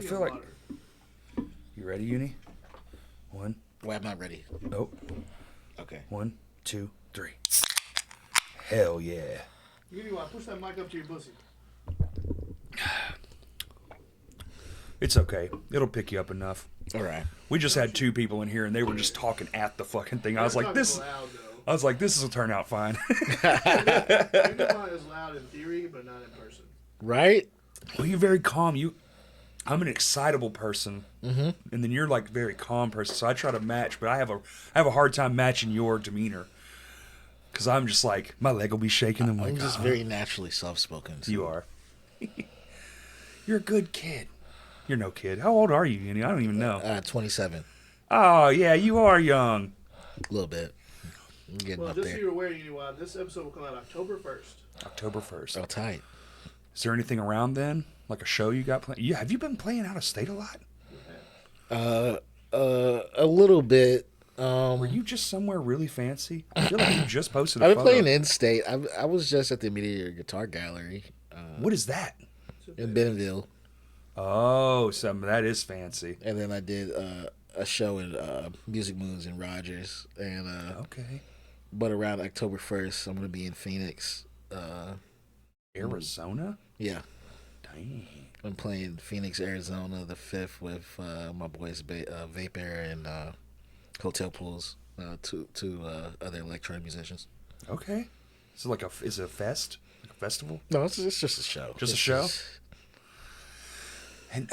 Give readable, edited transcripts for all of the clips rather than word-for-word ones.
feel like... You ready, Uni? One. Well, I'm not ready. Oh. Okay. 1, 2, 3. Hell yeah. Yuni Wa, push that mic up to your pussy. It's okay. It'll pick you up enough. All right. We just had 2 people in here, and they were just talking at the fucking thing. I was like, this... Loud, I was like, this will turn out fine. Yuni Wa is loud in theory, but not in person. Right? Well, you're very calm. I'm an excitable person, and then you're like a very calm person. So I try to match, but I have a hard time matching your demeanor because I'm just like my leg will be shaking. I'm like, just very naturally soft-spoken. So. You are. You're a good kid. You're no kid. How old are you, Uni? I don't even know. 27. Oh yeah, you are young. A little bit. I'm getting Well, up just there. so you're aware, Yuni Wa, this episode will come out October 1st. October 1st. Oh, tight. Is there anything around then? Like a show you got playing? Yeah, have you been playing out of state a lot? A little bit. Were you just somewhere really fancy? I feel like you just posted a I've been photo. playing in-state. I was just at the Meteor Guitar Gallery What is that? in Bentonville. Oh, that is fancy. And then I did a show in Music Moons in Rogers. And Okay. but around October 1st, I'm going to be in Phoenix. Arizona? Yeah. Dang. I'm playing Phoenix, Arizona, the 5th with my boys Vapor and Hotel Pools, two other electronic musicians. Okay. So is it a fest? Like a festival? No, it's just a show. Just a show? And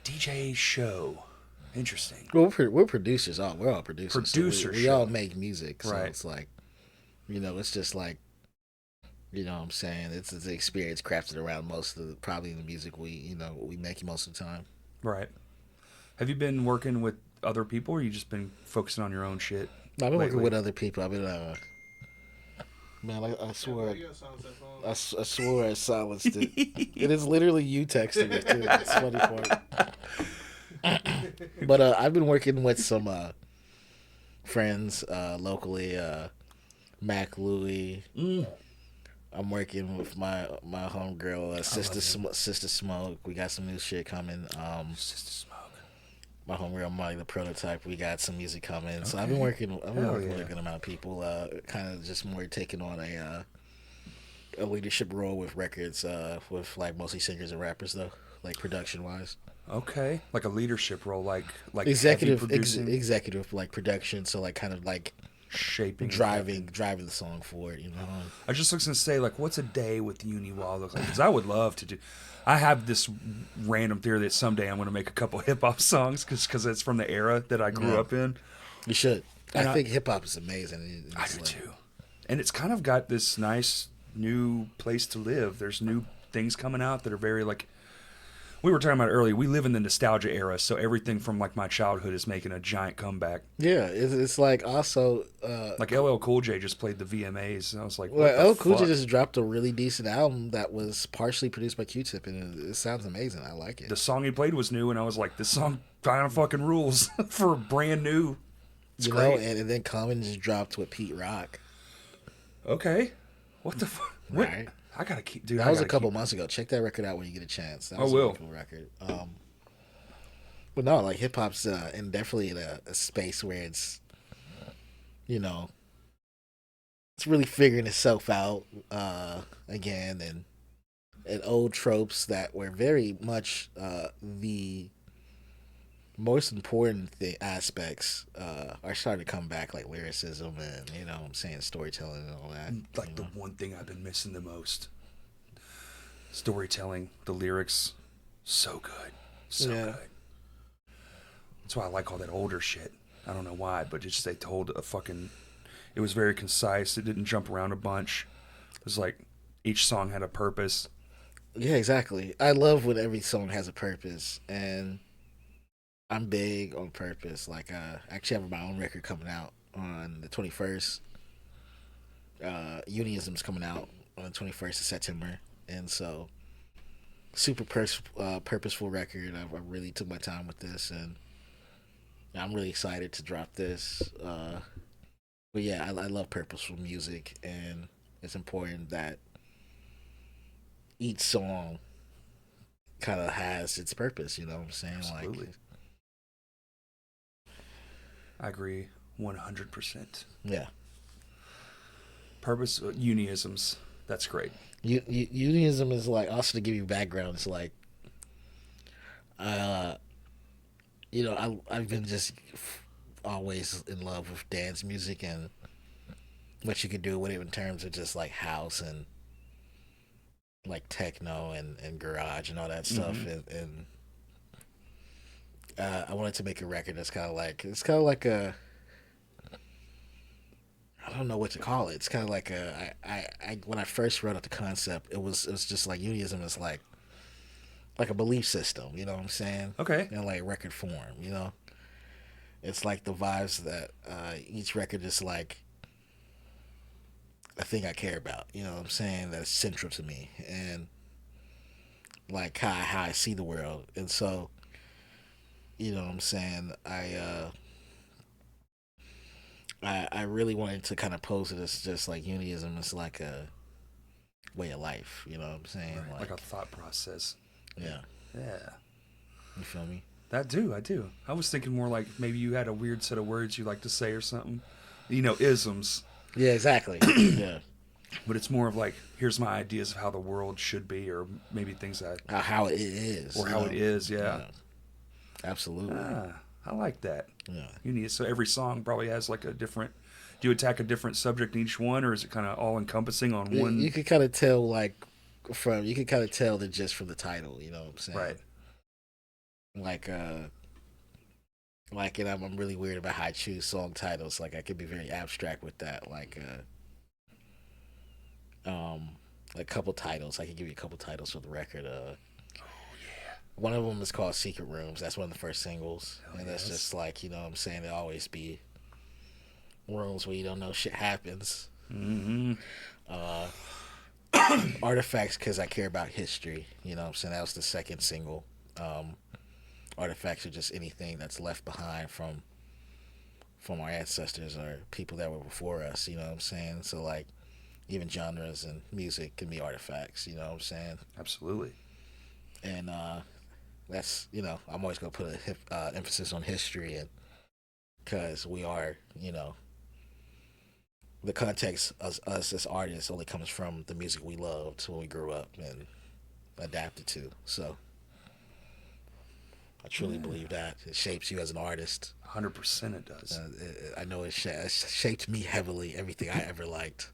DJ show. Interesting. Well, we're producers. We're all producers. Producer we show. all make music. So Right. it's like, it's just like, what I'm saying? It's the experience crafted around most of probably the music we make most of the time. Right. Have you been working with other people or you just been focusing on your own shit? I've been working lately? with other people. I've been, man, I swear. You gotta silence that phone. I swore I silenced it. It is literally you texting me too. That's the funny part. But I've been working with some friends locally. Mac Louie. I'm working with my homegirl, Sister Smoke. We got some new shit coming. Sister Smoke. My homegirl Molly, the Prototype. We got some music coming. So I've Okay. been working. With yeah. a good amount of people. Kind of just more taking on a leadership role with records. With like mostly singers and rappers though, like production wise. Okay. Like a leadership role, like Executive, heavy producing, executive like production. So like kind of like shaping, driving the song forward. I just was gonna say, like, what's a day with Yuni Wa look like? Because I would love to do. I have this random theory that someday I'm gonna make a couple hip hop songs because it's from the era that I grew up in. You should. And I think hip hop is amazing. I do too. And it's kind of got this nice new place to live. There's new things coming out that are very like. We were talking about earlier. We live in the nostalgia era, so everything from like my childhood is making a giant comeback. Yeah, it's like also. Like LL Cool J just played the VMAs, and I was like, Well, what the LL Cool J fuck? just dropped a really decent album that was partially produced by Q-Tip, and it sounds amazing. I like it. The song he played was new, and I was like, this song kind of fucking rules for brand new. It's great. And then Common just dropped with Pete Rock. Okay. What the fuck? Right. I gotta keep, dude. That I was a gotta couple keep- months ago. Check that record out when you get a chance. That I was will. a really cool record. But no, like hip hop's definitely in a space where it's, it's really figuring itself out again, and old tropes that were very much the most important aspects are starting to come back, like lyricism and I'm saying storytelling and all that. Like the one thing I've been missing the most. Storytelling, the lyrics, so good. So good. That's why I like all that older shit. I don't know why, but it's just they told a fucking... It was very concise. It didn't jump around a bunch. It was like each song had a purpose. Yeah, exactly. I love when every song has a purpose, and I'm big on purpose. Like, I actually have my own record coming out on the 21st. Unionism's coming out on the 21st of September, and so super purposeful record. I really took my time with this, and I'm really excited to drop this. But yeah, I love purposeful music, and it's important that each song kind of has its purpose. You know what I'm saying? Absolutely. Like, I agree 100%. yeah. Purpose, unionisms. That's great. Unionism is like, also to give you background, it's like, I've been just always in love with dance music and what you could do with it in terms of just like house and like techno and garage and all that stuff. And I wanted to make a record that's kind of like a, I don't know what to call it. It's kind of like I when I first wrote out the concept, it was just like unionism is like a belief system. You know what I'm saying? Okay. In like record form. You know, it's like the vibes that each record is like a thing I care about. You know what I'm saying? That's central to me and like how I see the world. And so, you know what I'm saying? I really wanted to kind of pose it as just like unionism is like a way of life. You know what I'm saying? Right. Like a thought process. Yeah. Yeah. You feel me? I do. I was thinking more like maybe you had a weird set of words you like to say or something. You know, isms. Yeah, exactly. Yeah. But it's more of like, here's my ideas of how the world should be, or maybe things that... How it is. Or how it is, yeah. Absolutely. I like that. Yeah. So every song probably has like a different... Do you attack a different subject in each one, or is it kind of all-encompassing on one... You could kind of tell, like, you could kind of tell the gist from the title, you know what I'm saying? Right. And I'm really weird about how I choose song titles. Like, I could be very abstract with that. Like a couple titles. I could give you a couple titles for the record. One of them is called Secret Rooms. That's one of the first singles. And that's just like, you know what I'm saying? There'll always be rooms where you don't know shit happens. Mm-hmm. Artifacts, because I care about history. You know what I'm saying? That was the second single. Artifacts are just anything that's left behind from our ancestors or people that were before us. You know what I'm saying? So, like, even genres and music can be artifacts. You know what I'm saying? Absolutely. And that's, you know, I'm always going to put an emphasis on history, and because we are, you know, the context of us as artists only comes from the music we loved when we grew up and adapted to. So I truly believe that it shapes you as an artist. 100% it does. I know it shaped me heavily. Everything I ever liked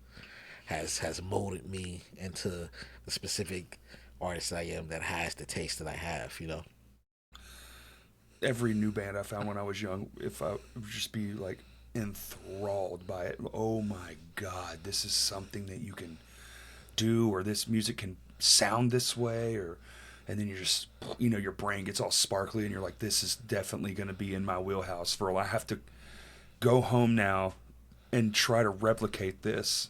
has molded me into the specific artist I am that has the taste that I have, you know? Every new band I found when I was young, if I would just be like enthralled by it. Oh my God, this is something that you can do, or this music can sound this way, and then you're just, you know, your brain gets all sparkly and you're like, this is definitely going to be in my wheelhouse for a while. I have to go home now and try to replicate this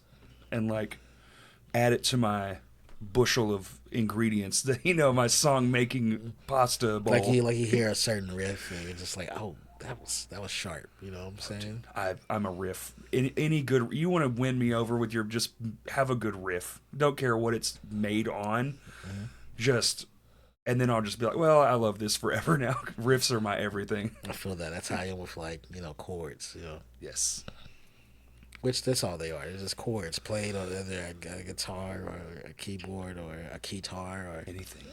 and like add it to my bushel of ingredients that, you know, my song making pasta bowl. Like you hear a certain riff and you're just like, oh, that was sharp. You know what I'm saying? I'm a riff. Any good, you want to win me over with your, just have a good riff. Don't care what it's made on. Mm-hmm. Just, and then I'll just be like, well, I love this forever now. Riffs are my everything. I feel that. That's how I am with, like, you know, chords, you know. Yes. Which, that's all they are. They're just chords played on either a guitar or a keyboard or a keytar or anything.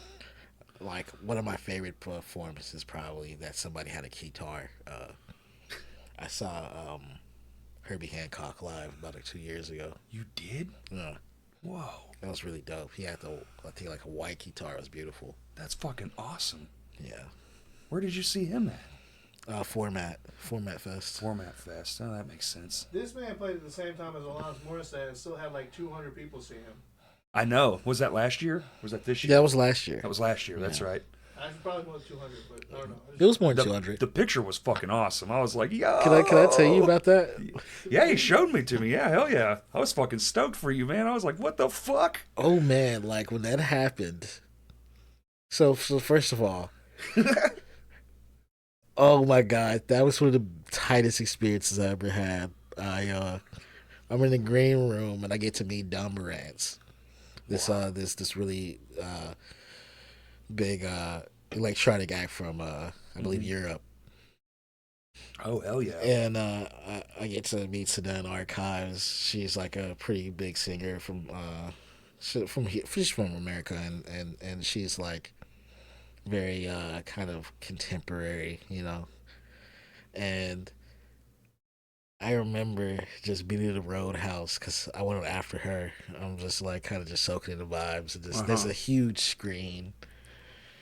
Like, one of my favorite performances probably that somebody had a keytar. I saw Herbie Hancock live about 2 years ago. You did? Yeah. Whoa. That was really dope. He had I think like a white guitar. It was beautiful. That's fucking awesome. Yeah. Where did you see him at? Format Fest. Format Fest. Oh, that makes sense. This man played at the same time as Alanis Morissette and still had like 200 people see him. I know. Was that last year? Was that this year? That was last year. That was last year. That's right. Actually, probably more than 200, but I don't know. It was more than 200. The picture was fucking awesome. I was like, yo. Can I tell you about that? Yeah, he showed me to me. Yeah, hell yeah. I was fucking stoked for you, man. I was like, what the fuck? Oh, man. Like, when that happened. So first of all. Oh, my God. That was one of the tightest experiences I ever had. I'm in the green room, and I get to meet Don Morantz. This really big electronic act from I believe Europe. Oh, hell yeah. And I get to meet Sedan Archives. She's like a pretty big singer she's from America, and she's like very kind of contemporary, you know. And I remember just being in the Roadhouse because I went after her. I'm just like kind of just soaking in the vibes. And there's a huge screen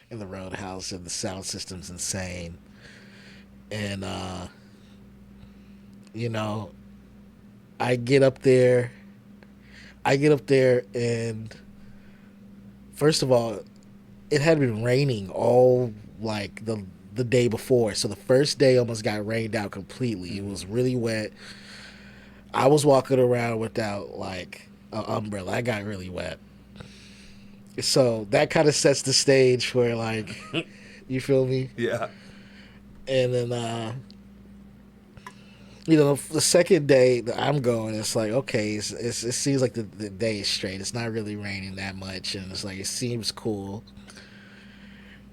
in the Roadhouse, and the sound system's insane. And you know, I get up there. And first of all, it had been raining all like the day before, so the first day almost got rained out completely. It was really wet. I was walking around without like an umbrella. I got really wet. So that kind of sets the stage for like, you feel me? Yeah. And then you know, the second day that I'm going, it's like, okay, it seems like the day is straight. It's not really raining that much, and it's like, it seems cool.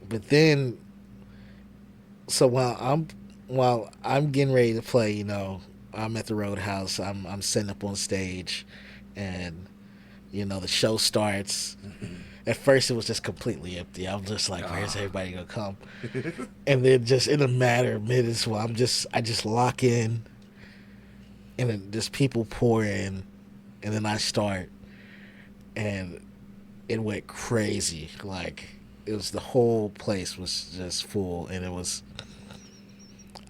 But then, so while I'm getting ready to play, you know, I'm at the Roadhouse. I'm setting up on stage, and you know, the show starts. At first, it was just completely empty. I'm just like, where's everybody gonna come? And then, just in a matter of minutes, I just lock in. And then just people pour in, and then I start, and it went crazy. Like, it was, the whole place was just full, and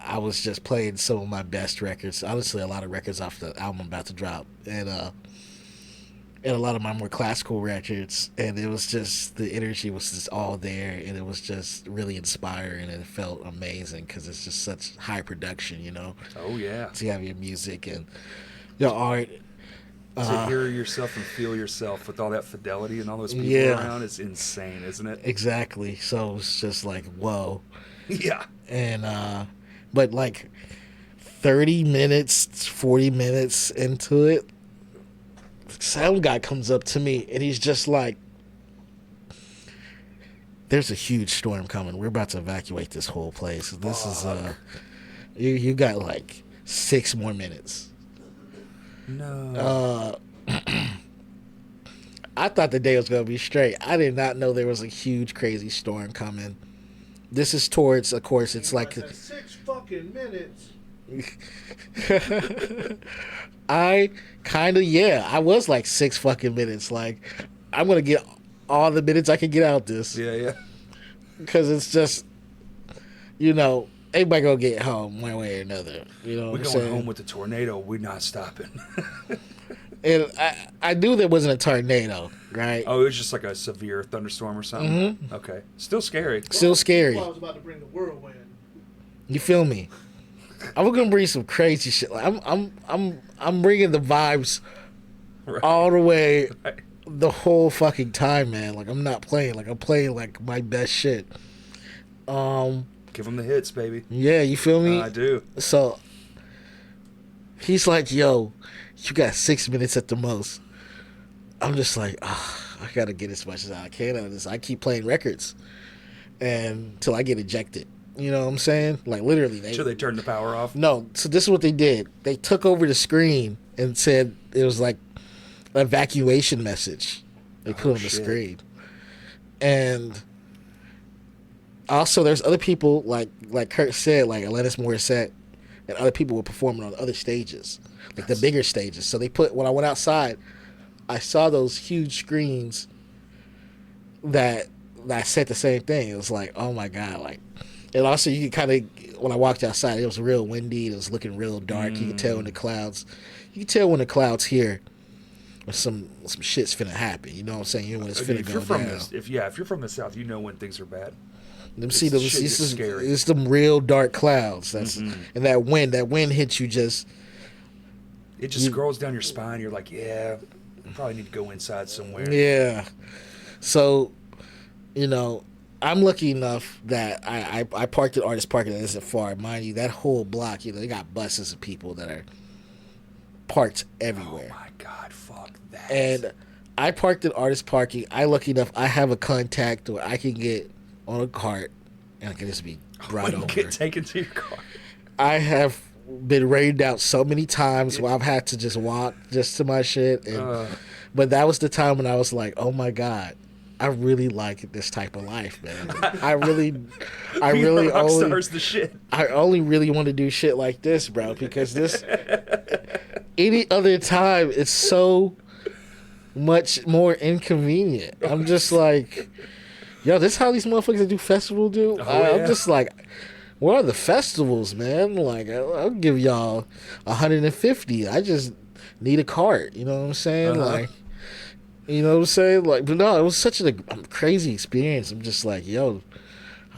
I was just playing some of my best records. Honestly, a lot of records off the album I'm about to drop, and a lot of my more classical records, and it was just, the energy was just all there, and it was just really inspiring, and it felt amazing because it's just such high production, you know. Oh yeah. To have your music and your art. To hear yourself and feel yourself with all that fidelity and all those people around is insane, isn't it? Exactly. So it's just like, whoa. Yeah. And but like 30 minutes, 40 minutes into it, sound guy comes up to me and he's just like, there's a huge storm coming. We're about to evacuate this whole place. This is you got like 6 more minutes. No. I thought the day was gonna be straight. I did not know there was a huge crazy storm coming. This is towards, of course, it's like 6 fucking minutes. I was like 6 fucking minutes. Like, I'm gonna get all the minutes I can get out this. Yeah. Because it's just, you know, everybody gonna get home one way or another. You know what I'm saying? We're going home with the tornado. We're not stopping. And I knew there wasn't a tornado, right? Oh, it was just like a severe thunderstorm or something? Mm-hmm. Okay. Still scary. Still scary. I was about to bring the whirlwind. You feel me? I'm gonna bring some crazy shit. Like, I'm bringing the vibes all the way, the whole fucking time, man. Like, I'm not playing. Like, I'm playing like my best shit. Give them the hits, baby. Yeah, you feel me? I do. So he's like, "Yo, you got 6 minutes at the most." I'm just like, I gotta get as much as I can out of this. I keep playing records until I get ejected. You know what I'm saying? Like, literally. So they turned the power off? No. So this is what they did. They took over the screen and said it was like an evacuation message. They put on the screen. And also, there's other people, like Kurt said, like Alanis Morissette, and other people were performing on other stages, like the bigger stages. So when I went outside, I saw those huge screens that said the same thing. It was like, oh my God, like. And also, you could kind of, when I walked outside, it was real windy. It was looking real dark. You could tell when the clouds, here, when some shit's finna happen. You know what I'm saying? You know when it's finna go down. If you're from the South, you know when things are bad. Scary. It's them real dark clouds. And that wind hits you just. It just scrolls down your spine. You're like, yeah, probably need to go inside somewhere. Yeah. So, you know, I'm lucky enough that I parked at Artist Park and it isn't far. Mind you, that whole block, you know, they got buses of people that are parked everywhere. Oh my God, fuck that. And I parked in artist parking. I lucky enough, I have a contact where I can get on a cart and I can just be brought over. Get taken to your car. I have been rained out so many times where I've had to just walk just to my shit. But that was the time when I was like, oh my God, I really like this type of life, man. I really Rockstar's the shit. I only really want to do shit like this, bro, because this any other time it's so much more inconvenient. I'm just like, yo, this how these motherfuckers that do festival do? I'm just like, where are the festivals, man? Like, I'll give y'all 150. I just need a cart. You know what I'm saying? Like, you know what I'm saying? Like, but no, it was such a crazy experience. I'm just like, yo,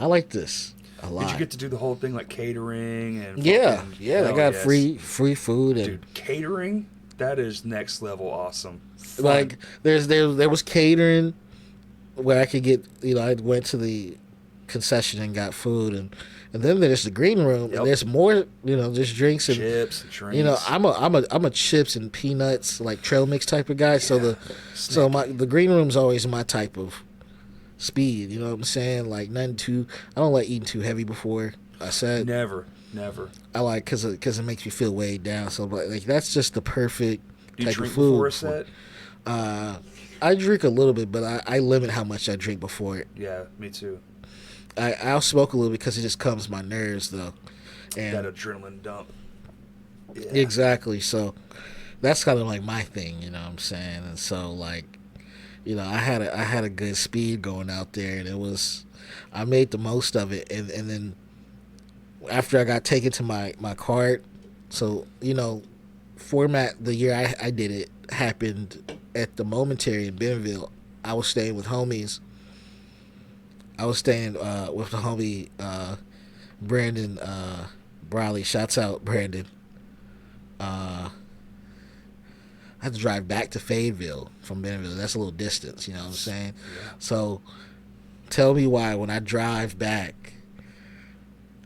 I like this a lot. Did you get to do the whole thing like catering and? Yeah. I got free food and dude, catering. That is next level awesome. Fun. Like, there was catering where I could get. I went to the concession and got food and then there's the green room and there's more just drinks and chips and drinks. I'm a chips and peanuts like trail mix type of guy. So the green room's always my type of speed. You know what I'm saying? Like nothing too. I don't like eating too heavy before I said never. I like because it makes me feel weighed down. So like that's just the perfect Do you type drink of food. Before a set? I drink a little bit, but I limit how much I drink before it. Yeah, me too. I'll smoke a little because it just calms my nerves though. And that adrenaline dump. Yeah. Exactly. So that's kind of like my thing, you know what I'm saying? And so like, I had a good speed going out there and I made the most of it and then after I got taken to my cart, so format the year I did it happened at the Momentary in Bentonville. I was staying with homies. I was staying with the homie Brandon Briley. Shouts out Brandon. I had to drive back to Fayetteville from Bentonville. That's a little distance, you know what I'm saying? Yeah. So tell me why when I drive back,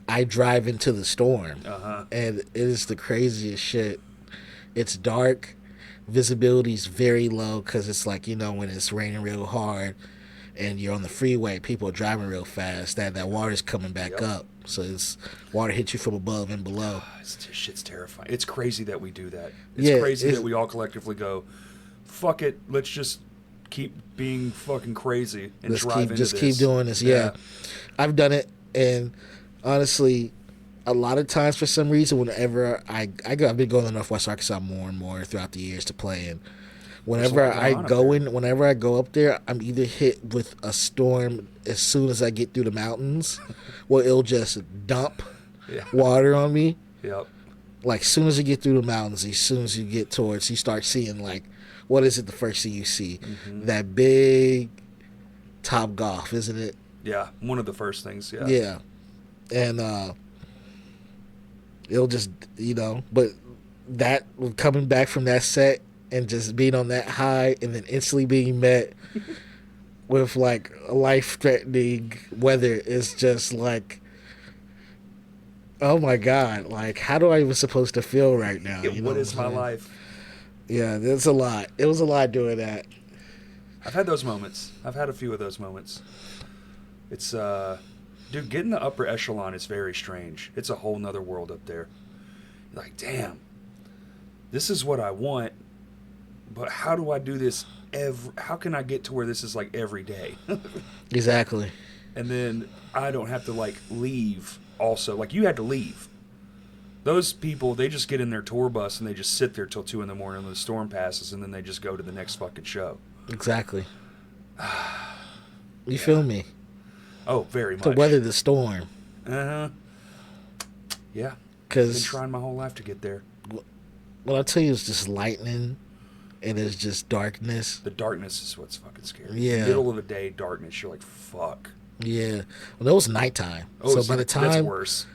I drive into the storm. And it is the craziest shit. It's dark. Visibility's very low because it's like, when it's raining real hard and you're on the freeway, people are driving real fast. That water's coming back up. So it's water hits you from above and below. Shit's terrifying. It's crazy that we do that. It's crazy that we all collectively go, fuck it, let's just keep being fucking crazy and drive into this. Keep doing this. Yeah. I've done it, and honestly, a lot of times for some reason, whenever I've been going to Northwest Arkansas more and more throughout the years to play, and whenever I go up there, I'm either hit with a storm as soon as I get through the mountains, or it'll just dump water on me. Yep. Like, as soon as you get through the mountains, as soon as you get towards, you start seeing, like, what is it the first thing you see? Mm-hmm. That big Top Golf, isn't it? Yeah, one of the first things, yeah. Yeah. And it'll just, but that, coming back from that set and just being on that high and then instantly being met with, like, life-threatening weather is just, like, oh, my God. Like, how do I even supposed to feel right now? What is my life? Yeah, there's a lot. It was a lot doing that. I've had those moments. I've had a few of those moments. It's, dude, getting the upper echelon is very strange. It's a whole nother world up there. You're like, damn, this is what I want, but how do I do this how can I get to where this is like every day? Exactly. And then I don't have to like leave also. Like you had to leave. Those people, they just get in their tour bus and they just sit there till 2 a.m. when the storm passes, and then they just go to the next fucking show. Exactly. You feel me? Oh, very much. To weather the storm. Uh-huh. Yeah. Because I've been trying my whole life to get there. Well, I tell you, it's just lightning and it's just darkness. The darkness is what's fucking scary. Yeah. Middle of the day darkness, you're like, fuck. Yeah. Well, it was nighttime. Oh, so by the time that's worse.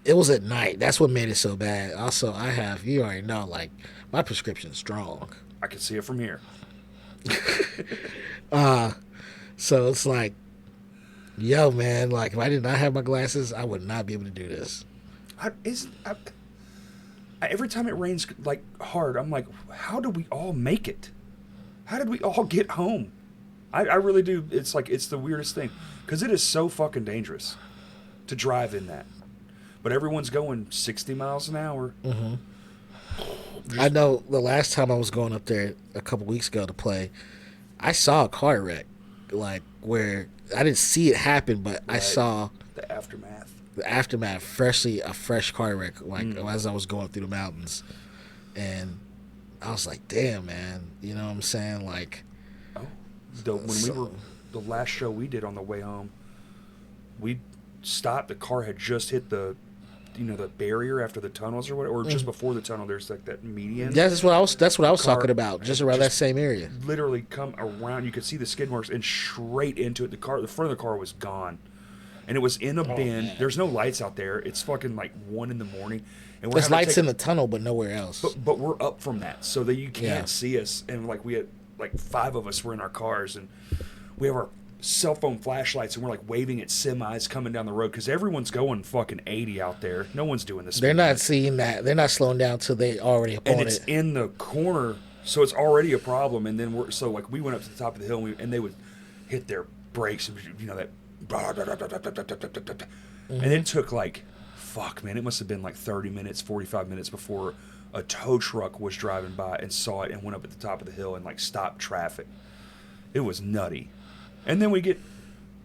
It was at night. That's what made it so bad. Also, you already know, like, my prescription's strong. I can see it from here. So it's like, yo, man, like, if I did not have my glasses, I would not be able to do this. Every time it rains, like, hard, I'm like, how do we all make it? How did we all get home? I really do. It's like, it's the weirdest thing. Because it is so fucking dangerous to drive in that. But everyone's going 60 miles an hour. Mm-hmm. I know the last time I was going up there a couple weeks ago to play, I saw a car wreck. Like, where I didn't see it happen, but I saw the aftermath. The aftermath, a fresh car wreck, like as I was going through the mountains. And I was like, damn, man. You know what I'm saying? Like, the last show we did on the way home, we stopped. The car had just hit the barrier after the tunnels or whatever, or just before the tunnel. There's like that median. That's what I was talking about. Just around that same area. Literally come around. You could see the skid marks and straight into it. The front of the car was gone, and it was in a bend. Man. There's no lights out there. It's fucking like 1 a.m. And there's lights in the tunnel, but nowhere else. But we're up from that, so that you can't see us. And like we had like 5 of us were in our cars, and we have our cell phone flashlights, and we're like waving at semis coming down the road because everyone's going fucking 80 out there. No one's doing this. They're not seeing that. They're not slowing down till they already up on it. And it's in the corner, so it's already a problem. And then we went up to the top of the hill, and they would hit their brakes, and that, and it took like, fuck, man, it must have been like 30 minutes, 45 minutes before a tow truck was driving by and saw it and went up at the top of the hill and like stopped traffic. It was nutty. And then we get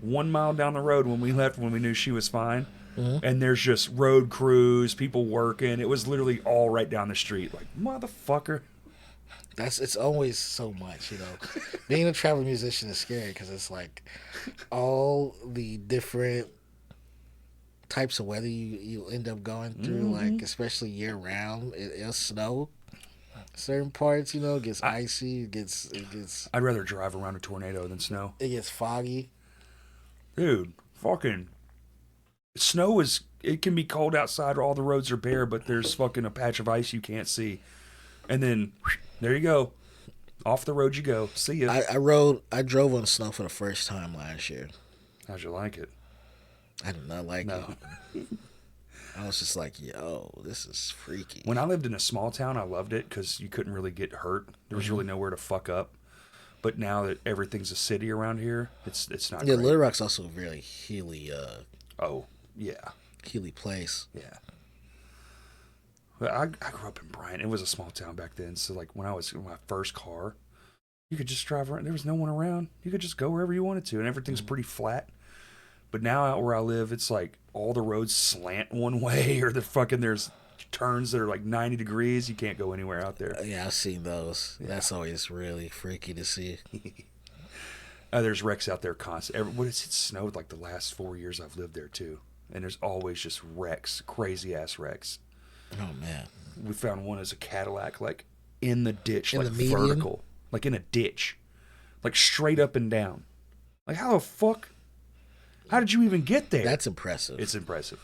1 mile down the road when we left, when we knew she was fine. Mm-hmm. And there's just road crews, people working. It was literally all right down the street. Like, motherfucker. It's always so much, Being a traveling musician is scary because it's like all the different types of weather you end up going through, like especially year round. It'll snow. Certain parts, it gets icy. It gets. I'd rather drive around a tornado than snow. It gets foggy. Dude, fucking snow is. It can be cold outside, or all the roads are bare, but there's fucking a patch of ice you can't see, and then there you go, off the road you go. See ya. I drove on snow for the first time last year. How'd you like it? I did not like it. I was just like, yo, this is freaky. When I lived in a small town, I loved it because you couldn't really get hurt. There was really nowhere to fuck up. But now that everything's a city around here, it's not great. Little Rock's also a very hilly hilly place. Yeah. But I grew up in Bryant. It was a small town back then. So like when I was in my first car, you could just drive around. There was no one around. You could just go wherever you wanted to, and everything's pretty flat. But now out where I live, it's like all the roads slant one way, or there's turns that are like 90 degrees. You can't go anywhere out there. Yeah, I've seen those. Yeah. That's always really freaky to see. There's wrecks out there constantly. It snowed like the last 4 years I've lived there too. And there's always just wrecks, crazy ass wrecks. Oh, man. We found one as a Cadillac, like in the ditch, in like the vertical, like in a ditch, like straight up and down. Like how the fuck? How did you even get there? That's impressive. It's impressive.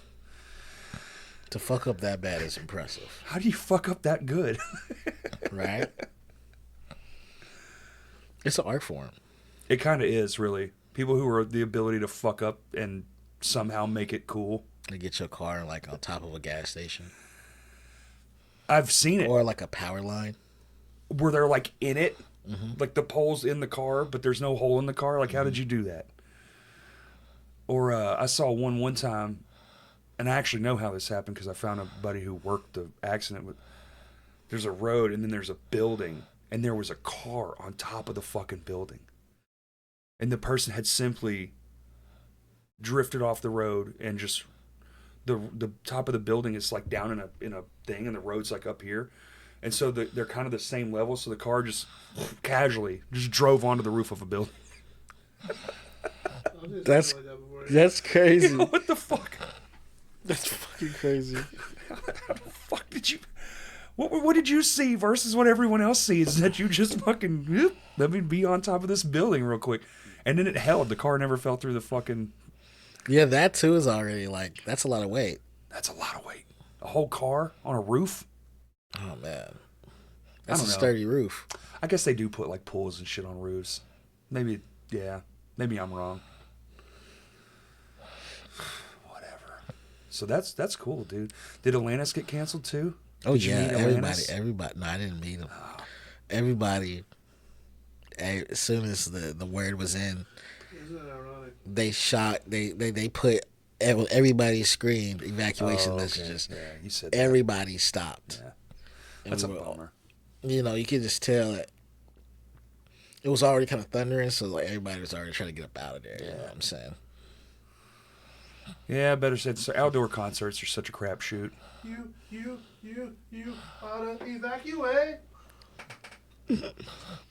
To fuck up that bad is impressive. How do you fuck up that good? Right? It's an art form. It kind of is, really. People who are the ability to fuck up and somehow make it cool. To get your car like on top of a gas station. I've seen it. Or like a power line. Where they're like in it. Mm-hmm. Like the pole's in the car, but there's no hole in the car. Like, how did you do that? Or I saw one time, and I actually know how this happened because I found a buddy who worked the accident with. There's a road, and then there's a building, and there was a car on top of the fucking building. And the person had simply drifted off the road, and just the top of the building is like down in a thing, and the road's like up here. And so they're kind of the same level, so the car just casually just drove onto the roof of a building. That's crazy. What the fuck? That's fucking crazy. How the fuck did you? What did you see versus what everyone else sees? That you just fucking let me be on top of this building real quick, and then it held. The car never fell through the fucking. Yeah, that too is already like that's a lot of weight. That's a lot of weight. A whole car on a roof. Oh man, that's a sturdy roof. I guess they do put like pools and shit on roofs. Maybe I'm wrong. Whatever. So that's cool, dude. Did Atlantis get canceled too? Oh yeah, everybody. No, I didn't meet him. Everybody as soon as the word was in, Isn't it ironic? they shot. They put everybody screamed evacuation messages. Yeah, you said that. Everybody stopped. Yeah. And That's a bummer. You know, you could just tell that it was already kind of thundering, so like everybody was already trying to get up out of there. You know what I'm saying? Yeah, better said. So outdoor concerts are such a crapshoot. You ought to evacuate.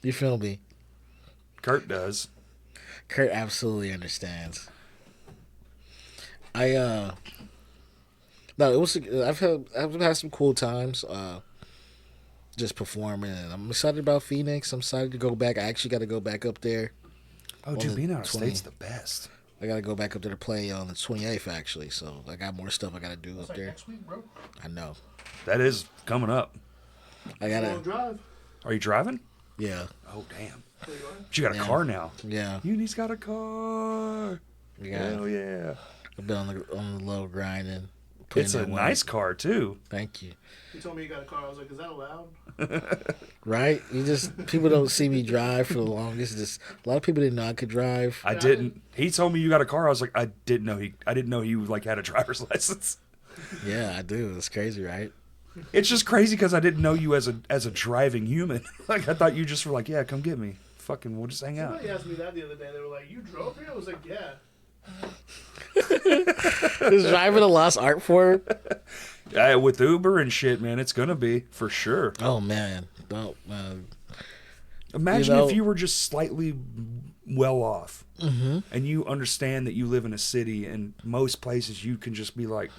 You feel me? Kurt does. Kurt absolutely understands. No, it was. I've had some cool times. Just performing, and I'm excited about Phoenix. I'm excited to go back. I actually got to go back up there. Oh, dude, being out of state's the best. I got to go back up there to play on the 28th, actually. So I got more stuff I got to do up there. Next week, bro. I know. That is coming up. I gotta drive. Are you driving? Yeah. Oh, damn. But you got a car now. Yeah. Yuni's got a car. Yeah. Hell yeah. I've been on the low grinding. It's a nice car, too. Thank you. He told me he got a car. I was like, is that allowed? Right? People don't see me drive for the longest. A lot of people didn't know I could drive. I didn't. He told me you got a car. I was like, I didn't know he like had a driver's license. Yeah, I do. It's crazy, right? It's just crazy because I didn't know you as a driving human. Like I thought you just were like, yeah, come get me. Fucking, we'll just hang out. Somebody asked me that the other day. They were like, you drove here? I was like, yeah. Is driving a lost art form? With Uber and shit, man, it's gonna be for sure. Oh man, don't. Imagine if you were just slightly well off, and you understand that you live in a city, and most places you can just be like,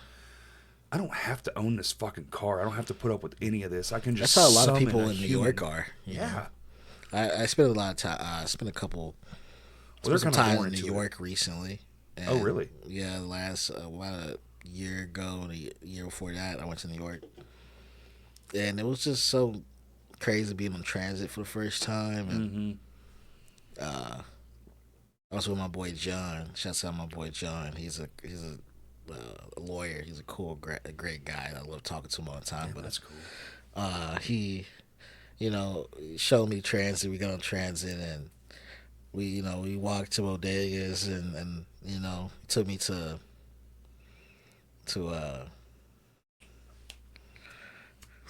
I don't have to own this fucking car. I don't have to put up with any of this. I can just. That's how a lot of summon people a in New human. York are. Yeah. I spent a lot of time. I spent a couple. Well, Some they're kind time of in New York recently. And Oh, really? Yeah, about a year ago, and a year before that, I went to New York, and it was just so crazy being on transit for the first time. And I was with my boy John. Shouts out my boy John. He's a lawyer. He's a cool, great guy. I love talking to him all the time. Yeah, but that's cool. He, showed me transit. We got on transit, and we walked to bodegas, and took me to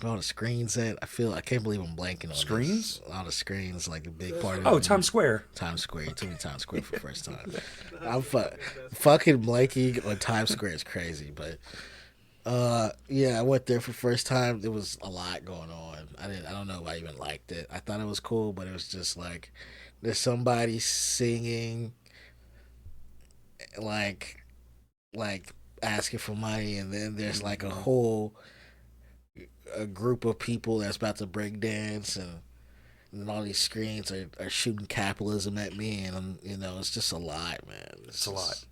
all the screens at. I can't believe I'm blanking on Screens? this. All the screens, like a big part of Oh, it. Times Square. Times Square. You took me to Times Square for the first time. I'm fucking blanking on Times Square is crazy, but yeah, I went there for the first time. There was a lot going on. I don't know if I even liked it. I thought it was cool, but it was just like there's somebody singing like asking for money, and then there's like a group of people that's about to break dance, and all these screens are shooting capitalism at me, and it's just a lot, man. It's a lot.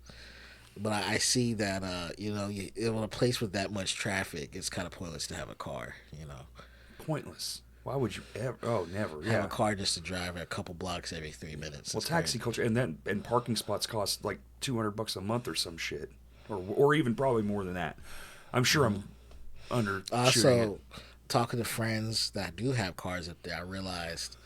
But I see that in a place with that much traffic, it's kind of pointless to have a car. Pointless. Why would you ever? Oh, never. Have a car just to drive a couple blocks every 3 minutes. Well, taxi culture, and parking spots cost like $200 a month or some shit, or even probably more than that. I'm sure I'm under. Also, talking to friends that do have cars up there, I realized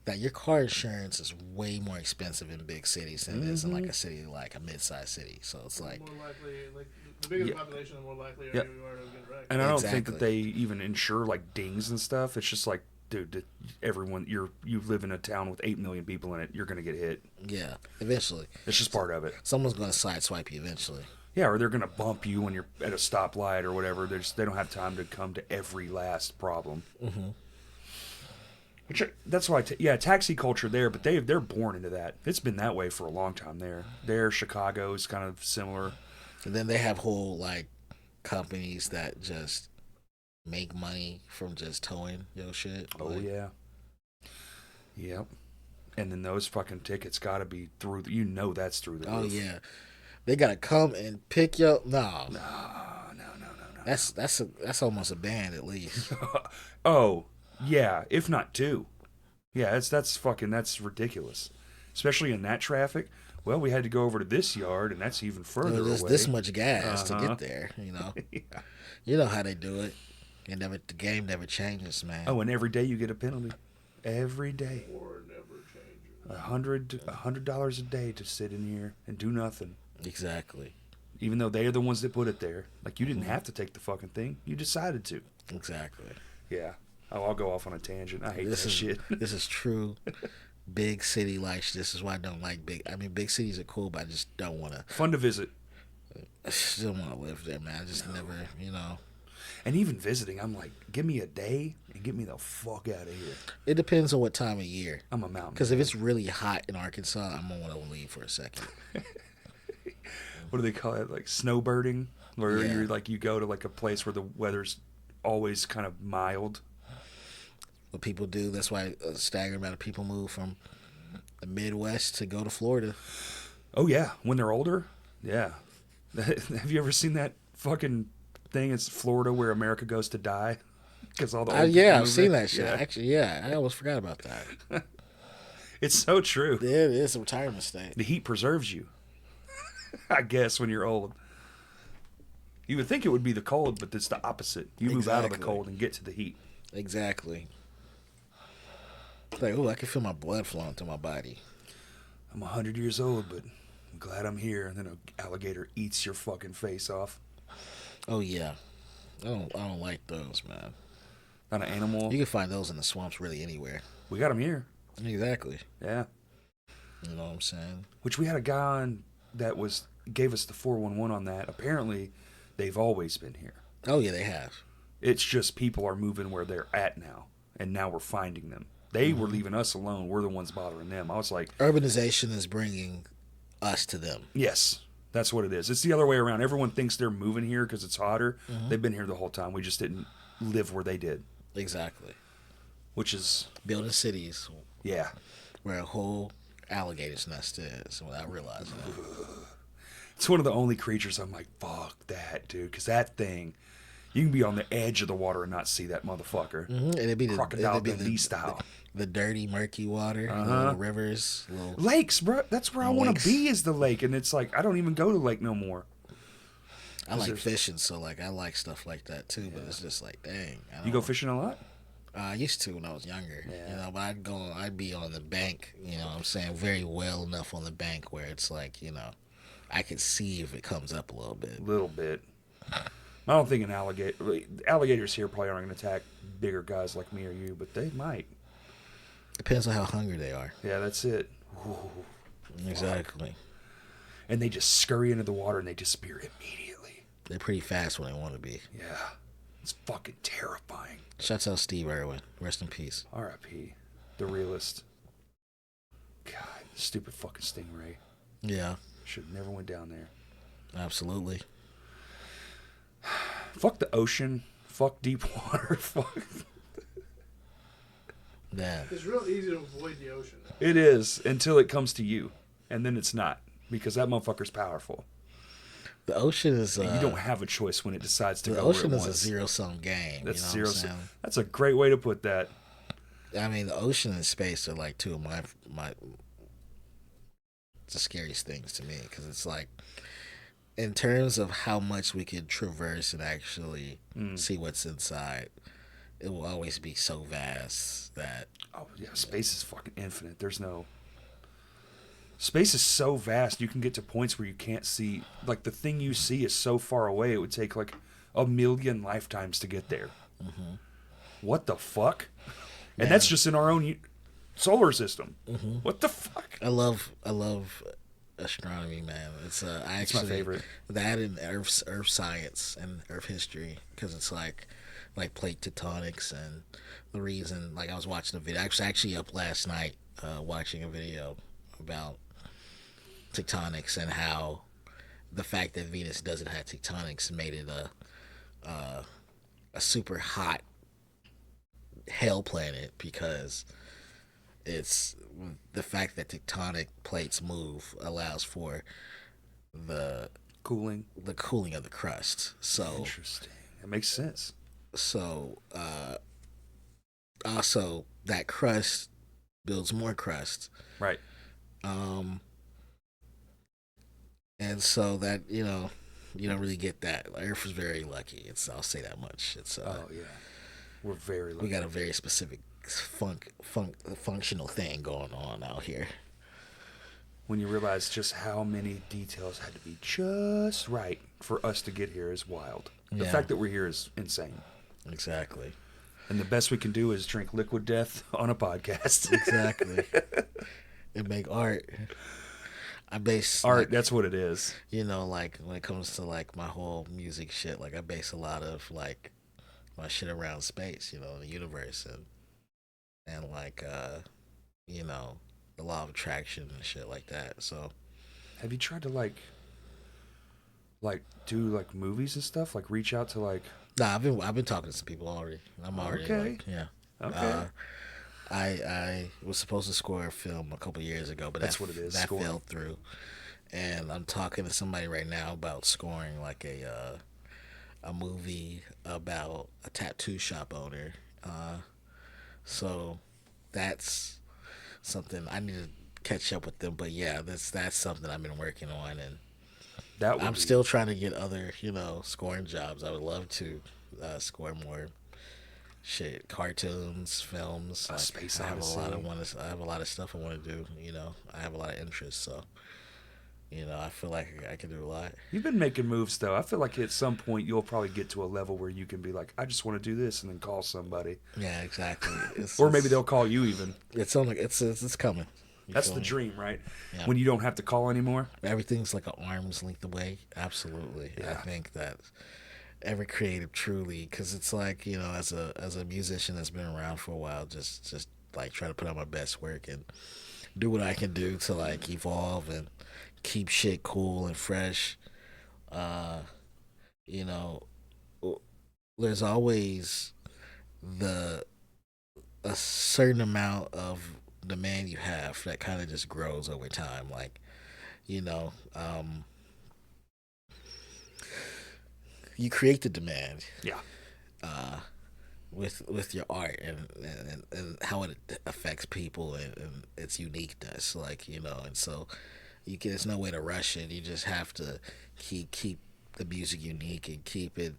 that your car insurance is way more expensive in big cities than it is in like a city like a mid-sized city. So it's like more likely, like the bigger the population, the more likely you are to get wrecked. And I don't think that they even insure like dings and stuff. It's just like, dude, everyone you live in a town with 8 million people in it, you're gonna get hit. Yeah, eventually. It's just part of it. Someone's gonna sideswipe you eventually. Yeah, or they're gonna bump you when you're at a stoplight or whatever. They don't have time to come to every last problem. That's why, taxi culture there, but they're born into that. It's been that way for a long time there. Chicago is kind of similar. And then they have whole like companies that just make money from just towing your shit. Oh yeah. Yep. And then those fucking tickets got to be through. That's through the roof. Oh yeah. They gotta come and pick your No. That's almost a band at least. Oh yeah, if not two. Yeah, that's ridiculous, especially in that traffic. Well, we had to go over to this yard, and that's even further away. This much gas to get there. Yeah. You know how they do it. The game never changes, man. Oh, and every day you get a penalty. Every day. Or never change. $100 a day to sit in here and do nothing. Exactly. Even though they are the ones that put it there. Like, you didn't have to take the fucking thing. You decided to. Exactly. Yeah. I'll go off on a tangent. I hate this shit. This is true. Big city life. This is why I don't like big cities are cool, but I just don't want to. Fun to visit. I just don't want to live there, man. I just never, And even visiting, I'm like, give me a day and get me the fuck out of here. It depends on what time of year. I'm a mountain. Because if it's really hot in Arkansas, I'm going to want to leave for a second. What do they call it? Like snowbirding? Where you're like, you go to like a place where the weather's always kind of mild. What people do, that's why a staggering amount of people move from the Midwest to go to Florida. Oh, yeah. When they're older? Yeah. Have you ever seen that fucking thing? It's Florida where America goes to die. Because all the old yeah, I've seen that shit. Yeah. Actually, yeah, I almost forgot about that. It's so true. Yeah, it is a retirement state. The heat preserves you, I guess, when you're old. You would think it would be the cold, but it's the opposite. You move out of the cold and get to the heat. Exactly. Like, oh, I can feel my blood flowing through my body. I'm 100 years old, but I'm glad I'm here. And then an alligator eats your fucking face off. Oh yeah, I don't like those, man. Not an animal. You can find those in the swamps really anywhere. We got them here. Exactly. Yeah. You know what I'm saying? Which we had a guy on that gave us the 411 on that. Apparently, they've always been here. Oh yeah, they have. It's just people are moving where they're at now, and now we're finding them. They were leaving us alone. We're the ones bothering them. I was like... Urbanization is bringing us to them. Yes, that's what it is. It's the other way around. Everyone thinks they're moving here because it's hotter. They've been here the whole time. We just didn't live where they did. Exactly. Which is... Building cities. Yeah. Where a whole alligator's nest is without realizing it. It's one of the only creatures I'm like, fuck that, dude. Because that thing... You can be on the edge of the water and not see that motherfucker. And it'd be Crocodile Dundee style. The dirty, murky water, little rivers, little lakes, bro. That's where I want to be, is the lake. And it's like, I don't even go to the lake no more. I like fishing, so like I like stuff like that too. But it's just like, dang. You go fishing a lot? I used to when I was younger. But I'd be on the bank. You know what I'm saying? Very well enough on the bank where it's like, I could see if it comes up a little bit. A little bit. I don't think alligators here probably aren't going to attack bigger guys like me or you, but they might. Depends on how hungry they are. Yeah, that's it. Ooh, exactly. Fuck. And they just scurry into the water and they disappear immediately. They're pretty fast when they want to be. Yeah. It's fucking terrifying. Shouts out Steve Irwin. Rest in peace. R.I.P. The realist. God, stupid fucking stingray. Yeah. Should have never went down there. Absolutely. Fuck the ocean. Fuck deep water. Fuck. Yeah. It's real easy to avoid the ocean. It is until it comes to you. And then it's not. Because that motherfucker's powerful. The ocean is... you don't have a choice when it decides to go where it wants. The ocean is a zero-sum game. That's you know zero-sum. That's a great way to put that. I mean, the ocean and space are like two of my the scariest things to me. Because it's like... In terms of how much we can traverse and actually see what's inside, it will always be so vast that... Oh, yeah, space is fucking infinite. There's no... Space is so vast, you can get to points where you can't see... Like, the thing you see is so far away, it would take, like, 1,000,000 lifetimes to get there. Mm-hmm. What the fuck? And that's just in our own solar system. Mm-hmm. What the fuck? I love astronomy, man. It's actually my favorite. That and Earth science and Earth history, because it's like plate tectonics and the reason. Like I was watching a video. I was actually up last night watching a video about tectonics and how the fact that Venus doesn't have tectonics made it a super hot hell planet, because it's the fact that tectonic plates move allows for the cooling of the crust. So interesting. That makes sense. So also that crust builds more crust. Right. And so that you don't really get that. Earth is very lucky. I'll say that much. It's oh yeah. We're very lucky. We got a very specific functional thing going on out here. When you realize just how many details had to be just right for us to get here is wild. The fact that we're here is insane. Exactly. And the best we can do is drink liquid death on a podcast. Exactly. And make art. I base art. Like, that's what it is. You know, like when it comes to like my whole music shit, like I base a lot of like my shit around space, you know, the universe, and like you know, the law of attraction and shit like that. So, have you tried to like do like movies and stuff? Like reach out to like. Nah, I've been talking to some people already. I'm already okay. Like, yeah. Okay. I was supposed to score a film a couple years ago, but that's what it is. That scoring. fell through. And I'm talking to somebody right now about scoring like a movie about a tattoo shop owner. So that's something I need to catch up with them. But yeah, that's something I've been working on, and I'm still trying to get other, you know, scoring jobs. I would love to score more shit, cartoons, films. Like, Space I have Odyssey. I have a lot of stuff I want to do. You know, I have a lot of interest. So, you know, I feel like I can do a lot. You've been making moves though. I feel like at some point you'll probably get to a level where you can be like, I just want to do this, and then call somebody. Yeah, exactly. Or maybe they'll call you even. It's on. It's coming. That's the dream, right? Yeah. When you don't have to call anymore. Everything's like an arm's length away. Absolutely. Yeah. I think that every creative truly, because it's like, you know, as a musician that's been around for a while, just like try to put out my best work and do what I can do to like evolve and keep shit cool and fresh. You know, there's always a certain amount of demand you have that kind of just grows over time. Like, you know, you create the demand. Yeah. With your art and how it affects people and its uniqueness, like, you know, and so there's no way to rush it. You just have to keep the music unique and keep it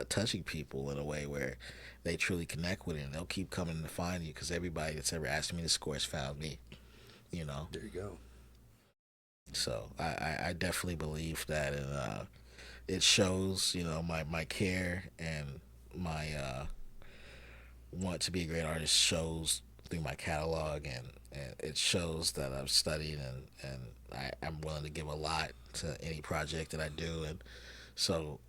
touching people in a way where they truly connect with it, and they'll keep coming to find you, because everybody that's ever asked me to score has found me, you know. There you go. So I definitely believe that, and it shows, you know, my care and my want to be a great artist shows through my catalog, and it shows that I've studied, and I'm willing to give a lot to any project that I do, and so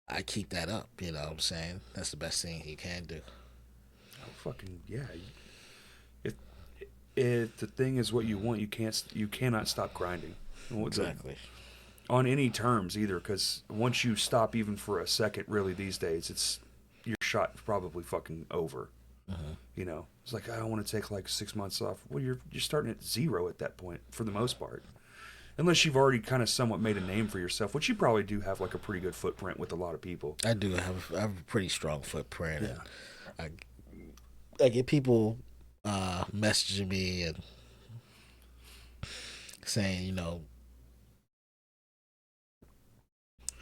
I keep that up, you know what I'm saying? That's the best thing you can do. Oh, fucking yeah. If the thing is what you want, you cannot stop grinding. Exactly. On any terms either, because once you stop even for a second, really these days, it's your shot probably fucking over. Mm-hmm. You know, it's like, I don't want to take like 6 months off. Well, you're starting at zero at that point for the most part. Unless you've already kind of somewhat made a name for yourself, which you probably do have like a pretty good footprint with a lot of people. I do have a pretty strong footprint. Yeah. And I get people messaging me and saying, you know,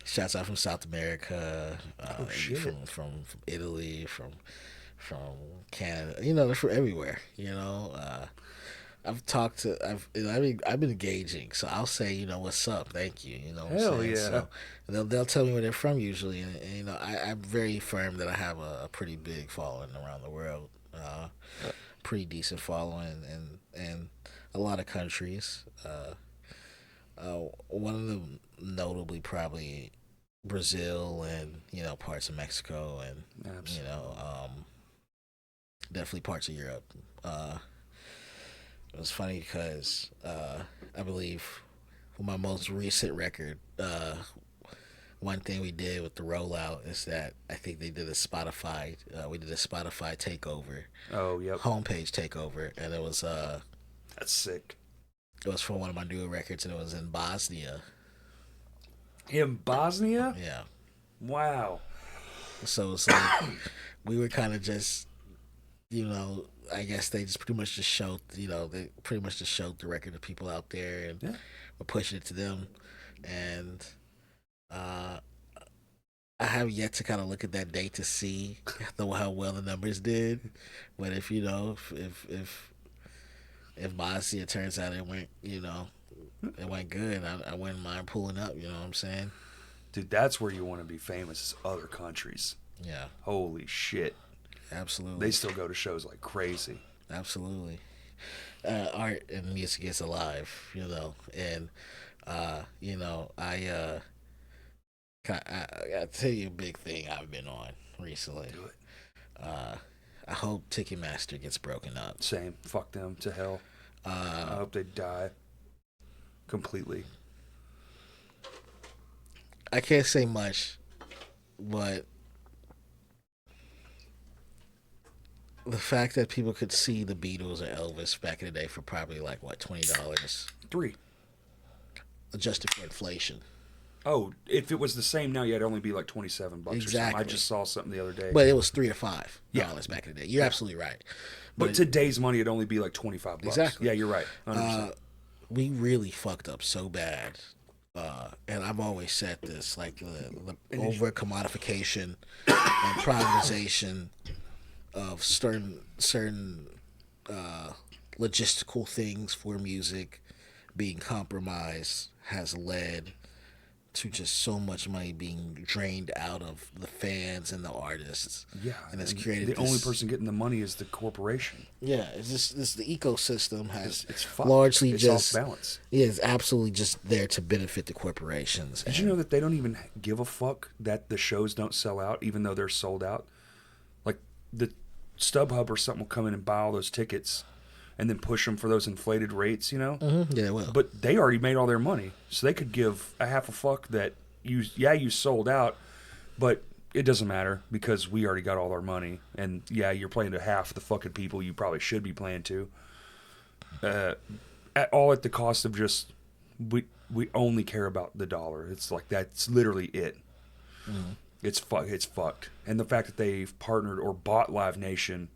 shouts out from South America, from Italy, from Canada, you know, they're from everywhere, you know. I've been engaging, so I'll say, you know, what's up, thank you, you know what Hell I'm saying? yeah. So they'll tell me where they're from usually, and you know, I'm very firm that I have a pretty big following around the world, pretty decent following, and a lot of countries. One of them notably probably Brazil, and, you know, parts of Mexico, and Absolutely. you know, definitely parts of Europe. It was funny because I believe for my most recent record, one thing we did with the rollout is that I think they did a Spotify. We did a Spotify takeover. Oh, yep. Homepage takeover, and it was That's sick. It was for one of my newer records, and it was in Bosnia. In Bosnia? Yeah. Wow. So it's like we were kind of just, you know, I guess they just pretty much just showed, you know, they pretty much just showed the record to people out there, and we're pushing it to them, and I have yet to kind of look at that date to see how well the numbers did. But if you know, if Bossy, it turns out it went, it went good. I wouldn't mind pulling up. You know what I'm saying? Dude, that's where you want to be famous, is other countries. Yeah, Holy shit. absolutely. They still go to shows like crazy. Absolutely. Art and music is alive, and I gotta tell you a big thing I've been on recently. Do it. Uh, I hope Ticketmaster gets broken up. Same. Fuck them to hell. I hope they die completely. I can't say much, but the fact that people could see the Beatles or Elvis back in the day for probably like what $20, $3. adjusted for inflation. Oh, if it was the same now, yeah, it'd only be like $27 or something. Exactly. I just saw something the other day. But it was $3 or $5 Yeah. back in the day. You're absolutely right. But today's money, it'd only be like $25. Exactly. Yeah, you're right. 100%. We really fucked up so bad. And I've always said this, like the over commodification and privatization of certain logistical things for music being compromised has led to just so much money being drained out of the fans and the artists. Yeah, and it's and created the only person getting the money is the corporation. Yeah, it's just this the ecosystem has It's fucked. largely It's just off balance. Yeah, it's absolutely just there to benefit the corporations. Did you know that they don't even give a fuck that the shows don't sell out, even though they're sold out? Like the StubHub or something will come in and buy all those tickets, and then push them for those inflated rates, Yeah, they will. But they already made all their money, so they could give a half a fuck that you sold out, but it doesn't matter because we already got all our money, and yeah, you're playing to half the fucking people you probably should be playing to. At the cost of just we only care about the dollar. It's like that's literally it. Mm-hmm. It's fucked, and the fact that they've partnered or bought Live Nation.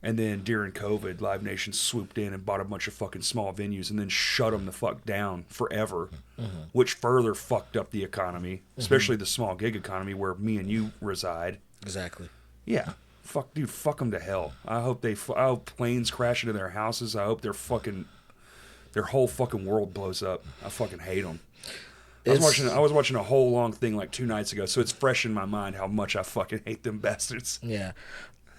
And then during COVID, Live Nation swooped in and bought a bunch of fucking small venues and then shut them the fuck down forever, which further fucked up the economy, especially the small gig economy where me and you reside. Exactly. Yeah. Fuck them to hell. I hope I hope planes crash into their houses. I hope their whole fucking world blows up. I fucking hate them. I was watching a whole long thing like 2 nights ago, so it's fresh in my mind how much I fucking hate them bastards. Yeah.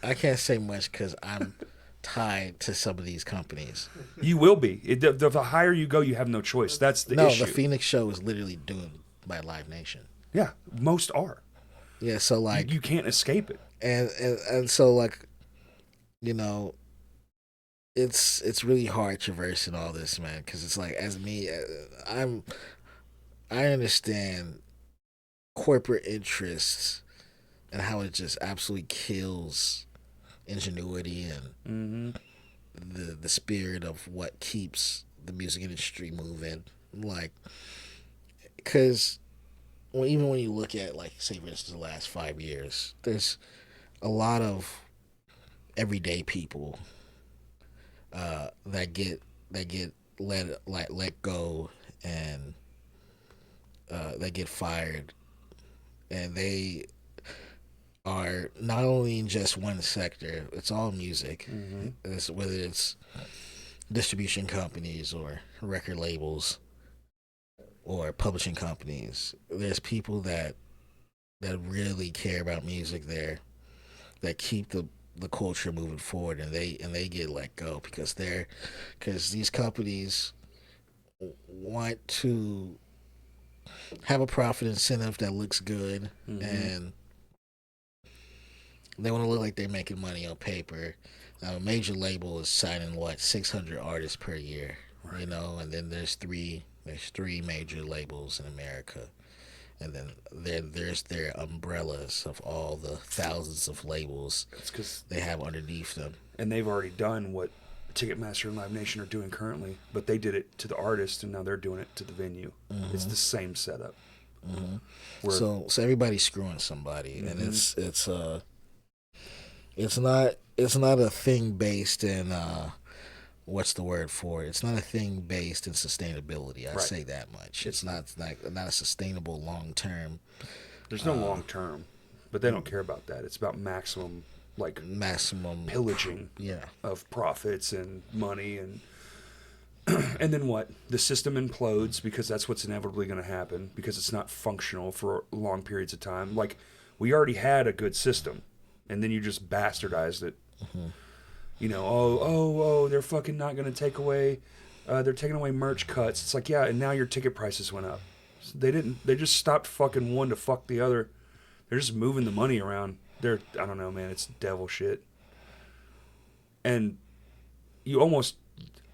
I can't say much because I'm tied to some of these companies. You will be. The higher you go, you have no choice. That's the issue. No, the Phoenix show is literally doing by Live Nation. Yeah, most are. Yeah, so like you can't escape it. And so like, it's really hard traversing all this, man. Because it's like, as me, I understand corporate interests and how it just absolutely kills ingenuity and the spirit of what keeps the music industry moving. Like, because even when you look at, like, say for instance the last 5 years, there's a lot of everyday people that get let go, and they get fired, and they are not only in just one sector. It's all music. Whether it's distribution companies or record labels or publishing companies. There's people that really care about music there, that keep the culture moving forward, and they get let go because these companies want to have a profit incentive that looks good, and they want to look like they're making money on paper. A major label is signing 600 artists per year, right. And then there's three major labels in America, and then there's their umbrellas of all the thousands of labels they have underneath them. And they've already done what Ticketmaster and Live Nation are doing currently, but they did it to the artist, and now they're doing it to the venue. It's the same setup. So everybody's screwing somebody, and it's not a thing based in what's the word for it? It's not a thing based in sustainability. I say that much. It's not a sustainable long term There's no long term, but they don't care about that. It's about maximum pillaging of profits and money, and and then what? The system implodes because that's what's inevitably going to happen because it's not functional for long periods of time. Like, we already had a good system, and then you just bastardized it. Mm-hmm. You know, they're fucking not going to take away, they're taking away merch cuts. It's like, yeah, and now your ticket prices went up. They just stopped fucking one to fuck the other. They're just moving the money around. I don't know, man, it's devil shit. And you almost,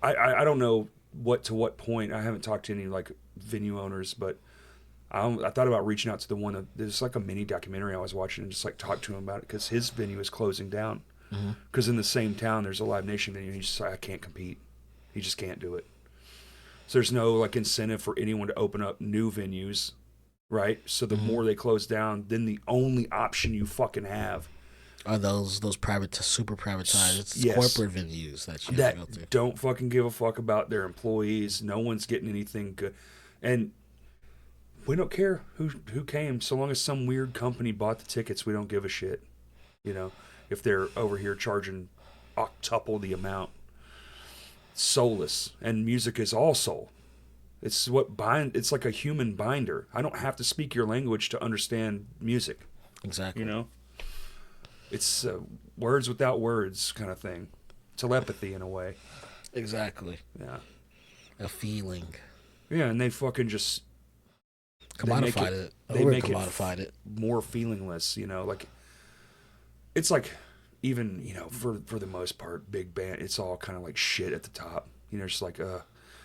I don't know to what point. I haven't talked to any like venue owners, but I thought about reaching out to the one. There's like a mini documentary I was watching and just like talk to him about it because his venue is closing down. Because in the same town there's a Live Nation venue. And he's just like, I can't compete. He just can't do it. So there's no like incentive for anyone to open up new venues, right? So the more they close down, then the only option you fucking have are those private to super privatized corporate venues that you that go to. Don't fucking give a fuck about their employees. No one's getting anything good, and we don't care who came, so long as some weird company bought the tickets. We don't give a shit, you know. If they're over here charging octuple the amount, soulless, and music is all soul. It's it's like a human binder. I don't have to speak your language to understand music. Exactly. You know. It's words without words kind of thing. Telepathy in a way. Exactly. Yeah. A feeling. Yeah, and they fucking just commodified it. They make it more feelingless, you know, like it's like even, you know, for the most part, big band, it's all kind of like shit at the top. You know, just like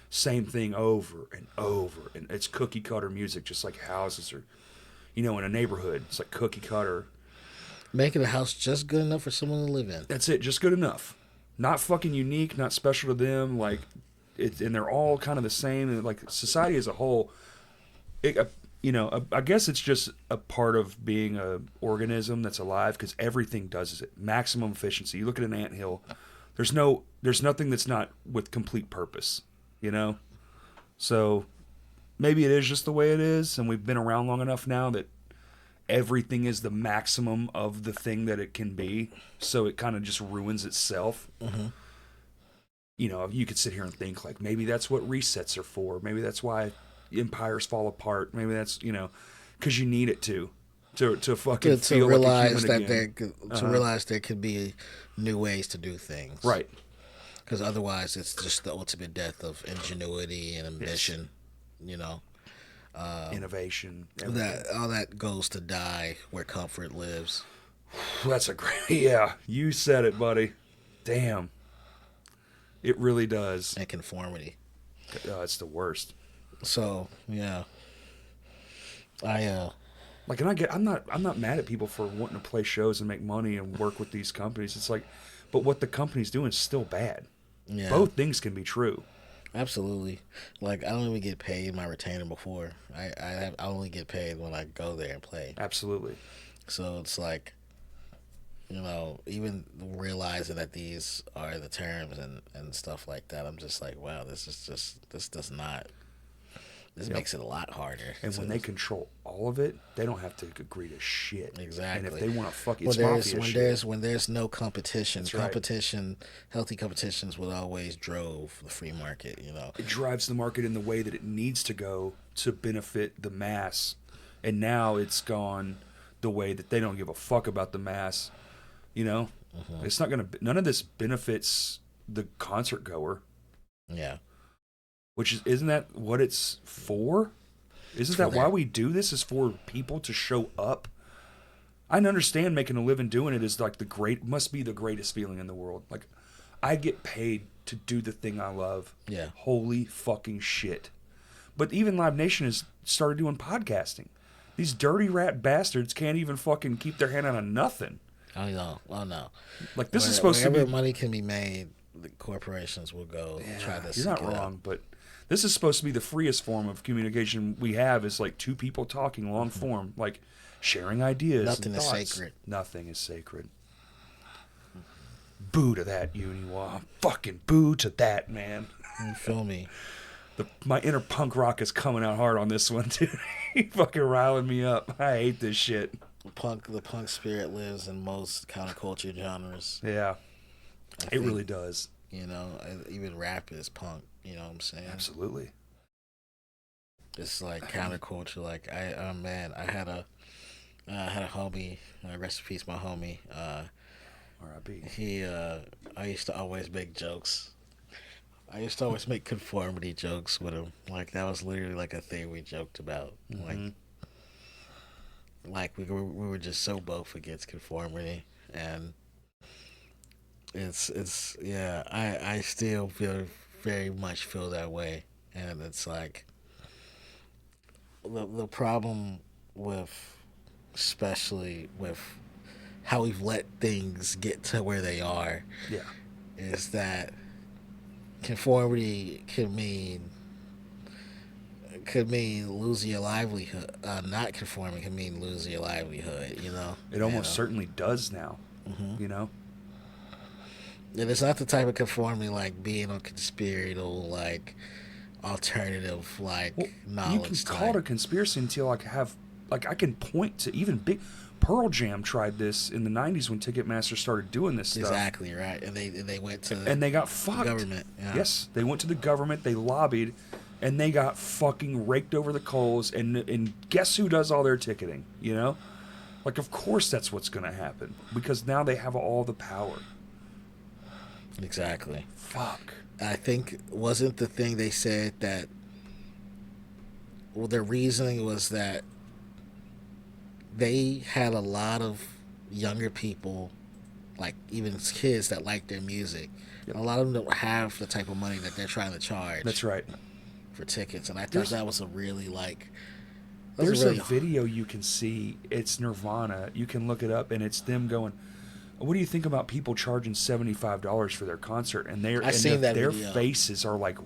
same thing over and over, and it's cookie cutter music, just like houses are, you know, in a neighborhood. It's like cookie cutter. Making a house just good enough for someone to live in. That's it, just good enough. Not fucking unique, not special to them. Like, and they're all kind of the same. And like society as a whole, you know, I guess it's just a part of being a organism that's alive because everything does it. Maximum efficiency. You look at an anthill. There's nothing that's not with complete purpose. You know, so maybe it is just the way it is, and we've been around long enough now that everything is the maximum of the thing that it can be, so it kind of just ruins itself. Mm-hmm. You know, you could sit here and think like maybe that's what resets are for. Maybe that's why empires fall apart. Maybe that's, you know, because you need it to fucking feel realize like a human that again. Realize there could be new ways to do things, right? Because otherwise, it's just the ultimate death of ingenuity and ambition. Yes. You know. Innovation. All that goes to die where comfort lives. That's a great. Yeah, you said it, buddy. Damn. It really does. And conformity. It's the worst. So yeah, like, and I'm not mad at people for wanting to play shows and make money and work with these companies. It's like, but what the company's doing is still bad. Yeah. Both things can be true. Absolutely. Like, I don't even get paid my retainer before. I only get paid when I go there and play. Absolutely. So it's like, you know, even realizing that these are the terms and stuff like that, I'm just like, wow, this makes it a lot harder. And when they control all of it, they don't have to agree to shit. Exactly. And if they want to fuck, it's mafia shit. When there's no competition, healthy competitions will always drove the free market, you know. It drives the market in the way that it needs to go to benefit the mass. And now it's gone the way that they don't give a fuck about the mass, you know. Mm-hmm. It's not going to, none of this benefits the concert goer. Yeah. Isn't that what it's for? Isn't that why we do this? Is for people to show up? I understand making a living doing it is like must be the greatest feeling in the world. Like, I get paid to do the thing I love. Yeah. Holy fucking shit. But even Live Nation has started doing podcasting. These dirty rat bastards can't even fucking keep their hand on nothing. Oh no. Like, this is supposed to be... Wherever money can be made, the corporations will go try to... You're not wrong, but... This is supposed to be the freest form of communication we have, is like two people talking long form, like sharing ideas. Nothing is sacred. Nothing is sacred. Boo to that, Yuni Wa. Fucking boo to that, man. You feel me? My inner punk rock is coming out hard on this one, too. He fucking riling me up. I hate this shit. The punk spirit lives in most counterculture genres. Yeah. I It really does. You know, even rap is punk. You know what I'm saying? Absolutely. It's like counterculture. Like I had a homie. Rest in peace, my homie. R.I.P. I used to always make jokes. I used to always make conformity jokes with him. Like that was literally like a thing we joked about. Mm-hmm. Like we were just so both against conformity, and it's yeah. I still very much feel that way, and it's like the problem with, especially with how we've let things get to where they are. Yeah. Is that conformity could mean losing your livelihood. Not conforming can mean losing your livelihood. You know, it almost certainly does now. Mm-hmm. You know, and it's not the type of conformity like being on conspiratorial, like alternative, like knowledge. You can call it a conspiracy until I can point to even big. Pearl Jam tried this in the 90s when Ticketmaster started doing this stuff. Exactly, right. And they went to and they got fucked. The government. Yeah. Yes, they went to the government, they lobbied, and they got fucking raked over the coals, and guess who does all their ticketing, you know? Like, of course that's what's going to happen, because now they have all the power. Exactly. Fuck. I think, wasn't the thing they said that, well, their reasoning was that they had a lot of younger people, like even kids, that like their music. Yep. A lot of them don't have the type of money that they're trying to charge. That's right. For tickets, and I thought that was a really like. There's a video you can see. It's Nirvana. You can look it up, and it's them going, "What do you think about people charging $75 for their concert?" And their faces are like,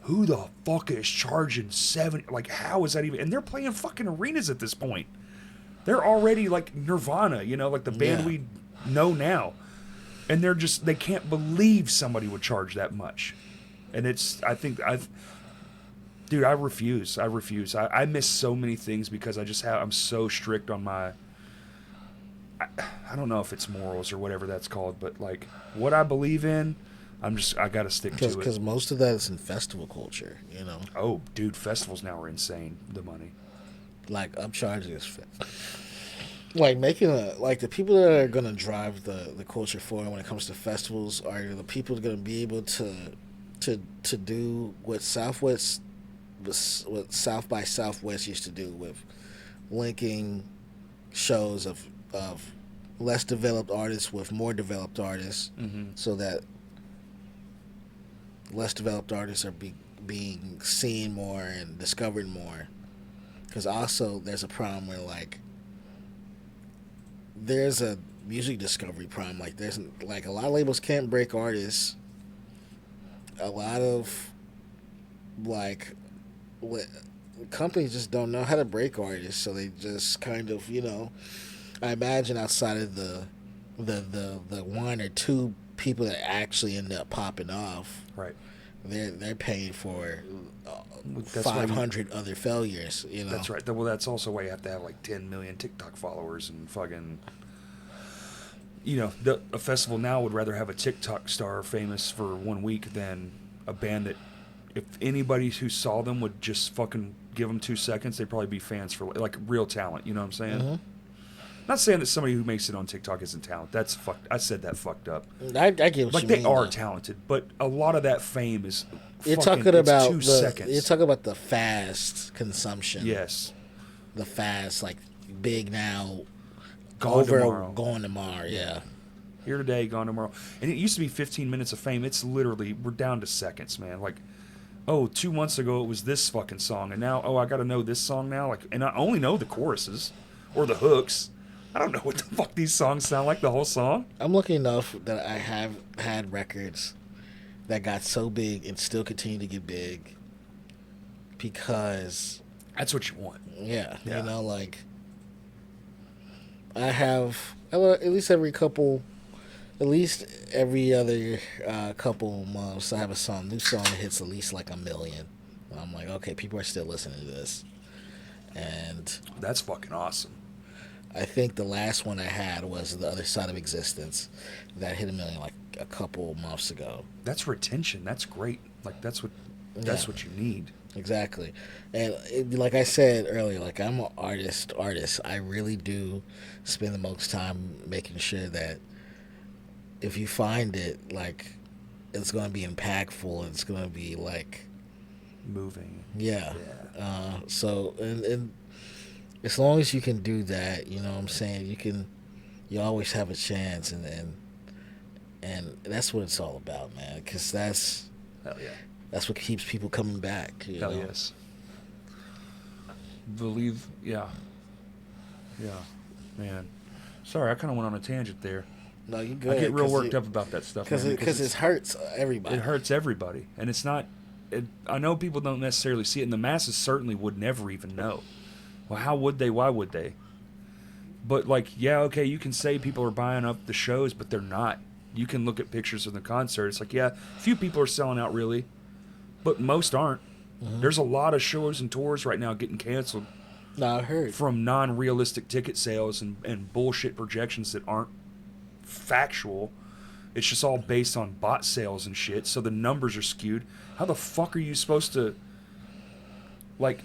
"Who the fuck is charging $70? Like, how is that even?" And they're playing fucking arenas at this point. They're already like Nirvana, you know, like the band we know now. And they can't believe somebody would charge that much. And dude, I refuse. I miss so many things because I'm so strict on my, I don't know if it's morals or whatever that's called, but like what I believe in, I got to stick to it. Because most of that is in festival culture, you know. Oh, dude, festivals now are insane, the money. Like upcharging is like making the people that are gonna drive the culture forward when it comes to festivals are the people that are gonna be able to do what South by Southwest used to do with linking shows of less developed artists with more developed artists, so that less developed artists are being seen more and discovered more. Because also there's a problem where like there's a music discovery problem. Like there's like a lot of labels can't break artists. A lot of like companies just don't know how to break artists, so they just kind of, you know, I imagine outside of the one or two people that actually end up popping off, right? They're paying for 500 other failures, you know. That's right. Well, that's also why you have to have like 10 million TikTok followers and fucking, you know, a festival now would rather have a TikTok star famous for 1 week than a band that, if anybody who saw them would just fucking give them 2 seconds, they'd probably be fans for like real talent. You know what I'm saying? Mm-hmm. Not saying that somebody who makes it on TikTok isn't talented. That's fucked. I said that fucked up. I get what like you they mean, are though. Talented, but a lot of that fame is. You're talking about 2 seconds. You're talking about the fast consumption. Yes. The fast, like big now, gone tomorrow. Gone tomorrow. Yeah. Here today, gone tomorrow. And it used to be 15 minutes of fame. It's literally, we're down to seconds, man. Like, 2 months ago it was this fucking song, and now I got to know this song now. Like, and I only know the choruses or the hooks. I don't know what the fuck these songs sound like, the whole song. I'm lucky enough that I have had records that got so big and still continue to get big because... That's what you want. Yeah. You know, like... I have... At least every other couple months, I have a new song that hits at least like 1 million. And I'm like, okay, people are still listening to this. And That's fucking awesome. I think the last one I had was The Other Side of Existence that hit a million like a couple months ago. That's retention. That's great. Like that's what Yeah, what you need. exactly. And like I said earlier, like I'm an artist. I really do spend the most time making sure that if you find it, like it's going to be impactful. It's going to be like, Moving. yeah. Yeah. So and as long as you can do that, you know what I'm saying, you always have a chance, and that's what it's all about, man, because Hell yeah. that's what keeps people coming back, you Hell know? yes. Believe, yeah. Yeah. Man. Sorry, I kind of went on a tangent there. No, you good. I get real worked up about that stuff, man, Because it hurts everybody. it hurts everybody. And it's not, I know people don't necessarily see it, and the masses certainly would never even know. Well, how would they? Why would they? But, like, yeah, okay, you can say people are buying up the shows, but they're not. You can look at pictures of the concert. It's like, yeah, a few people are selling out, really, but most aren't. Mm-hmm. There's a lot of shows and tours right now getting canceled No, I heard. from non-realistic ticket sales and bullshit projections that aren't factual. It's just all based on bot sales and shit, so the numbers are skewed. How the fuck are you supposed to, like,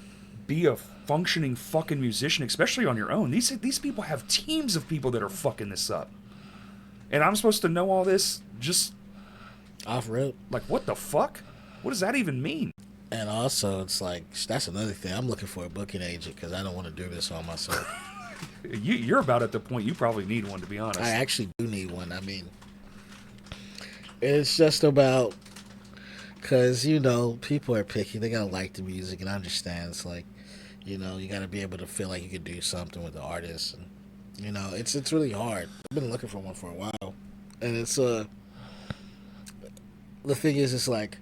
be a functioning fucking musician, especially on your own? These people have teams of people that are fucking this up. And I'm supposed to know all this just, Off rip. like, what the fuck? What does that even mean? And also, it's like, that's another thing. I'm looking for a booking agent because I don't want to do this all myself. You're about at the point you probably need one, to be honest. I actually do need one. I mean, it's just about, because, you know, people are picky. They got to like the music and understand. It's like, you know, you got to be able to feel like you could do something with the artist. And, you know, it's really hard. I've been looking for one for a while. And it's, the thing is, it's like,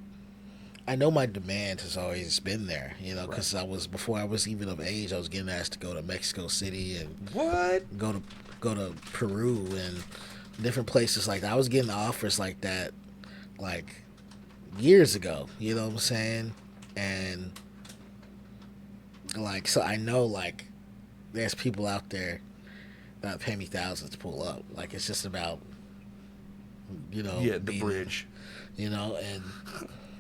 I know my demand has always been there, you know, because before I was even of age, I was getting asked to go to Mexico City and What? go to Peru and different places like that. I was getting offers like that, like, years ago, you know what I'm saying? And, like, so I know, like, there's people out there that pay me thousands to pull up. Like, it's just about, you know, Yeah, the bridge. you know, and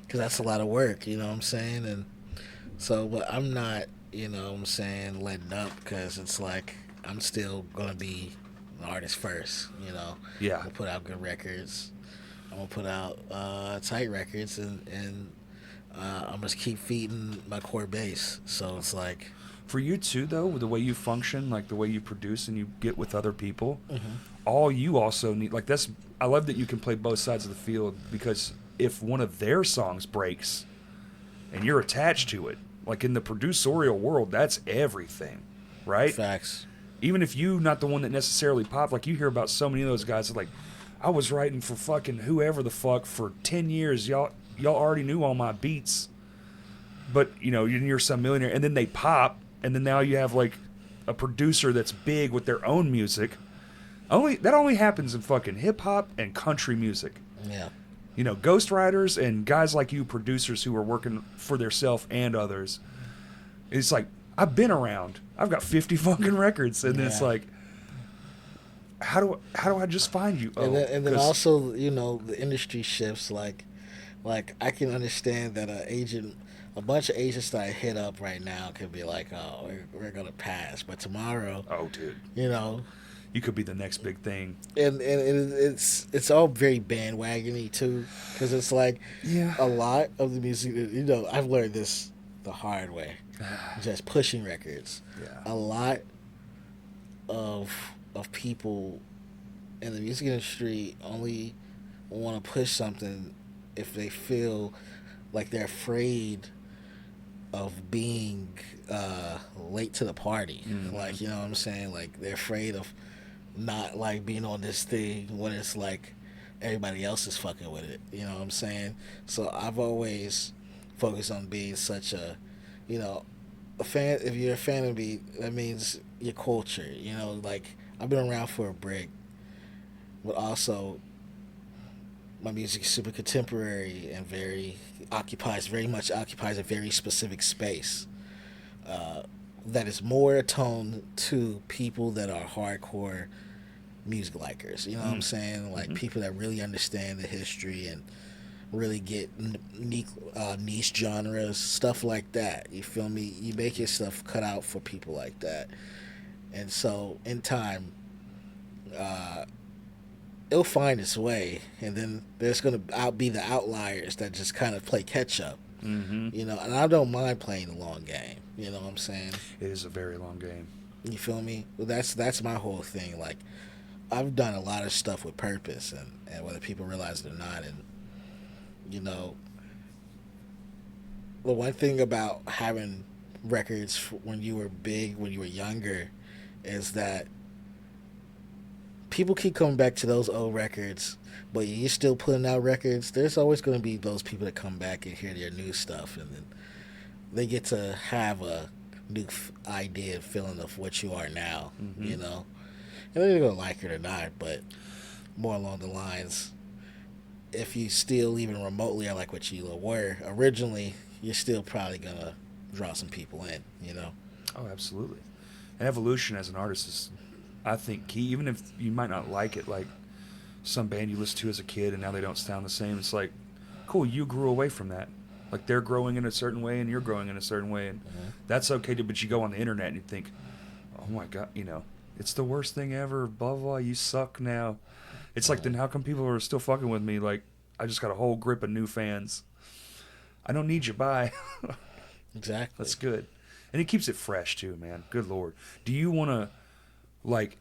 because that's a lot of work, you know what I'm saying? And so, but I'm not, you know what I'm saying, letting up, because it's like I'm still going to be an artist first, you know? Yeah. I'm going to put out good records. I'm going to put out tight records, and I'm just keep feeding my core base. So it's like, For you too, though, the way you function, like the way you produce and you get with other people, mm-hmm. all you also need, like that's, I love that you can play both sides of the field, because if one of their songs breaks and you're attached to it, like in the producerial world, that's everything, right? Facts. Even if you not the one that necessarily popped, like you hear about so many of those guys that like, I was writing for fucking whoever the fuck for 10 years. Y'all already knew all my beats, but you know, you're some millionaire, and then they pop, and then now you have like a producer that's big with their own music. That only happens in fucking hip hop and country music. Yeah. You know, ghostwriters and guys like you, producers who are working for themselves and others. It's like, I've been around. I've got 50 fucking records, and it's like, how do I just find you? And then also, you know, the industry shifts. Like I can understand that a bunch of agents that I hit up right now could be like, oh, we're gonna pass, but tomorrow, oh, dude, you know, you could be the next big thing. and it's all very bandwagony too, because it's like, a lot of the music, you know, I've learned this the hard way, just pushing records. Yeah. A lot of people in the music industry only want to push something if they feel like they're afraid of being late to the party. Mm-hmm. Like, you know what I'm saying? Like, they're afraid of not, like, being on this thing when it's like everybody else is fucking with it. You know what I'm saying? So I've always focused on being such a, you know, a fan. If you're a fan of me, that means your culture. You know, like, I've been around for a break, but also My music is super contemporary and very much occupies a very specific space. That is more attuned to people that are hardcore music likers. You know what I'm saying? Like people that really understand the history and really get niche genres, stuff like that. You feel me? You make your stuff cut out for people like that. And so in time, it'll find its way, and then there's gonna be the outliers that just kind of play catch up. You know, and I don't mind playing the long game. You know what I'm saying? It is a very long game. You feel me? Well, that's my whole thing. Like, I've done a lot of stuff with purpose, and whether people realize it or not. And you know, the one thing about having records when you were big, when you were younger, is that people keep coming back to those old records, but you're still putting out records. There's always going to be those people that come back and hear your new stuff, and then they get to have a new idea, feeling of what you are now. You know, and they're going to like it or not, but more along the lines, if you still even remotely are like what you were originally, you're still probably going to draw some people in. You know. Oh, absolutely. And evolution as an artist is, I think, key. Even if you might not like it, like some band you listened to as a kid and now they don't sound the same, it's like, cool, you grew away from that. Like they're growing in a certain way and you're growing in a certain way, and that's okay to, but you go on the internet and you think, oh my God, you know, it's the worst thing ever, blah, blah, you suck now. It's like, then how come people are still fucking with me? Like, I just got a whole grip of new fans. I don't need you, bye. Exactly. That's good. And it keeps it fresh too, man. Good Lord. Do you want to, like,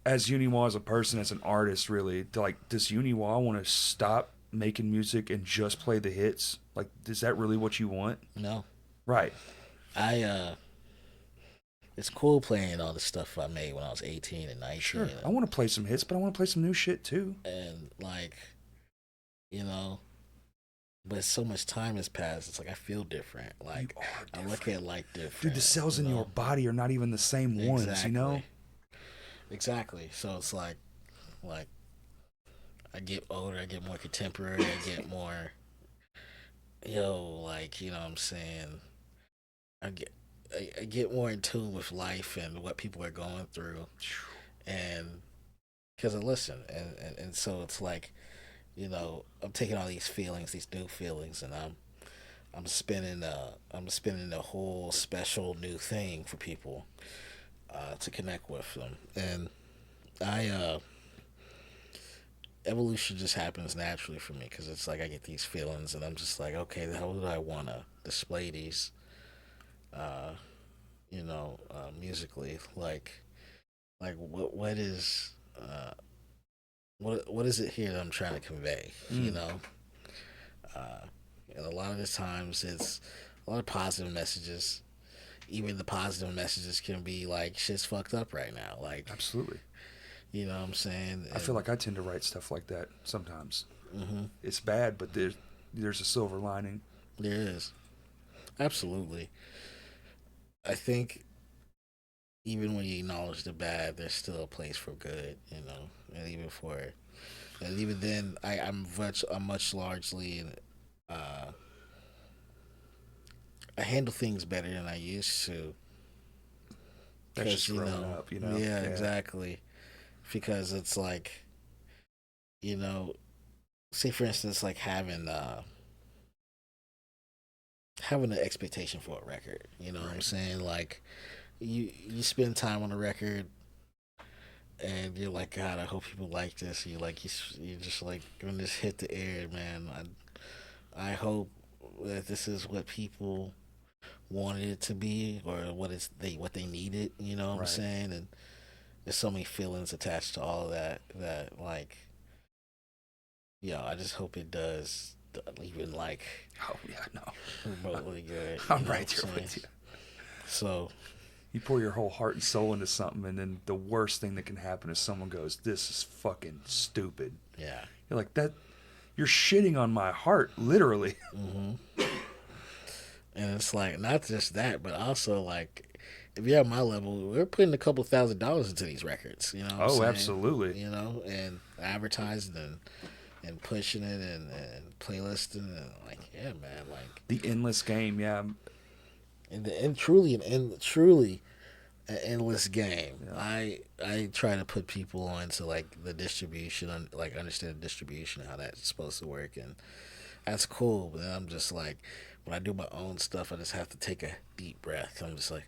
as Yuni Wa as a person, as an artist, really, does Yuni Wa want to stop making music and just play the hits? Like, is that really what you want? No. Right. It's cool playing all the stuff I made when I was 18 and 19. Sure. I want to play some hits, but I want to play some new shit too. And, like, you know, but so much time has passed. It's like I feel different. Like, I look at life different. Dude, the cells in your body are not even the same ones, exactly. you know? Exactly. So it's like I get older, I get more contemporary, I get more, like, you know what I'm saying? I get more in tune with life and what people are going through, and because I listen, and so it's like, you know, I'm taking all these feelings, these new feelings, and I'm spinning a whole special new thing for people to connect with them, and evolution just happens naturally for me because it's like I get these feelings and I'm just like, okay, how do I want to display these, musically, like what is what is it here that I'm trying to convey, you know? And a lot of the times it's a lot of positive messages. Even the positive messages can be like, shit's fucked up right now. Like, absolutely. You know what I'm saying? I feel like I tend to write stuff like that sometimes. It's bad, but there's a silver lining. There is. Absolutely. I think even when you acknowledge the bad, there's still a place for good, you know. And even then, I'm much largely I handle things better than I used to. That's just growing up, you know? Yeah, exactly. Because it's like, you know, say for instance, like having an expectation for a record. You know what I'm saying? Like, you spend time on a record, and you're like, God, I hope people like this. You just like, when this hit the air, man, I hope that this is what people wanted it to be, or what they needed. You know what I'm saying? And there's so many feelings attached to all of that like, I just hope it does even like, oh yeah, no, remotely good. I'm right there with you. So you pour your whole heart and soul into something, and then the worst thing that can happen is someone goes, "This is fucking stupid." Yeah, you're like, that. You're shitting on my heart, literally. And it's like, not just that, but also like, if you're at my level, we're putting a couple $1,000s into these records. You know? Oh, absolutely. You know, and advertising and pushing it and playlisting and like, yeah, man, like The endless game, yeah. and truly truly an endless game. Yeah. I try to put people onto like the distribution, like understand the distribution, how that's supposed to work, and that's cool. But I'm just like, when I do my own stuff, I just have to take a deep breath. I'm just like,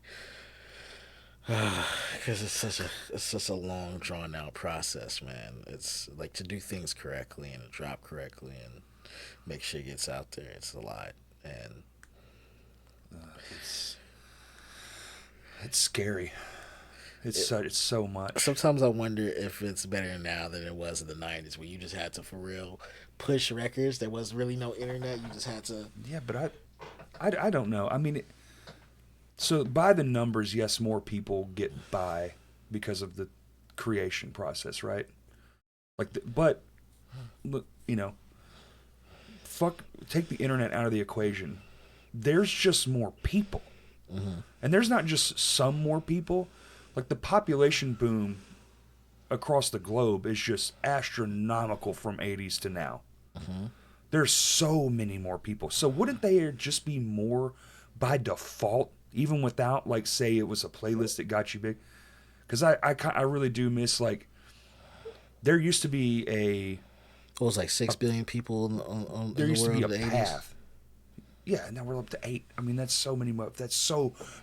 because it's such a long drawn out process, man. It's like to do things correctly and to drop correctly and make sure it gets out there. It's a lot, and It's scary. It's so much. sometimes I wonder if it's better now than it was in the '90s, where you just had to for real push records. There was really no internet. You just had to. Yeah, but I don't know. I mean, so by the numbers, yes, more people get by because of the creation process, right? Like, but look, take the internet out of the equation. There's just more people, and there's not just some more people. Like the population boom across the globe is just astronomical from '80s to now. There's so many more people. So wouldn't there just be more by default, even without, like, say it was a playlist that got you big? Because I really do miss, like, there used to be It was like 6 billion people on there in the used to world be in a the '80s. path. Yeah, now we're up to 8. I mean, that's so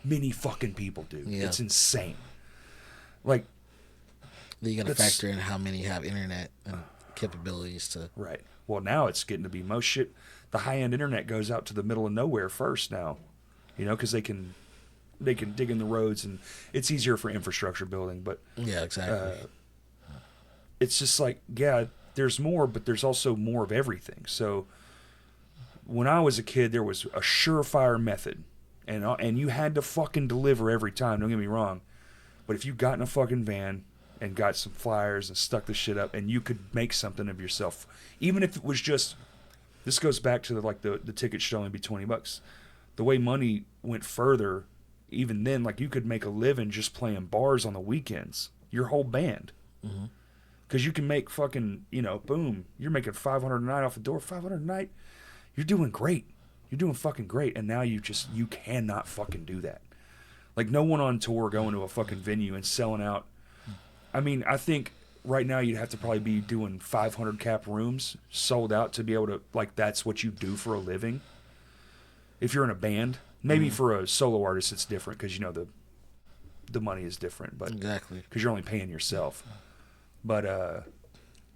many fucking people, dude. Yeah. It's insane. Like, Then you got to That's- factor in how many have internet and capabilities to. right. Well, now it's getting to be most shit. The high-end internet goes out to the middle of nowhere first now, because they can dig in the roads and it's easier for infrastructure building. But Yeah, exactly. it's just like, yeah, there's more, but there's also more of everything. So when I was a kid, there was a surefire method, and you had to fucking deliver every time. Don't get me wrong, but if you got in a fucking van and got some flyers and stuck the shit up, and you could make something of yourself, even if it was just. This goes back to the ticket should only be $20. The way money went further, even then, like you could make a living just playing bars on the weekends. Your whole band. Because you can make fucking, boom, you're making $500 a night off the door. $500 a night, you're doing great. You're doing fucking great. And now you cannot fucking do that. Like no one on tour going to a fucking venue and selling out. I mean, I think right now you'd have to probably be doing 500 cap rooms sold out to be able to, like, that's what you do for a living. If you're in a band, maybe for a solo artist it's different because the money is different, but Exactly. because you're only paying yourself. But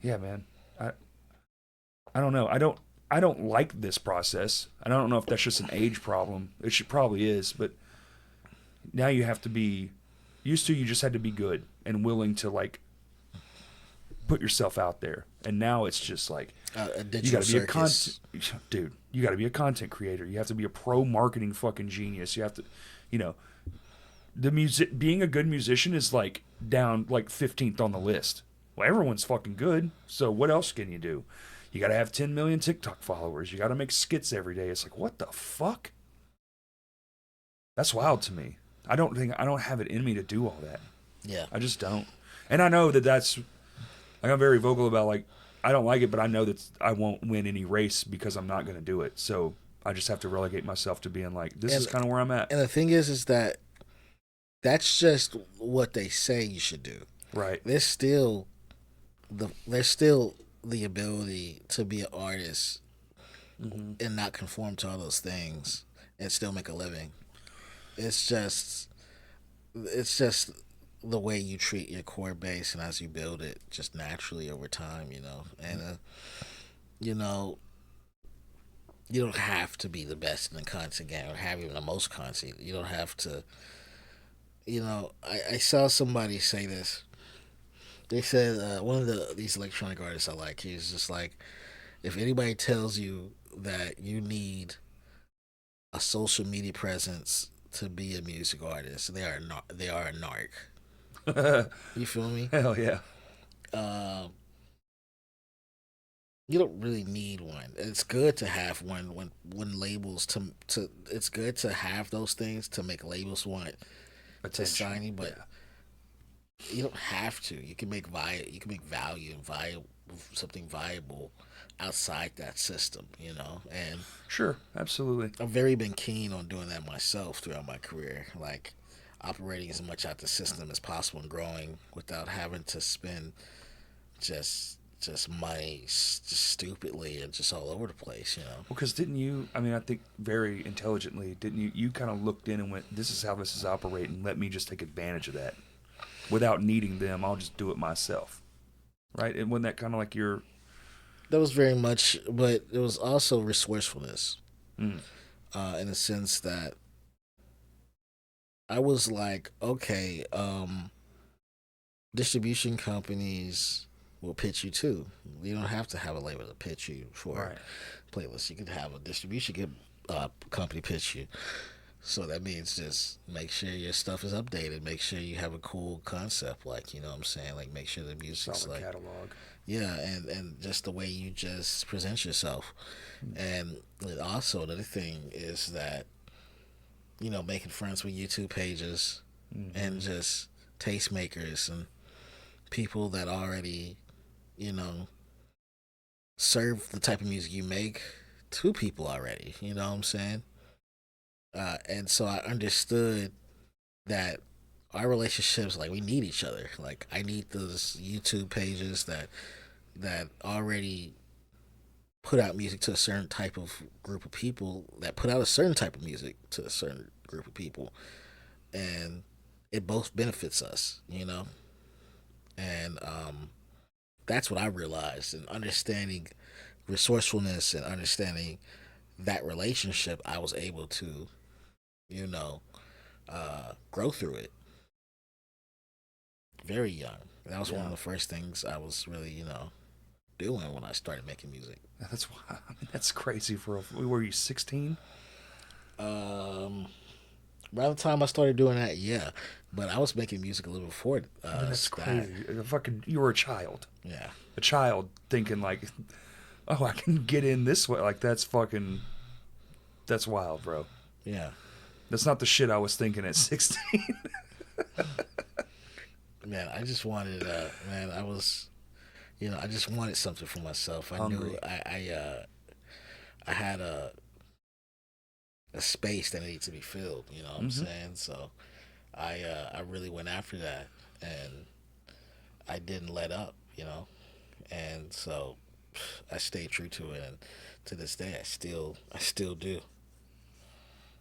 yeah, man, I don't know. I don't like this process. I don't know if that's just an age problem. It probably is, but now you have to be used to. You just had to be good and willing to, like, put yourself out there, and now it's just like you got to be a content dude. You got to be a content creator. You have to be a pro marketing fucking genius. You have to, being a good musician is like down like 15th on the list. Well, everyone's fucking good, so what else can you do? You got to have 10 million TikTok followers. You got to make skits every day. It's like, what the fuck? That's wild to me. I don't have it in me to do all that. Yeah. I just don't. And I know that's. Like, I'm very vocal about, like, I don't like it, but I know that I won't win any race because I'm not going to do it. So I just have to relegate myself to being like, this is kind of where I'm at. And the thing is that that's just what they say you should do. Right. There's still the ability to be an artist and not conform to all those things and still make a living. It's just the way you treat your core base and as you build it just naturally over time, and you don't have to be the best in the content game or have even the most content. You don't have to. I saw somebody say this. They said one of these electronic artists I like. He's just like, if anybody tells you that you need a social media presence to be a music artist, they are a narc. You feel me? Hell yeah. You don't really need one. It's good to have one when labels to it's good to have those things to make labels want to sign you, but You don't have to. You can make you can make value and something viable outside that system, and Sure, absolutely. I've very been keen on doing that myself throughout my career, like operating as much out the system as possible and growing without having to spend just money just stupidly and just all over the place. Well, because didn't you? I mean, I think very intelligently, didn't you? You kind of looked in and went, "This is how this is operating. Let me just take advantage of that, without needing them. I'll just do it myself." Right? And wasn't that kind of like your? That was very much, but it was also resourcefulness, Mm, in the sense that I was like, okay, distribution companies will pitch you too. You don't have to have a label to pitch you for right. playlists. You could have a company pitch you. So that means just make sure your stuff is updated. Make sure you have a cool concept, like you know what I'm saying. Like make sure the music's Solid like catalog. yeah, and just the way you just present yourself. And also another thing is that making friends with YouTube pages and just tastemakers and people that already you know serve the type of music you make to people already. You know what I'm saying? And so I understood that our relationships, like we need each other. Like I need those YouTube pages that already put out music to a certain type of group of people that put out a certain type of music to a certain group of people, and it both benefits us. And that's what I realized, and understanding resourcefulness and understanding that relationship, I was able to you know grow through it very young. That was one of Yeah. the first things I was really doing when I started making music. That's why. I mean, that's crazy for. Were you 16? Um, Around the time I started doing that, yeah, but I was making music a little before I mean, that's that. crazy. Fucking, you were a child. Yeah, A child thinking like, oh, I can get in this way. Like that's fucking. That's wild, bro. yeah, That's not the shit I was thinking at 16. man. I just wanted, man. I just wanted something for myself. I knew Hungry. I had a space that needed to be filled. You know what I'm Mm-hmm. saying? So I really went after that, and I didn't let up. And so I stayed true to it, and to this day, I still do.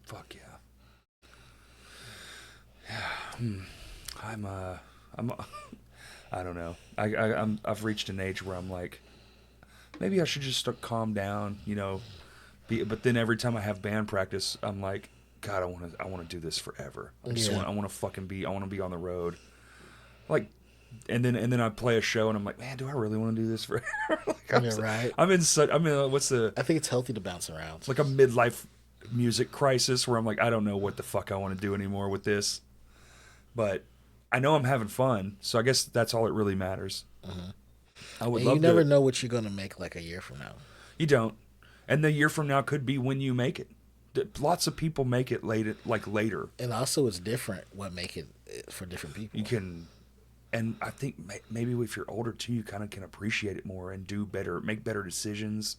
Fuck yeah. Hmm. I'm I'm I don't know. I've reached an age where I'm like, maybe I should just calm down, but then every time I have band practice, I'm like, God, I want to do this forever. Yeah. I want to I want to be on the road. Like, and then I play a show and I'm like, man, do I really want to do this forever? Like, Yeah, right. What's the I think it's healthy to bounce around. like a midlife music crisis where I'm like, I don't know what the fuck I want to do anymore with this, but I know I'm having fun, so I guess that's all that really matters. I would And you love never to. know what you're gonna make like a year from now. You don't, and the year from now could be when you make it. Lots of people make it late, like later. And also, it's different what make it for different people. You can, and I think maybe if you're older too, you kind of can appreciate it more and do better, make better decisions,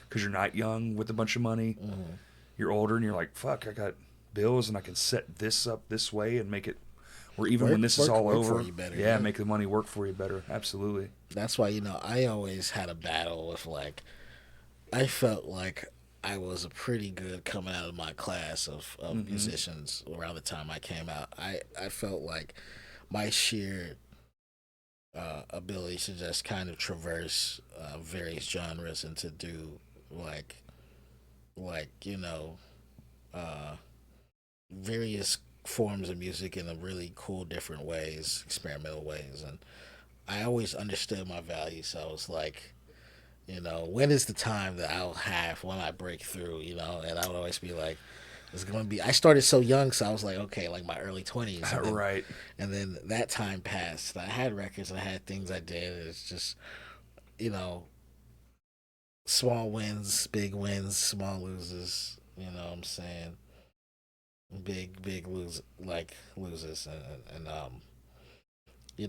because you're not young with a bunch of money. You're older and you're like, fuck, I got bills and I can set this up this way and make it. Or even when this is all work over, for you better, yeah, make the money work for you better. Absolutely. That's why I always had a battle with I felt like I was a pretty good coming out of my class of musicians around the time I came out. I felt like my sheer ability to just kind of traverse various genres and to do like uh, various forms of music in a really cool different ways, experimental ways, and I always understood my value. So I was like, when is the time that I'll have when I break through, and I would always be like, it's going to be. I started so young, so I was like, okay, like my early 20s, Right. and then that time passed. I had records, and I had things I did. It's just, you know, small wins, big wins, small loses. You know what I'm saying? Big loses, and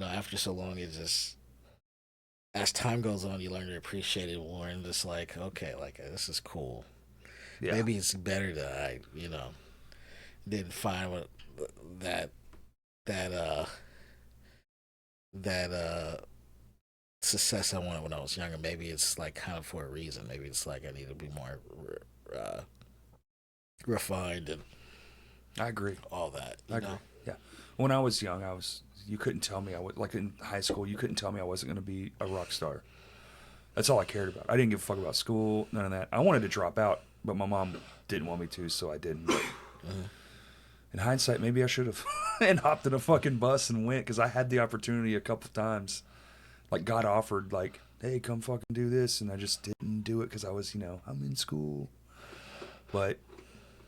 after so long, it just as time goes on, you learn to appreciate it more, and just like, okay, like this is cool. Yeah. Maybe it's better that I, didn't find that that uh that success I wanted when I was younger. Maybe it's like kind of for a reason. Maybe it's like I need to be more uh, refined and I agree. all that. I agree. Yeah. When I was young, you couldn't tell me I would, like in high school, you couldn't tell me I wasn't going to be a rock star. That's all I cared about. I didn't give a fuck about school, none of that. I wanted to drop out, but my mom didn't want me to, so I didn't. In hindsight, maybe I should have and hopped in a fucking bus and went, because I had the opportunity a couple times. Like, God offered, like, hey, come fucking do this, and I just didn't do it because I was, I'm in school. But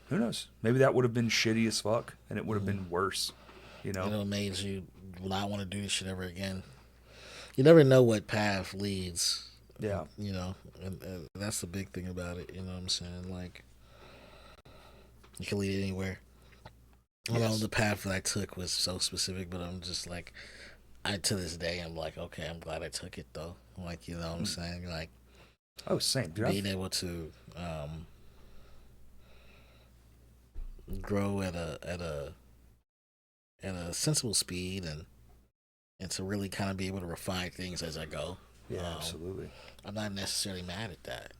who knows? Maybe that would have been shitty as fuck, and it would have been worse. It made you not want to do this shit ever again. You never know what path leads. Yeah. And that's the big thing about it. You know what I'm saying? Like, you can lead anywhere. Yes. The path that I took was so specific, but I'm just like, to this day, I'm like, okay, I'm glad I took it though. Like, you know what I'm saying? Like, oh, same. Dude, being able to grow at a sensible speed and to really kind of be able to refine things as I go. Yeah, absolutely. I'm not necessarily mad at that.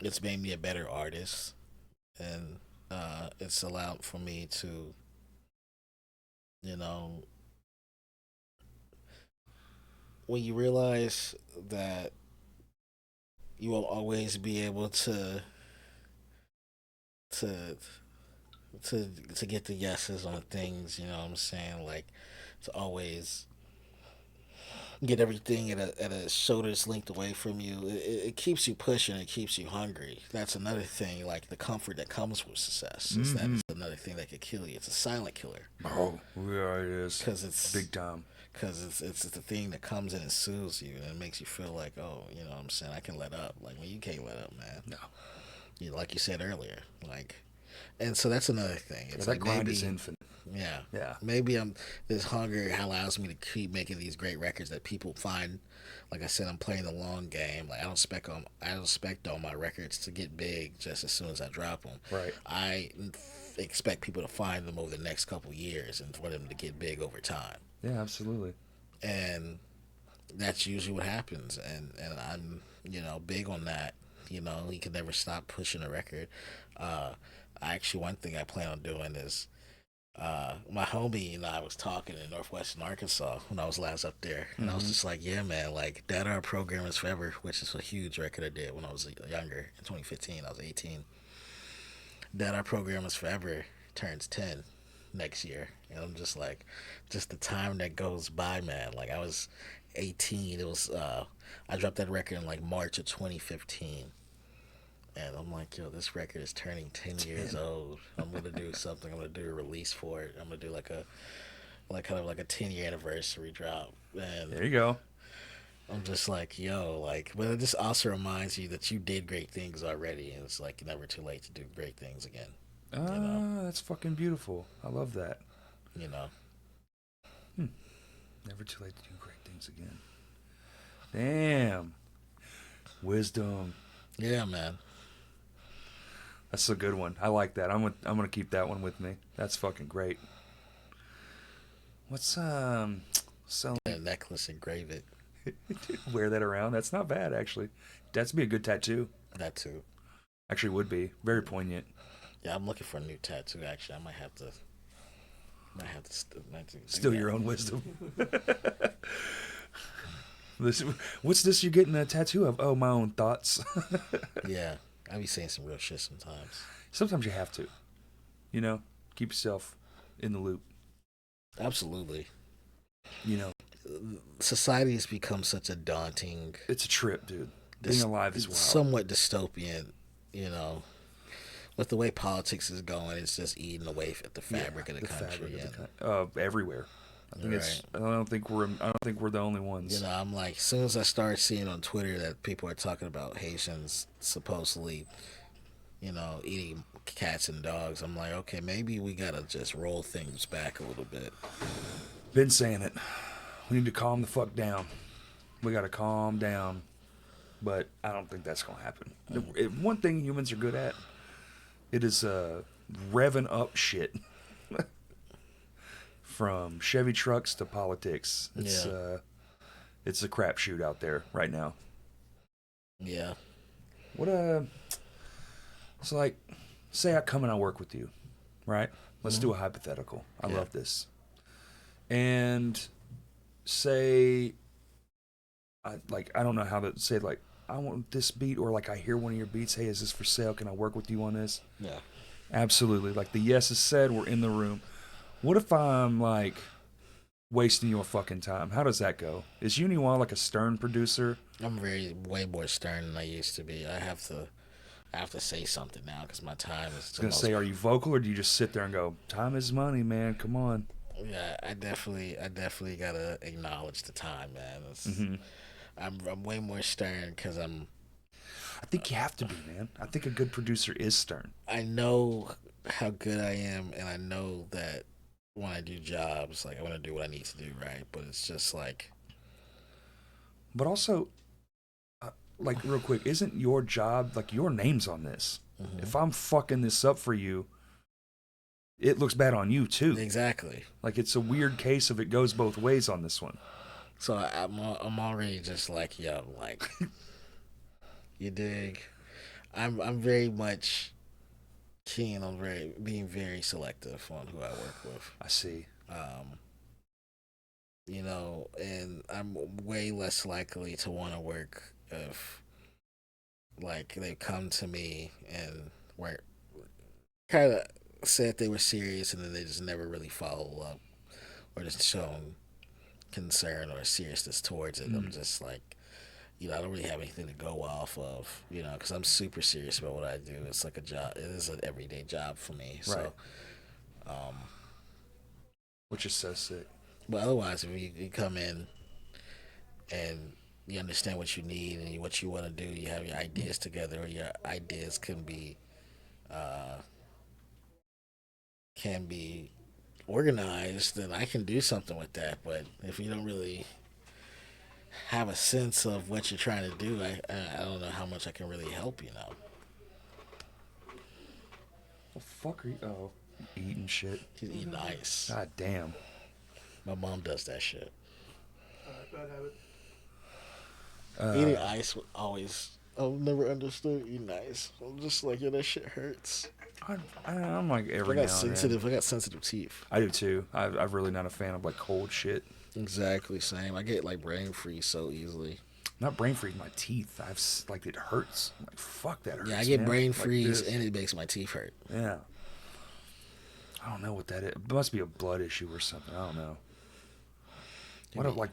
It's made me a better artist, and it's allowed for me to, when you realize that you will always be able to get the yeses on things, you know what I'm saying? Like, to always get everything at a shoulder's length away from you. It keeps you pushing. It keeps you hungry. That's another thing. Like, the comfort that comes with success. That is another thing that could kill you. It's a silent killer. Oh, yeah, it is. Because it's big time. Because it's the thing that comes in and soothes you, and it makes you feel like, oh, you know what I'm saying, I can let up. Like, when you can't let up, man. No. Like you said earlier. Like, and so that's another thing. It's that grind is infinite. Yeah. Yeah. Maybe this hunger allows me to keep making these great records that people find. Like I said, I'm playing the long game. Like, I don't expect all my records to get big just as soon as I drop them. Right. I expect people to find them over the next couple years and for them to get big over time. Yeah, absolutely. And that's usually what happens. And I'm, big on that. You can never stop pushing a record. Actually, one thing I plan on doing is, my homie and I was talking in northwestern Arkansas when I was last up there, and I was just like, yeah, man, like, that our program is forever, which is a huge record I did when I was younger. In 2015, I was 18. That our program is forever turns 10 next year, and I'm just like, just the time that goes by, man. Like, I was 18. It was I dropped that record in like March of 2015. And I'm like, yo, this record is turning 10 years old. I'm going to do something. I'm going to do a release for it. I'm going to do like kind of like a 10-year anniversary drop. And there you go. I'm just like, yo, like, but it just also reminds you that you did great things already. And it's like never too late to do great things again. That's fucking beautiful. I love that. Never too late to do great things again. Damn. Wisdom. Yeah, man. That's a good one. I like that. I'm gonna keep that one with me. That's fucking great. What's selling a necklace, engrave it. Wear that around. That's not bad, actually. That's be a good tattoo. That too. Actually, would be very poignant. Yeah, I'm looking for a new tattoo. Actually, I might have to steal your own wisdom. What's this you're getting a tattoo of? Oh, my own thoughts. Yeah, I be saying some real shit sometimes. Sometimes you have to. Keep yourself in the loop. Absolutely. Society has become such a daunting... It's a trip, dude. Being alive is wild. Somewhat dystopian, With the way politics is going, it's just eating away at the fabric of the country. Everywhere. I don't think we're the only ones. I'm like, as soon as I start seeing on Twitter that people are talking about Haitians supposedly, eating cats and dogs, I'm like, okay, maybe we gotta just roll things back a little bit. Been saying it. We need to calm the fuck down. We got to calm down. But I don't think that's going to happen. One thing humans are good at, it is revving up shit. From Chevy trucks to politics. It's a crapshoot out there right now. Yeah. It's like, say I come and I work with you, right? Let's do a hypothetical. I love this. And say, I don't know how to say it, like, I want this beat, or like I hear one of your beats, hey, is this for sale? Can I work with you on this? Yeah. Absolutely. Like the yes is said, we're in the room. What if I'm like wasting your fucking time? How does that go? Is Yuni Wa like a stern producer? I'm way more stern than I used to be. I have to say something now because my time is. I was gonna say, are you vocal, or do you just sit there and go, "Time is money, man. Come on." Yeah, I definitely gotta acknowledge the time, man. I'm way more stern because I think you have to be, man. I think a good producer is stern. I know how good I am, and I know that when I do jobs, like I want to do what I need to do, right? But it's just like. But also, like real quick, isn't your job, like your name's on this? Mm-hmm. If I'm fucking this up for you, it looks bad on you too. Exactly. Like it's a weird case of it goes both ways on this one. So I'm already just like, yo, like, you dig? I'm very much keen on being very selective on who I work with. I see. You know, and I'm way less likely to want to work if, like, they come to me and were kind of said they were serious and then they just never really follow up or just shown concern or seriousness towards it. I'm just like, you know, I don't really have anything to go off of, you know, because I'm super serious about what I do. It's like a job. It is an everyday job for me. So, right. Which is so sick. But otherwise, if you come in and you understand what you need and what you want to do, you have your ideas together, or your ideas can be organized, then I can do something with that. But if you don't really have a sense of what you're trying to do, I don't know how much I can really help, you know. The fuck are you? Oh, eating shit. He's eating ice. God damn. My mom does that shit. Bad habit. Eating ice always. I've never understood eating ice. I'm just like, yeah, that shit hurts. I'm like every now and then. I got sensitive teeth. I do too. I'm really not a fan of like cold shit. Exactly, same. I get like brain freeze so easily. Not brain freeze, my teeth. Like it hurts. I'm like fuck, that hurts. Yeah, I get brain like freeze and it makes my teeth hurt. Yeah. I don't know what that is. It must be a blood issue or something. I don't know.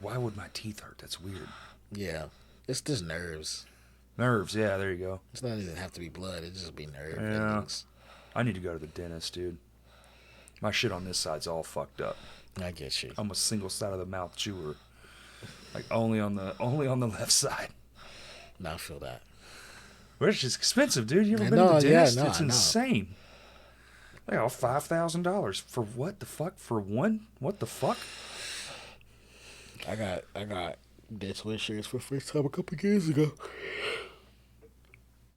Why would my teeth hurt? That's weird. Yeah, it's just nerves. Nerves, yeah. There you go. It's not even have to be blood. It just be nerve endings. I need to go to the dentist, dude. My shit on this side's all fucked up. I get you. I'm a single side of the mouth chewer, like only on the left side. No, I feel that. Which is expensive, dude. You ever been to the dentist? It's insane. Like $5,000 for what the fuck? For one? What the fuck? I got dental insurance for the first time a couple of years ago.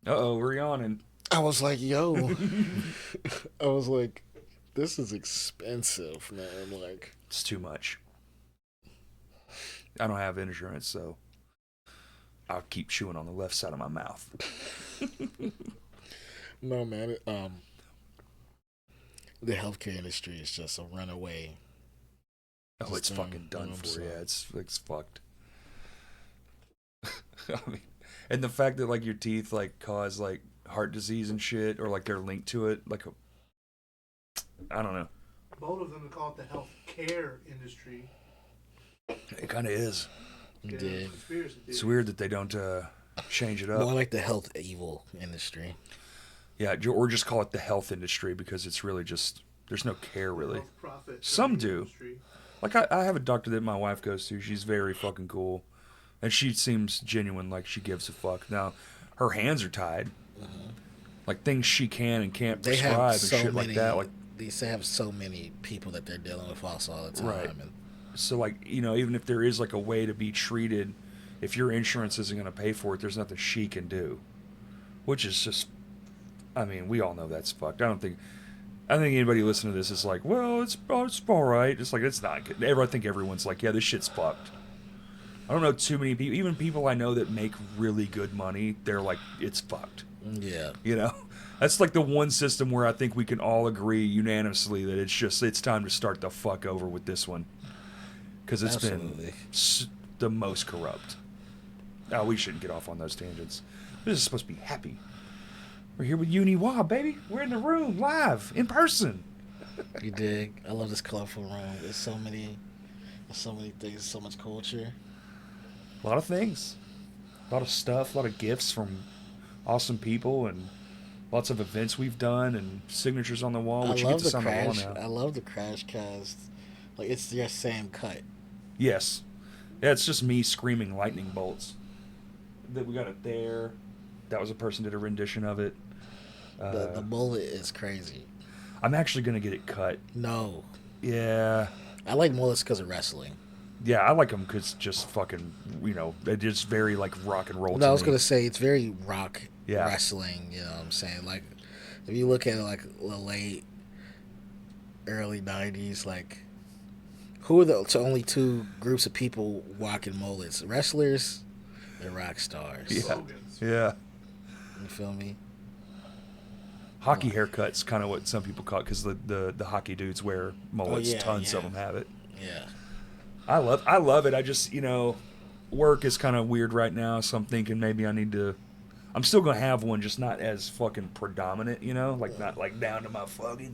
We're yawning. I was like, yo. I was like, this is expensive, man. Like, it's too much. I don't have insurance, so I'll keep chewing on the left side of my mouth. No, man. The healthcare industry is just a runaway. Oh, it's fucking done for. Yeah, it's fucked. I mean, and the fact that like your teeth like cause like heart disease and shit, or like they're linked to it, like I don't know. Both of them call it the health care industry. It kind of is. Yeah. It's weird that they don't change it up. More like the health evil industry. Yeah, or just call it the health industry because it's really just there's no care really. Some do. Industry. Like I have a doctor that my wife goes to. She's very fucking cool, and she seems genuine. Like she gives a fuck. Now, her hands are tied. Mm-hmm. Like things she can and can't prescribe and shit like that. Like they have so many people that they're dealing with also all the time. Right. And So like, even if there is like a way to be treated, if your insurance isn't going to pay for it, there's nothing she can do, which is just, I mean, we all know that's fucked. I think anybody listening to this is like, well, it's all right. It's like, it's not good. I think everyone's like, yeah, this shit's fucked. I don't know too many people, even people I know that make really good money, they're like, it's fucked. Yeah. That's like the one system where I think we can all agree unanimously that it's time to start the fuck over with this one. Because it's been the most corrupt. Oh, we shouldn't get off on those tangents. This is supposed to be happy. We're here with Yuni Wa, baby. We're in the room, live, in person. You dig? I love this colorful room. There's so many things, so much culture. A lot of things. A lot of stuff, a lot of gifts from awesome people, and lots of events we've done, and signatures on the wall, which you get to sign on the wall now. I love the Crash Cast. Like, it's your same cut. Yes. Yeah, it's just me screaming lightning bolts. We got it there. That was a person did a rendition of it. The mullet is crazy. I'm actually going to get it cut. No. Yeah. I like mullets because of wrestling. Yeah, I like them because just fucking, they're just very, like, rock and roll. No, I was going to say, it's very rock yeah. wrestling, you know what I'm saying? Like, if you look at, like, the late, early 90s, like, who are the only two groups of people rocking mullets? Wrestlers and rock stars. Yeah. Yeah. You feel me? Hockey haircuts, kind of what some people call it, because the hockey dudes wear mullets. Tons of them have it. Yeah. I love it. I just, work is kind of weird right now, so I'm thinking maybe I need to. I'm still gonna have one, just not as fucking predominant, like not like down to my fucking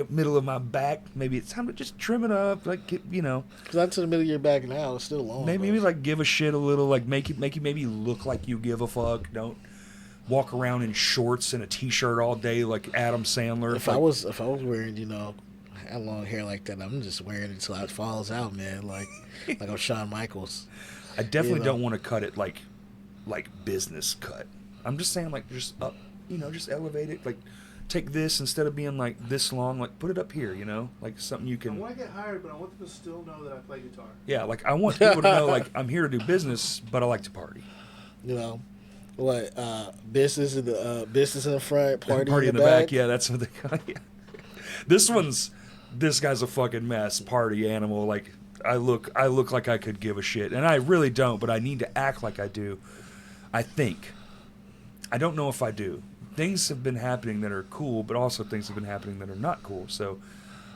middle of my back. Maybe it's time to just trim it up, like Because not to the middle of your back now, it's still long. Maybe like give a shit a little, like make it maybe look like you give a fuck. Don't walk around in shorts and a t-shirt all day like Adam Sandler. If I was wearing, had long hair like that, I'm just wearing it until it falls out, man. Like I'm Shawn Michaels. I definitely don't want to cut it like business cut. I'm just saying, like, just up, just elevate it. Like, take this instead of being like this long, like put it up here, like something you can. I want to get hired, but I want them to still know that I play guitar. Yeah, like I want people to know, like, I'm here to do business, but I like to party. What business in the front, party in the back. Yeah, that's what they call it. Yeah. This guy's a fucking mess, party animal. Like, I look like I could give a shit, and I really don't, but I need to act like I do. I think. I don't know if I do. Things have been happening that are cool, but also things have been happening that are not cool. So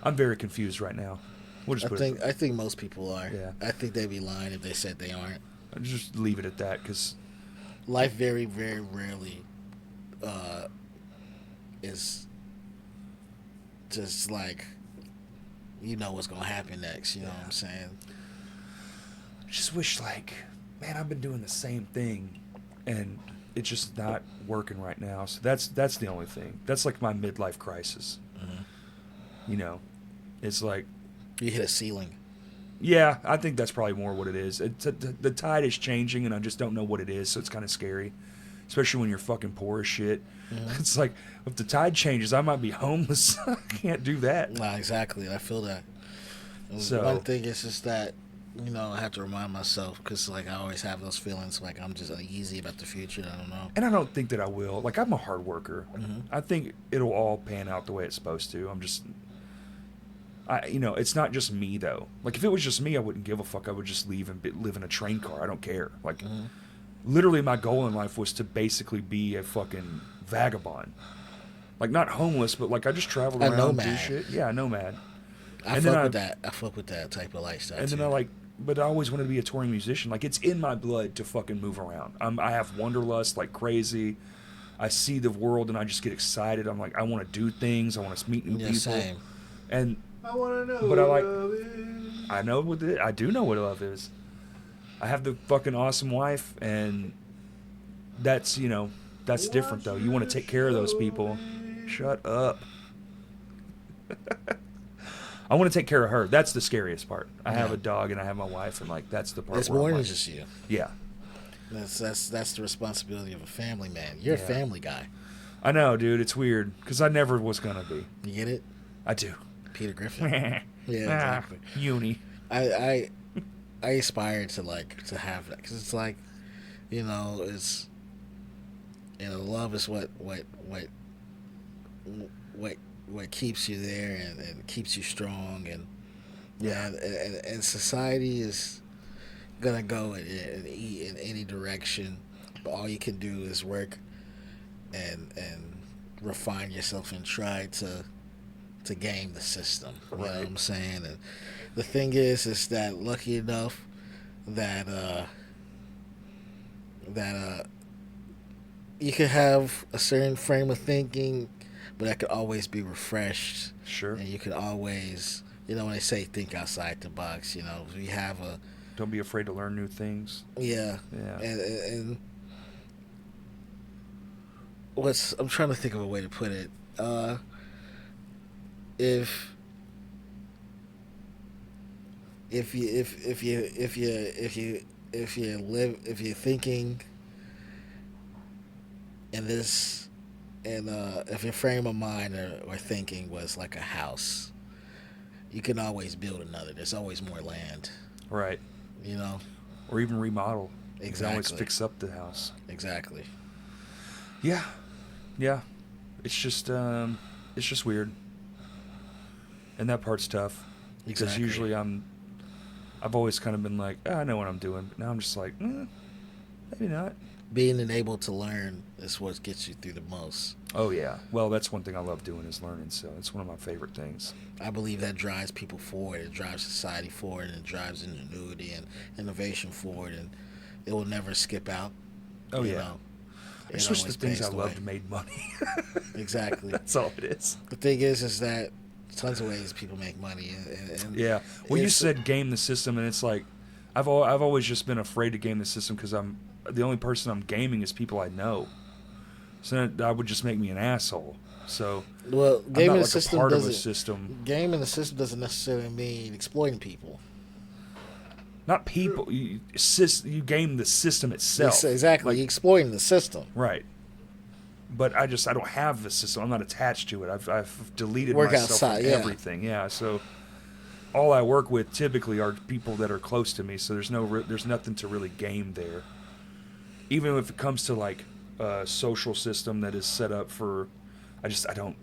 I'm very confused right now. We'll just I think most people are. Yeah. I think they'd be lying if they said they aren't. I'll just leave it at that, because life very, very rarely is just like, what's going to happen next. You know what I'm saying? I just wish, like, man, I've been doing the same thing, and it's just not working right now. So that's the only thing. That's like my midlife crisis. Mm-hmm. It's like you hit a ceiling. Yeah, I think that's probably more what it is. The tide is changing, and I just don't know what it is, so it's kind of scary, especially when you're fucking poor as shit. Mm-hmm. It's like, if the tide changes, I might be homeless. I can't do that. Nah, exactly. I feel that. So, one thing is just that, I have to remind myself, because, like, I always have those feelings, like, I'm just uneasy about the future. I don't know. And I don't think that I will. Like, I'm a hard worker. Mm-hmm. I think it'll all pan out the way it's supposed to. It's not just me, though. Like, if it was just me, I wouldn't give a fuck. I would just leave and live in a train car. I don't care. Like, literally my goal in life was to basically be a fucking vagabond. Like, not homeless, but, like, I just traveled around and do shit. Yeah, a nomad. I fuck with that type of lifestyle, and too. then but I always wanted to be a touring musician. Like, it's in my blood to fucking move around. I have wanderlust like crazy. I see the world and I just get excited. I'm like, I want to do things. I want to meet new people. Same. And I want to know what love is. I know what I do know what love is. I have the fucking awesome wife, and that's different, though. You want to take care of those people. Shut up. I want to take care of her. That's the scariest part. I have a dog and I have my wife, and like that's the part. It's more than just you. Yeah. That's the responsibility of a family man. You're a family guy. I know, dude. It's weird because I never was gonna be. You get it? I do. Peter Griffin. Yeah, exactly. Uni. I aspire to have that, because it's like, it's, love is what keeps you there, and keeps you strong, and Yeah. and society is gonna go in any direction, but all you can do is work and refine yourself and try to game the system. You know what Right. I'm saying? And the thing is that lucky enough that you can have a certain frame of thinking, but that could always be refreshed, Sure. and you can always, when they say think outside the box, we have a Don't be afraid to learn new things. yeah, Yeah. and I'm trying to think of a way to put it. If if you're thinking in this, and if your frame of mind or thinking was like a house, you can always build another. There's always more land, Right. you know. Or even remodel. You can always Exactly. fix up the house. Exactly. Yeah. Yeah. It's just weird. And that part's tough. Because Exactly. usually I've always kind of been like, I know what I'm doing. But now I'm just like, maybe not. Being and able to learn is what gets you through the most. Oh, yeah. Well, that's one thing I love doing is learning. So it's one of my favorite things. I believe that drives people forward. It drives society forward, and it drives ingenuity and innovation forward, and it will never skip out. Oh, you yeah. know. I It just wish the always things paves I the loved way. made money. Exactly. That's all it is. The thing is that tons of ways people make money, and Yeah. Well, you it's- said game the system, and it's like I've always just been afraid to game the system because I'm the only person I'm gaming is people I know. So that would just make me an asshole. So well, I'm gaming not the like a system part of a doesn't. system. Gaming the system doesn't necessarily mean exploiting people. Not people. You game the system itself. Exactly, Like, you're exploiting the system. right. But I don't have the system. I'm not attached to it. I've deleted Work myself outside, from yeah. everything. Yeah. So all I work with typically are people that are close to me. So there's nothing to really game there. Even if it comes to like a social system that is set up for, I just don't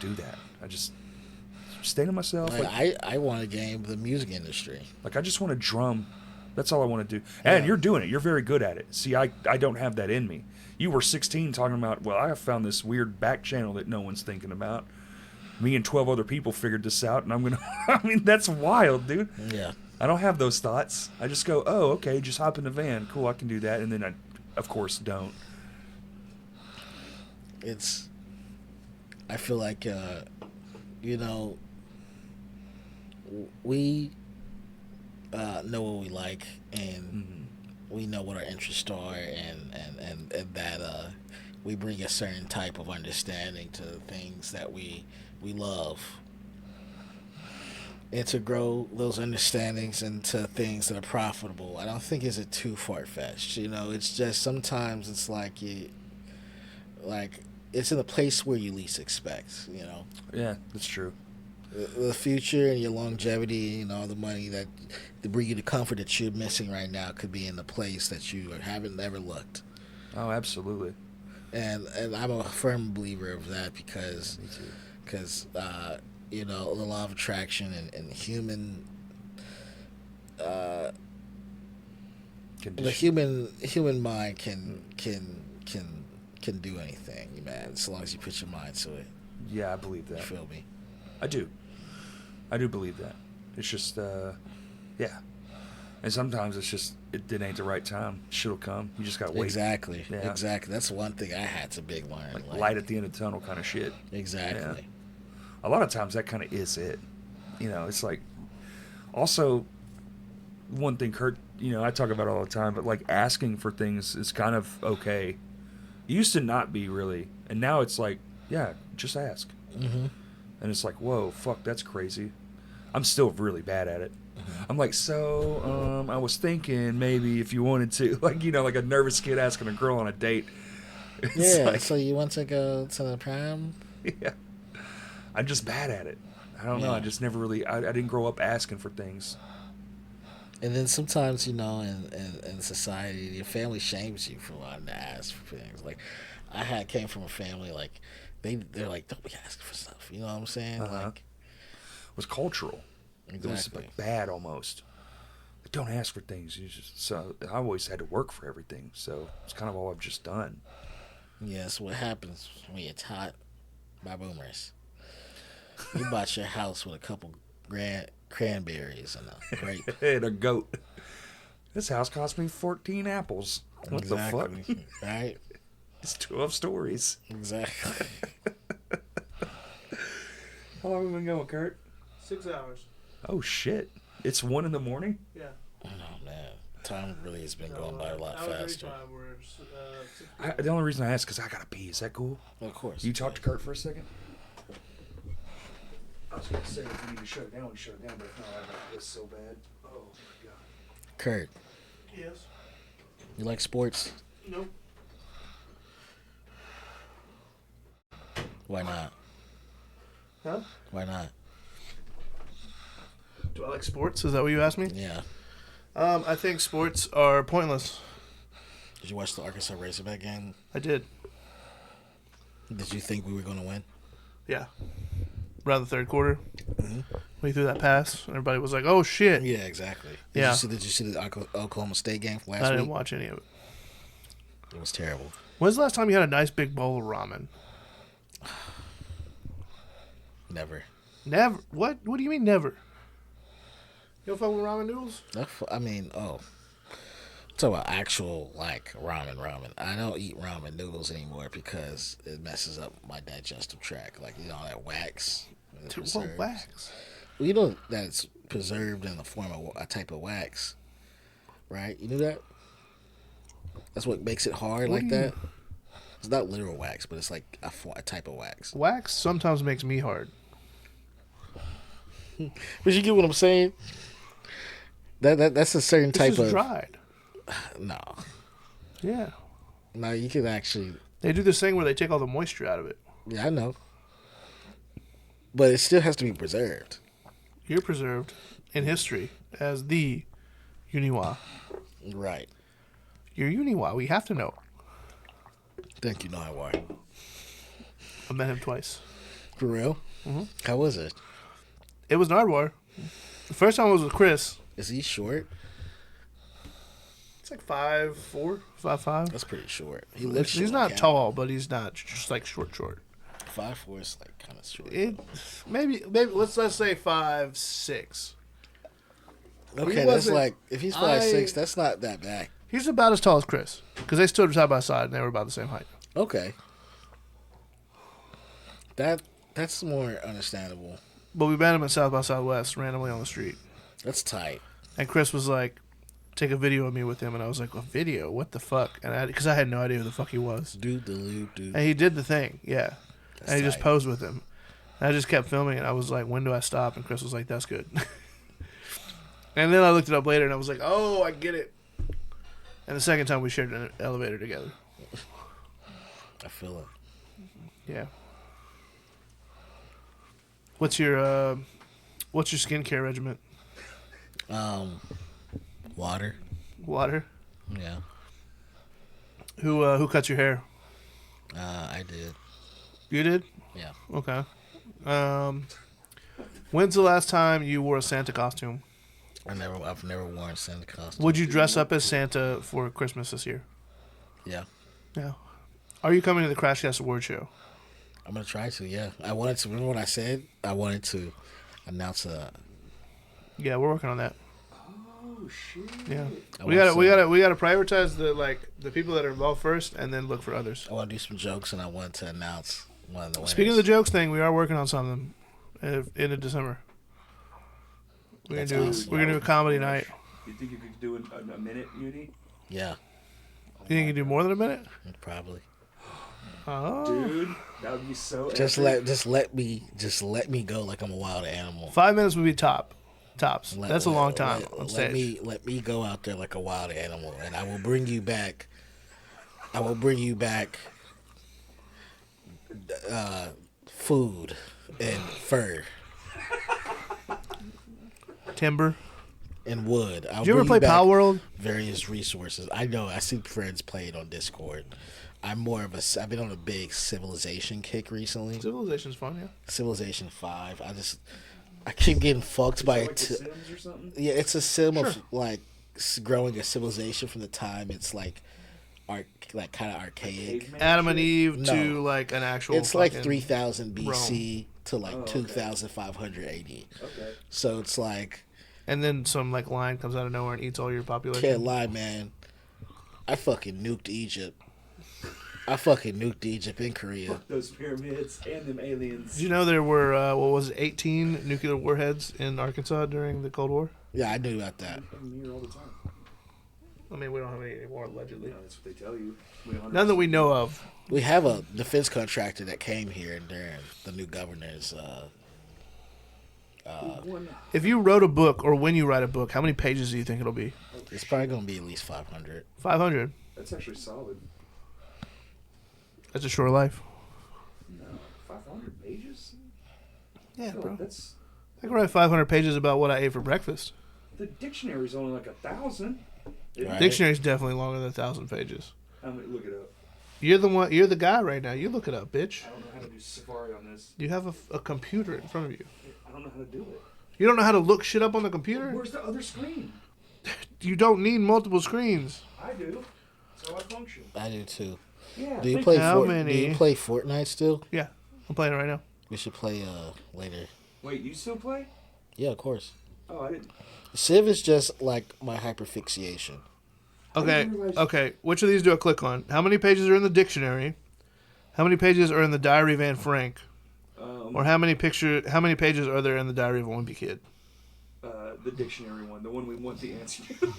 do that. I just stay to myself. I want to game the music industry. Like I just want to drum. That's all I want to do. And Yeah. you're doing it. You're very good at it. See, I don't have that in me. You were 16 talking about, well, I have found this weird back channel that no one's thinking about. Me and 12 other people figured this out, and I'm going to... I mean, that's wild, dude. Yeah. I don't have those thoughts. I just go, oh, okay, just hop in the van. Cool, I can do that. And then I, of course, don't. I feel like, we know what we like, and we know what our interests are, and that we bring a certain type of understanding to the things that we love, and to grow those understandings into things that are profitable. I don't think it's too far-fetched. It's just sometimes it's like it's in a place where you least expect. Yeah, that's true. The future and your longevity and all the money that to bring you the comfort that you're missing right now could be in the place that you haven't ever looked. Oh, absolutely. And I'm a firm believer of that because Me too. the law of attraction and human the human mind can do anything, man, as long as you put your mind to it. Yeah, I believe that. You feel me? I do believe that. It's just, yeah. And sometimes it's just, it ain't the right time. Shit'll come. You just gotta wait. Exactly. Yeah. Exactly. That's one thing I had to big learn. Like light at the end of the tunnel kind of shit. Exactly. Yeah. A lot of times that kind of is it. It's like, also, one thing Kurt, I talk about all the time, but like asking for things is kind of okay. It used to not be really. And now it's like, yeah, just ask. Mm-hmm. And it's like, whoa, fuck, that's crazy. I'm still really bad at it. I'm like, so, I was thinking maybe if you wanted to, like, like a nervous kid asking a girl on a date. It's Yeah, like, so you want to go to the prom? yeah. I'm just bad at it. I don't know. I just never really. I didn't grow up asking for things. And then sometimes, in society, your family shames you for wanting to ask for things. Like, came from a family like they're like, don't be asking for stuff. You know what I'm saying? Like, it was cultural. Exactly. It was like bad almost. Like, don't ask for things. So I always had to work for everything. So it's kind of all I've just done. Yes, what happens when you're taught by boomers? You bought your house with a couple grand cranberries and a grape. And a goat. This house cost me 14 apples. What the fuck? Right? It's 12 stories. Exactly. How long have we been going, Kurt? 6 hours. Oh, shit. It's 1 in the morning? Yeah. Oh, man. Time really has been going by a lot faster. The only reason I ask is because I got to pee. Is that cool? Of course. You talk to Kurt for a second? I was going to say, if we need to shut it down, we shut it down. But if not, I got this so bad. Oh, my God. Kurt, Yes. you like sports? Nope. Why not? Huh? Why not? Do I like sports? Is that what you asked me? Yeah. I think sports are pointless. Did you watch the Arkansas Razorback game? I did. Did you think we were going to win? Yeah. Around the third quarter, Mm-hmm. when he threw that pass, everybody was like, "Oh shit!" Yeah, exactly. Yeah. Did you see the Oklahoma State game from last I week? didn't watch any of it. It was terrible. When's the last time you had a nice big bowl of ramen? Never. Never. What? What do you mean never? You don't fuck with ramen noodles? Talk about actual like ramen. I don't eat ramen noodles anymore because it messes up my digestive tract. Like that wax. Dude, what wax? Well, you know that it's preserved in the form of a type of wax, right? You knew that? That's what makes it hard like that. It's not literal wax, but it's like a type of wax. Wax sometimes makes me hard. But you get what I'm saying? That's a certain It's type just of dried. No. Yeah. No, you can actually. They do this thing where they take all the moisture out of it. Yeah, I know. But it still has to be preserved. You're preserved in history as the Yuni Wa. Right. You're Yuni Wa. We have to know. Thank you, Naiwar. I met him twice. For real? Mm-hmm. How was it? It was Nardwar. The first time was with Chris. Is he short? It's like 5'4", 5'5". That's pretty short. He looks. He's not tall, but he's not just like short. 5'4" is like kind of short. Maybe let's say 5'6". Okay, that's like if he's 5'6", that's not that bad. He's about as tall as Chris because they stood side by side and they were about the same height. Okay. That's more understandable. But we met him at South by Southwest randomly on the street. That's tight. And Chris was like, take a video of me with him. And I was like, a video? What the fuck? And because I had no idea who the fuck he was. Dude. And he did the thing, yeah. That's and he tight. just posed with him. And I just kept filming it. I was like, when do I stop? And Chris was like, that's good. And then I looked it up later and I was like, oh, I get it. And the second time we shared an elevator together. I feel it. Yeah. What's your skincare regimen? Water. Water. Yeah. Who cut your hair? I did. You did? Yeah. Okay. When's the last time you wore a Santa costume? I've never worn a Santa costume. Would you dress up as Santa for Christmas this year? Yeah. Yeah. Are you coming to the Crashcast Award show? I'm gonna try to. Yeah. I wanted to. Remember what I said? I wanted to announce a. Yeah, we're working on that. Oh shit. Yeah. We gotta prioritize the people that are involved first, and then look for others. I want to do some jokes, and I want to announce one of the winners. Speaking of the jokes thing, we are working on something in December. We're gonna do a comedy night. You think you could do a minute, Yuni? Yeah. You think you can do more than a minute? Probably. Oh, Dude, that would be so. Just epic. let me go like I'm a wild animal. 5 minutes would be tops. That's a long time on stage. Let me go out there like a wild animal, and I will bring you back. Food and fur. timber. and wood. Did you ever play Power World? Various resources. I know. I see friends play it on Discord. I'm more of a. I've been on a big Civilization kick recently. Civilization's fun, yeah. Civilization 5. I keep getting fucked by it. Sims or something? Yeah, it's a sim of like growing a civilization from the time it's like kind of archaic. Adam and Eve to like an actual. It's like 3000 BC Rome. to like 2500 AD. Okay. So it's like. And then some like lion comes out of nowhere and eats all your population. Can't lie, man. I fucking nuked Egypt. I fucking nuked Egypt in Korea. Fuck those pyramids and them aliens. Did you know there were 18 nuclear warheads in Arkansas during the Cold War? Yeah, I knew about that. I'm here all the time. I mean, we don't have any anymore, allegedly. Yeah, that's what they tell you. None that we know of. We have a defense contractor that came here during the new governor's. If you wrote a book, or when you write a book, how many pages do you think it'll be? It's probably going to be at least 500. 500. That's actually solid. That's a short life. No, 500 pages? Yeah, bro. That's I can write 500 pages about what I ate for breakfast. the dictionary's only like 1,000. Right. Dictionary's definitely longer than 1,000 pages. I'm gonna look it up. You're the one. You're the guy right now. You look it up, bitch. I don't know how to do Safari on this. You have a computer in front of you. I don't know how to do it. You don't know how to look shit up on the computer? Where's the other screen? You don't need multiple screens. I do. That's how I function. I do too. Yeah. Do you thank play? How Do many? you play Fortnite still? Yeah, I'm playing it right now. We should play later. Wait, you still play? Yeah, of course. Oh, I didn't. Civ is just like my hyperfixation. Okay, didn't realize- okay. Which of these do I click on? How many pages are in the dictionary? How many pages are in the Diary of Anne Frank? Or how many pages are there in the Diary of a Wimpy Kid? The dictionary one, the one we want the answer to.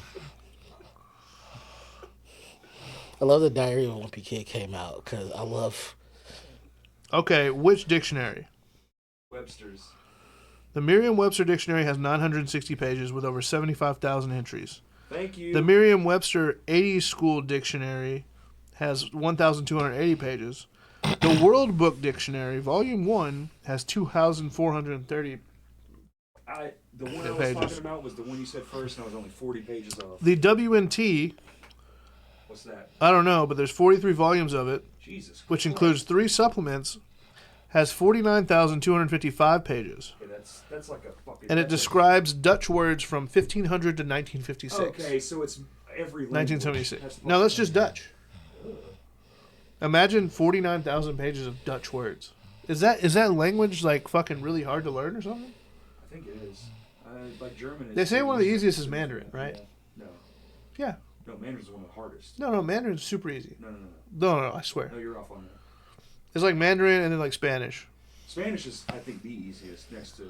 I love the Diary of a Wimpy Kid came out because I love. Okay, which dictionary? Webster's. The Merriam-Webster dictionary has 960 pages with over 75,000 entries. Thank you. The Merriam-Webster 80 School Dictionary has 1,280 pages. The World Book Dictionary, Volume 1, has 2,430. The one I was pages. talking about was the one you said first, and I was only 40 pages off. The WNT, What's that? I don't know, but there's 43 volumes of it, Jesus. which Christ. includes 3 supplements, has 49,255 pages. Okay, that's like a fucking. And it decade. describes Dutch words from 1500 to 1956. Okay, so it's every language. 1976. No, that's just Dutch. Imagine 49,000 pages of Dutch words. Is that language like fucking really hard to learn or something? I think it is. Like German. They say one of the easiest is Mandarin, right? Yeah. No. Yeah. No, Mandarin's one of the hardest. No, Mandarin's super easy. No. No, I swear. No, you're off on that. It's like Mandarin and then like Spanish. Spanish is, I think, the easiest next to.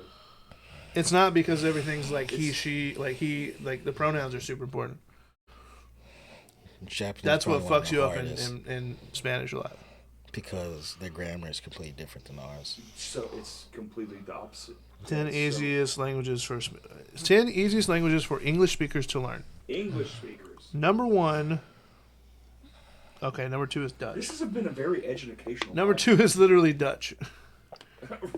It's not because everything's like he, she, like the pronouns are super important. Japanese. That's what probably one of fucks the you up hardest in Spanish a lot. because their grammar is completely different than ours. So it's completely the opposite. 10 So- easiest languages for 10 easiest languages for English speakers to learn. English speakers. Number 1. Okay, number 2 is Dutch. This has been a very educational. Number podcast. 2 is literally Dutch.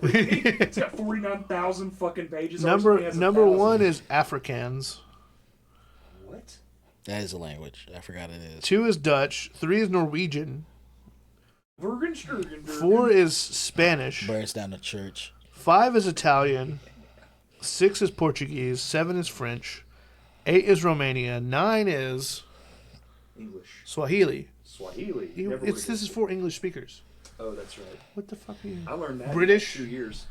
Really? It's got 49,000 fucking pages. Number Ours only has 1,000. 1 is Afrikaans. What? That is a language. I forgot it is. 2 is Dutch. 3 is Norwegian. Vergenstergen. 4 is Spanish. Burns down the church. 5 is Italian. 6 is Portuguese. 7 is French. 8 is Romania. 9 is English. Swahili. Swahili. This is for English speakers. Oh, that's right. What the fuck are you? I learned that British? in 2 years.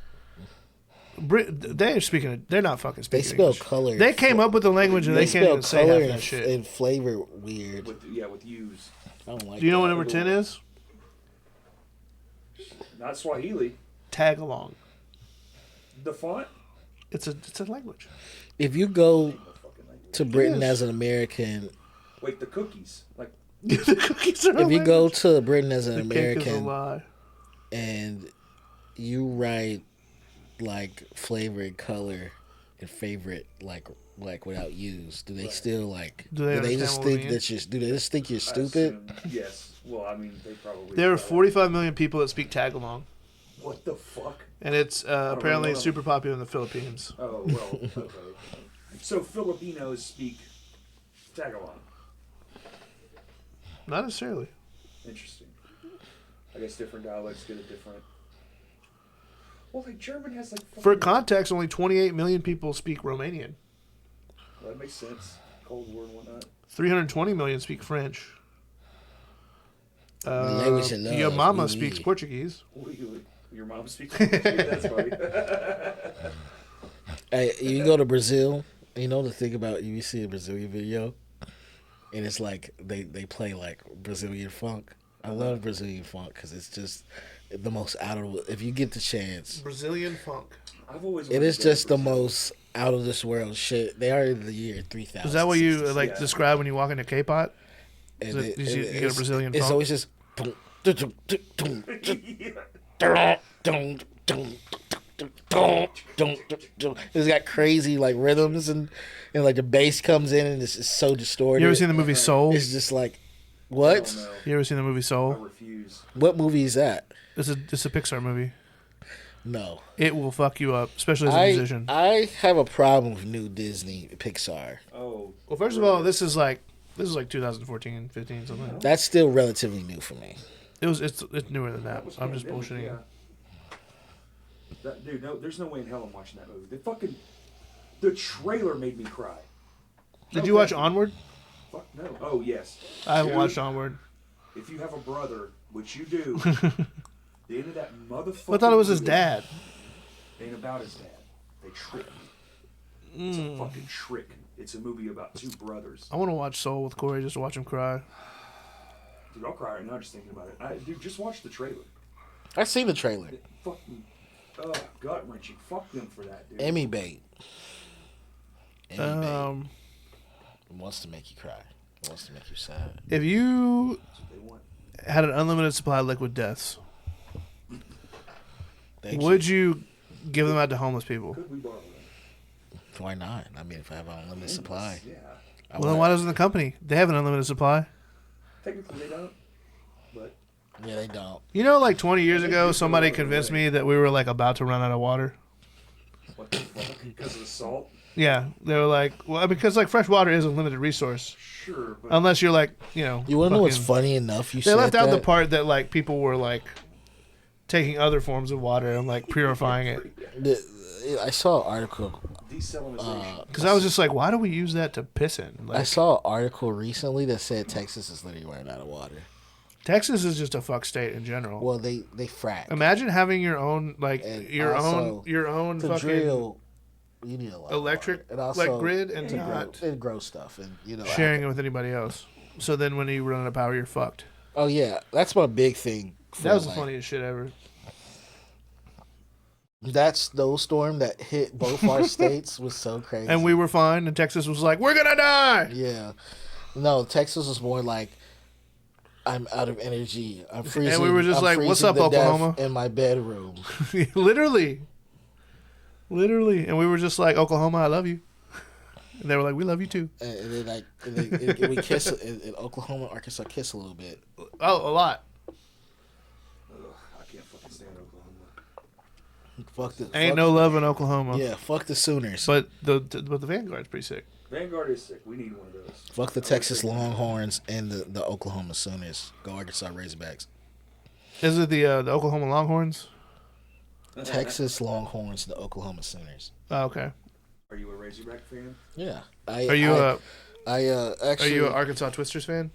They're speaking. They're not fucking They speaking. spell English. color. They came up with the language and they can't spell even say color half that shit. and flavor weird. With U's. I don't like. Do you know what that. number 10 is? Not Swahili. Tag along. The font? It's a language. If you go Fucking language. to Britain is. as an American, Wait, the cookies. Like, The cookies are a if you go language. to Britain as an The cake is a American lie. and you write like flavor and color and favorite like without U's, do they still like? Do they understand just what we think mean? that you? Do they just think you're I stupid? assume- yes. Well, I mean, they probably. There are 45 million people that speak Tagalong, What the fuck? and it's apparently know. super popular in the Philippines. Oh, well, okay. So Filipinos speak Tagalog. Not necessarily. Interesting. I guess different dialects get a different. Well, like German has like. For context, only 28 million people speak Romanian. Well, that makes sense. Cold War and whatnot. 320 million speak French. language of love. Your mama Oui, speaks oui. Portuguese. Your mom speaks Portuguese? That's funny. Hey, you go to Brazil, you know the thing about you see a Brazilian video, and it's like they play like Brazilian funk. I love Brazilian funk because it's just the most out of. If you get the chance, Brazilian funk. I've always. it is just the most out of this world shit. They are in the year 3000. Is that what you Yeah. describe when you walk into K-pop? And You get a Brazilian It's funk? always just. It's got crazy like rhythms and like the bass comes in and it's just so distorted. You ever seen the movie Soul? It's just like, what? No, You ever seen the movie I Soul? refuse. What movie is that? It's a Pixar movie. No. It will fuck you up, especially as a musician. I have a problem with new Disney Pixar. Oh. Well, first of all, this is like 2014, 15, something like that. That's still relatively new for me. It's newer than that. was I'm just pandemic, bullshitting. yeah. Dude, no, there's no way in hell I'm watching that movie. The trailer made me cry. Did No, you watch thank Onward? Fuck no. Oh yes. I haven't Dude, watched Onward. If you have a brother, which you do, the end of that motherfucker. I thought it was his dad. Ain't about his dad. They trick me. It's a fucking trick. It's a movie about two brothers. I want to watch Soul with Corey just to watch him cry. Dude, I'll cry right now just thinking about it. Dude, just watch the trailer. I've seen the trailer. It fucking gut wrenching. Fuck them for that, dude. Emmy bait. Emmy bait. Um, It wants to make you cry. It wants to make you sad. if you That's what they want. had an unlimited supply of liquid deaths, Thank would you give them out to homeless people? Could we borrow them? you. Why not? I mean, if I have an unlimited supply. Yeah. I Well, then want- why doesn't the company? They have an unlimited supply. Technically they don't. But Yeah, they don't. You know, like 20 years They ago, do somebody go out of their convinced way. me that we were like about to run out of water. what the fuck? Because of the salt? Yeah, they were like, well, because like fresh water is a limited resource, Sure, but unless you're like, you know. You want to know what's fucking- funny enough? You They said left out the that? part that like people were like taking other forms of water and like purifying it. I saw an article. desalinization. Because I was just like, why do we use that to piss in? I Like, saw an article recently that said Texas is literally running out of water. Texas is just a fuck state in general. Well, they frack. Imagine having your own like And your also, own to fucking drill, you need a lot electric of water. And like grid and to not grow, and grow stuff and sharing it with anybody else. So then when you run out of power, you're fucked. Oh yeah, that's my big thing. That was the like, funniest shit ever. That snowstorm that hit both our states was so crazy. And we were fine, and Texas was like, we're gonna die. Yeah. No, Texas was more like, I'm out of energy. I'm freezing. we were just I'm like, "What's freezing up, to death Oklahoma?" In my bedroom. Literally. And we were just like, Oklahoma, I love you. And they were like, we love you too. And then like and we kiss in Oklahoma, Arkansas, kiss a little bit. Oh, a lot. Ugh, I can't fucking stand Oklahoma. Ain't no love in Oklahoma. Yeah, fuck the Sooners. But the Vanguard's pretty sick. Vanguard is sick. We need one of those. Fuck the Texas Longhorns and the Oklahoma Sooners. Go Arkansas Razorbacks. Is it the Oklahoma Longhorns? Texas Longhorns, the Oklahoma Sooners. Oh, okay. Are you a Razorback fan? Yeah. Are you actually are you an Arkansas Twisters fan?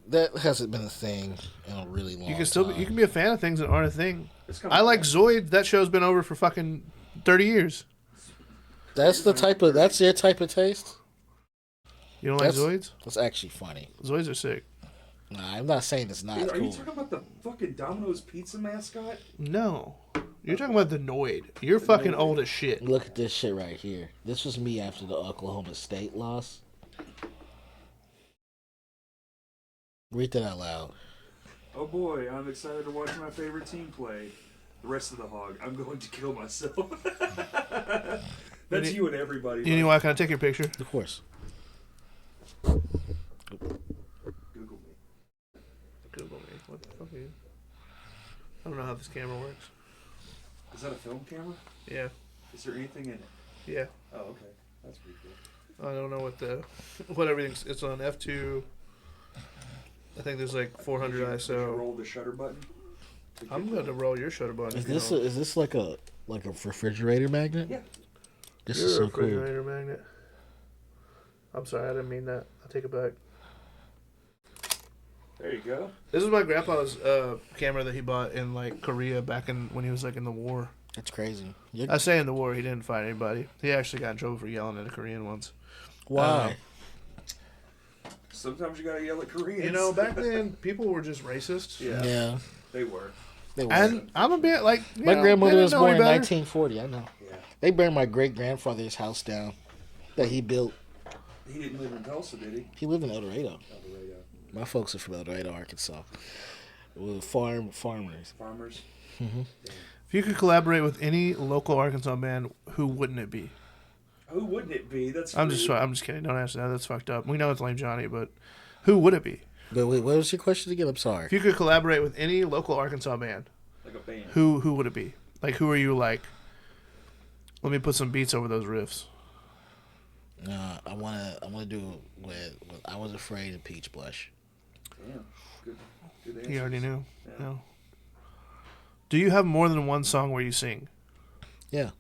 that hasn't been a thing in a really long You can still time. you can be a fan of things that aren't a thing. It's kinda I like cool. Zoid. That show's been over for fucking 30 years. That's your type of taste? You don't like That's- Zoids? That's actually funny. Zoids are sick. Nah, I'm not saying it's not Dude, are you cool. talking about the fucking Domino's pizza mascot? No. You're talking about the Noid. You're fucking Noid. old as shit. Look at this shit right here. This was me after the Oklahoma State loss. Read that out loud. Oh boy, I'm excited to watch my favorite team play. The rest of the hog, I'm going to kill myself. That's you and everybody. Yuni Wa, can I take your picture? Of course. Google me. Google me. What the fuck are you? I don't know how this camera works. Is that a film camera? Yeah. Is there anything in it? Yeah. Oh, okay. That's pretty cool. I don't know what everything's. It's on F2. I think there's like 400 Did you ISO. roll the shutter button? I'm going to roll your shutter button. Is this like a refrigerator magnet? Yeah. This You're is a so cool. refrigerator magnet. I'm sorry, I didn't mean that. I'll take it back. There you go. This is my grandpa's camera that he bought in like Korea back when he was like in the war. That's crazy. I say in the war, he didn't fight anybody. He actually got in trouble for yelling at a Korean once. Why? Sometimes you gotta yell at Koreans. You know, back then people were just racist. Yeah. They were. And I'm a bit like My grandmother was born in better. 1940. I know. Yeah. They burned my great grandfather's house down that he built. He didn't live in Tulsa, did he? He lived in El Dorado. El Dorado. My folks are from El Dorado, Arkansas. We were farmers. Farmers. If you could collaborate with any local Arkansas band, who wouldn't it be? Who wouldn't it be? That's. I'm just kidding. Don't answer that. That's fucked up. We know it's Lame Johnny, but who would it be? But wait, what was your question again? I'm sorry. If you could collaborate with any local Arkansas band, like a band. who would it be? Like, who are you like? Let me put some beats over those riffs. I wanna do with I Was Afraid of Peach Blush. Damn. Good answer. You already knew. Yeah. No. Do you have more than one song where you sing? Yeah.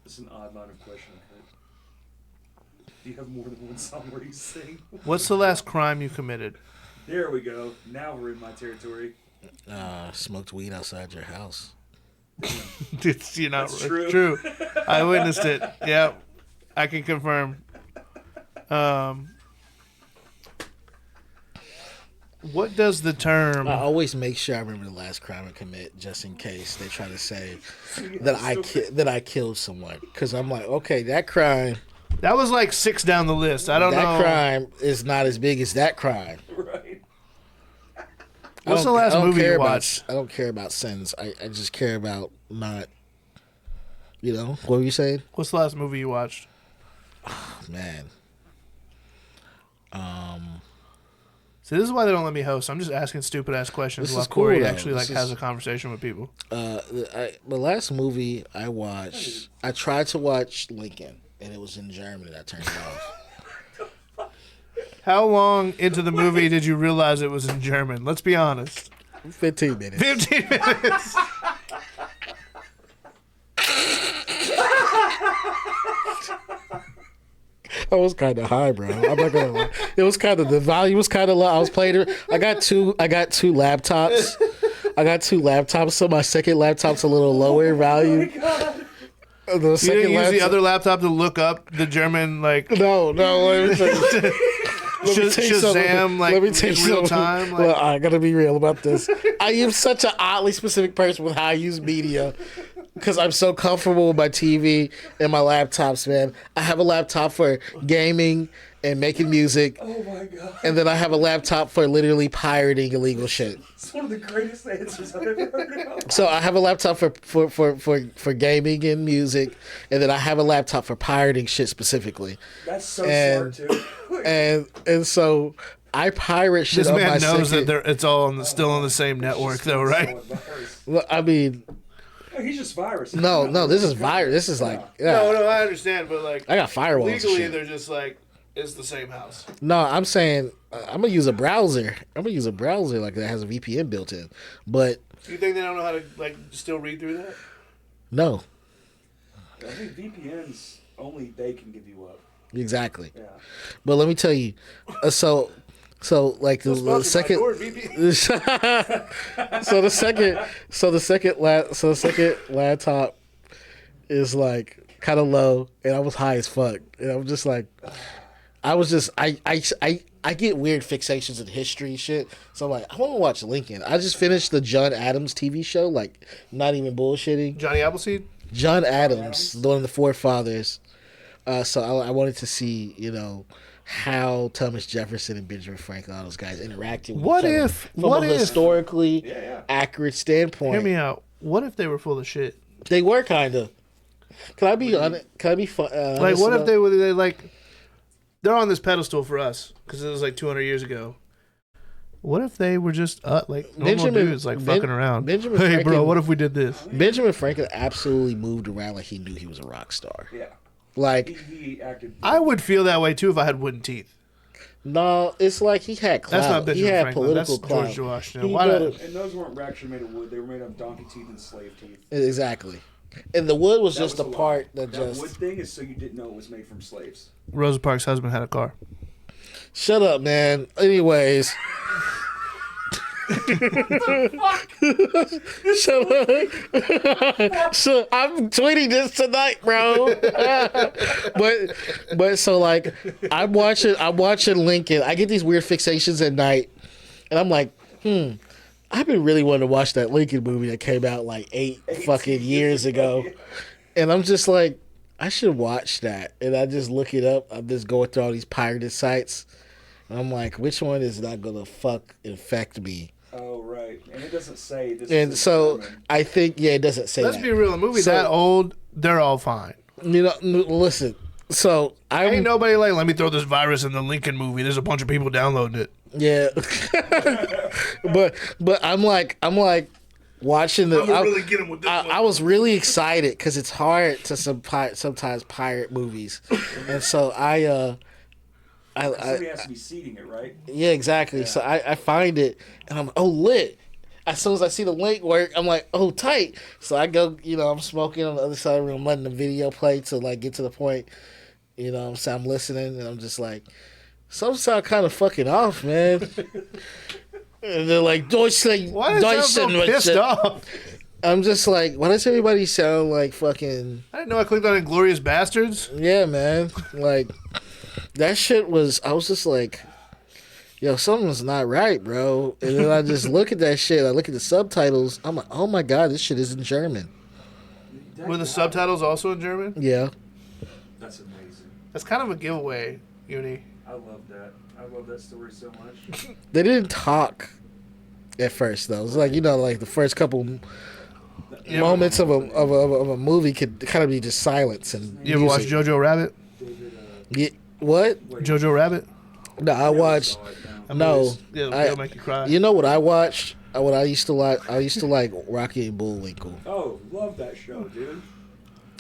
This is an odd line of questioning, Kurt. Do you have more than one song where you sing? What's the last crime you committed? There we go. Now we're in my territory. Smoked weed outside your house. You're not That's true. True. I witnessed it. Yeah, I can confirm. What does the term? I always make sure I remember the last crime I commit, just in case they try to say that I killed someone. Because I'm like, okay, that crime. That was like 6 down the list. I don't know. That crime is not as big as that crime. Right. What's the last movie you watched? I don't care about sins. I just care about not. What were you saying? What's the last movie you watched? Man. See, this is why they don't let me host. I'm just asking stupid ass questions This while is cool, Corey though. actually This has is- a conversation with people. The last movie I watched, I tried to watch Lincoln, and it was in German, and I turned it off. How long into the movie did you realize it was in German? Let's be honest. 15 minutes. 15 minutes. I was kind of high, bro. I'm not gonna lie. It was kind of, the volume was kind of low. I was playing it. I got two laptops. So my second laptop's a little lower value. The You didn't second use the laptop- other laptop to look up the German, like, No. Let me tell you Shazam, like, let me tell you in real something. time. Like, Well, I gotta be real about this. I am such an oddly specific person with how I use media because I'm so comfortable with my TV and my laptops, man. I have a laptop for gaming and making music, Oh my god. and then I have a laptop for literally pirating illegal shit. It's one of the greatest answers I've ever heard of. So I have a laptop for gaming and music, and then I have a laptop for pirating shit specifically. That's so And- smart too. And so I pirate shit this on man my knows second. that it's all still on the same network, though, right? Well, I mean, Oh, he's just virus. no, this is virus. This is like, yeah. No, I understand, but like, I got firewalls. and legally, shit. they're just like, it's the same house. No, I'm saying I'm gonna use a browser. I'm gonna use a browser like that has a VPN built in. But You think they don't know how to like still read through that? no, I think VPNs only they can give you up. exactly. Yeah. But let me tell you, so like the second. so the second laptop is like kind of low, and I was high as fuck, and I was just like, I get weird fixations in history shit. So I'm like, I want to watch Lincoln. I just finished the John Adams TV show, like not even bullshitting. Johnny Appleseed? John Adams, one of the forefathers. So I wanted to see, how Thomas Jefferson and Benjamin Franklin, all those guys interacted with What each other if- from what a if- historically Yeah. accurate standpoint. Hear me out. What if they were full of shit? They were kind of. Can I be honest? Can I be fun? Like, what if they like, they're on this pedestal for us because it was like 200 years ago. What if they were just like normal Benjamin- dudes, like Ben- fucking around? Benjamin Hey, bro, Franklin- what if we did this? Benjamin Franklin absolutely moved around like he knew he was a rock star. Yeah. Like, He acted. I would feel that way too if I had wooden teeth. no, it's like he had clout. That's not He Benjamin had Franklin. political That's clout. George Washington. He Why go not? to- And those weren't actually made of wood. They were made of donkey teeth and slave teeth. Exactly. And the wood was That just was the a part lie. that That just... wood thing is so you didn't know it was made from slaves. Rosa Parks' husband had a car. Shut up, man. Anyways. Shut up. So I'm tweeting this tonight, bro. but so like I'm watching Lincoln. I get these weird fixations at night, and I'm like, I've been really wanting to watch that Lincoln movie that came out like 8 fucking years ago, and I'm just like, I should watch that. And I just look it up. I'm just going through all these pirated sites. And I'm like, which one is not gonna infect me? Oh, right. And it doesn't say this. And is so German. I think, yeah, it doesn't say Let's that. be real. The movie So- that old, they're all fine. You know, listen. So Ain't I'm nobody like, let me throw this virus in the Lincoln movie. There's a bunch of people downloading it. yeah, but I'm like watching the. get him with this I was really excited because it's hard to sometimes pirate movies, and so Somebody has to be seeding it, right? yeah, exactly. Yeah. So I find it, and I'm lit. As soon as I see the link work, I'm like, oh, tight. So I go, I'm smoking on the other side of the room, letting the video play to like get to the point. So I'm listening, and I'm just like, some sound kind of fucking off, man. And they're like, Deutschland, Why is that so pissed off? I'm just like, why does everybody sound like fucking? I didn't know I clicked on Inglourious Bastards. Yeah, man. Like, that shit was, I was just like, yo, something's not right, bro. And then I just look at that shit. I look at the subtitles. I'm like, oh my God, this shit is in German. Were the subtitles also in German? Yeah. That's amazing. That's kind of a giveaway, Uni. I love that. I love that story so much. They didn't talk at first, though. It was like, like the first couple moments of a movie could kind of be just silence and You ever watch music. Jojo Rabbit? Yeah, what? Jojo Rabbit? No, I watched. No, Yeah, I- it'll make you cry. You know what I watched? What I used to like? I used to like Rocky and Bullwinkle. Oh, love that show, dude.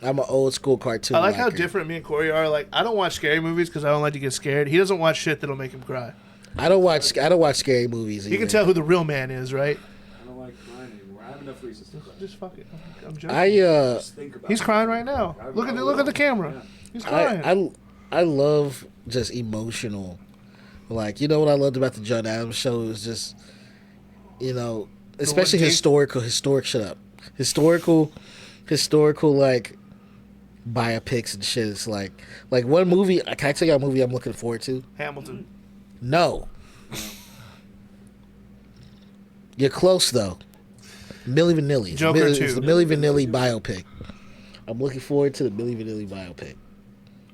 I'm an old school cartoon. I like how liker. different me and Corey are. Like, I don't watch scary movies because I don't like to get scared. He doesn't watch shit that'll make him cry. I don't watch scary movies. You can tell who the real man is, right? I don't like crying anymore. I have enough reasons to cry. Just fuck it. I'm joking. Just think about He's it. crying right now. Look at the camera. He's crying. I love just emotional. Like, you know what I loved about the John Adams show was just, especially one historical like biopics and shit. It's like one movie. Can I tell you a movie I'm looking forward to? Hamilton. No. You're close though. Milli Vanilli. Joker It's 2. the Milli Vanilli biopic. I'm looking forward to the Milli Vanilli biopic.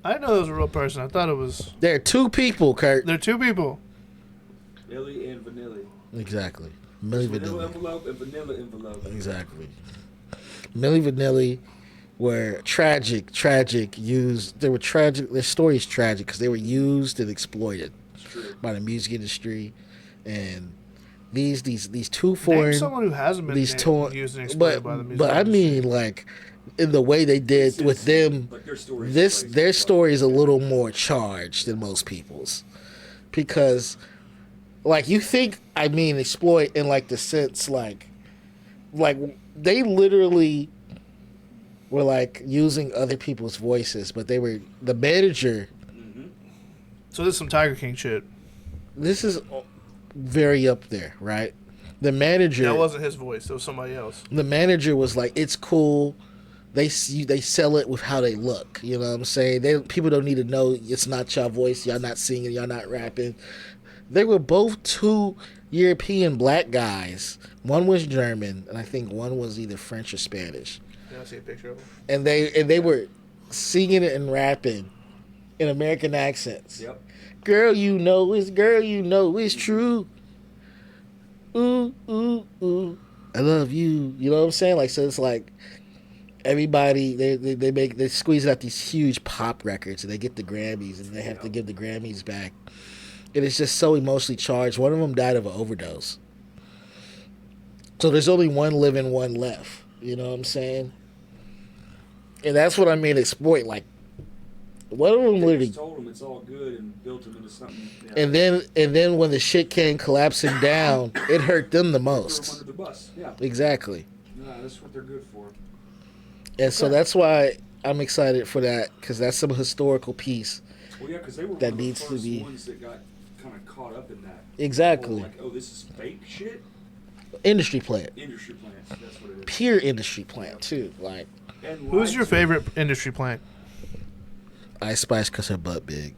I didn't know it was a real person. I thought it was. There are two people, Kurt. There are two people. Millie and Vanilla. Exactly. Milli Vanilla Vanilli. envelope and vanilla envelope. Exactly. Milli Vanilli were tragic. Their story's tragic because they were used and exploited by the music industry, and these two Name foreign someone who hasn't been used and exploited by the music but I industry. mean like in the way they did with them. Like their story. Their story is a little more charged than most people's because like you think exploit in like the sense like they literally were like using other people's voices, but they were the manager. So this is some Tiger King shit. This is very up there, right? The manager. That wasn't his voice. It was somebody else. The manager was like, "It's cool." They sell it with how they look. You know what I'm saying? People don't need to know it's not your voice. Y'all not singing. Y'all not rapping. They were both two European black guys. One was German, and I think one was either French or Spanish. Yeah, I see a picture of him. And they were singing it and rapping in American accents. Yep. Girl, you know it's true. Ooh, ooh, ooh. I love you. You know what I'm saying? Like, so it's like everybody they squeeze out these huge pop records and they get the Grammys and they have to give the Grammys back. and it's just so emotionally charged. One of them died of an overdose. So there's only one living, one left. You know what I'm saying? And that's what I mean exploit. Like, one of them They literally. just told him it's all good and built him into something. Yeah. And then when the shit came collapsing down, it hurt them the Threw him most. under the bus. Yeah. Exactly. No, that's what they're good for. And so that's why I'm excited for that, because that's some historical piece. Well, yeah, because they were That one of the needs to first be- ones that got kind of caught up in that. Exactly. Whole, like, oh, this is fake shit. Industry plant. Industry plants. That's what it is. Pure industry plant, too. Like, And Who's lied your to- favorite industry plant? Ice Spice because her butt big.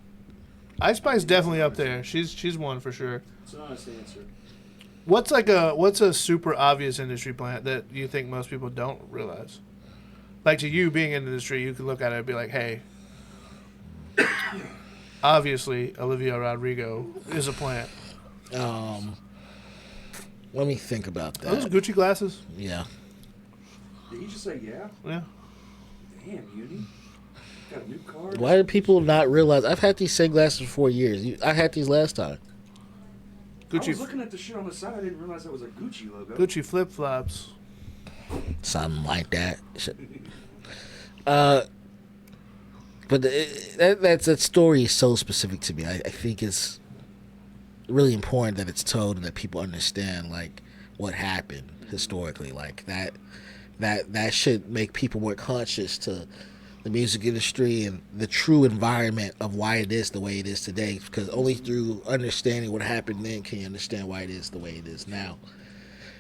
Ice Spice definitely up there. She's one for sure. It's an honest answer. What's a super obvious industry plant that you think most people don't realize? Like, to you being in the industry, you could look at it and be like, hey, obviously Olivia Rodrigo is a plant. Let me think about Are those that. Gucci glasses? Yeah. Did he just say yeah? Yeah. Damn, Yuni. Got a new car. Why do people not realize? I've had these same glasses for 4 years. I had these last time. I was Gucci looking at the shit on the side. I didn't realize that was a Gucci logo. Gucci flip flops. Something like that. But that story is so specific to me. I think it's really important that it's told and that people understand like what happened historically. Like that should make people more conscious to the music industry and the true environment of why it is the way it is today. Because only through understanding what happened then can you understand why it is the way it is now.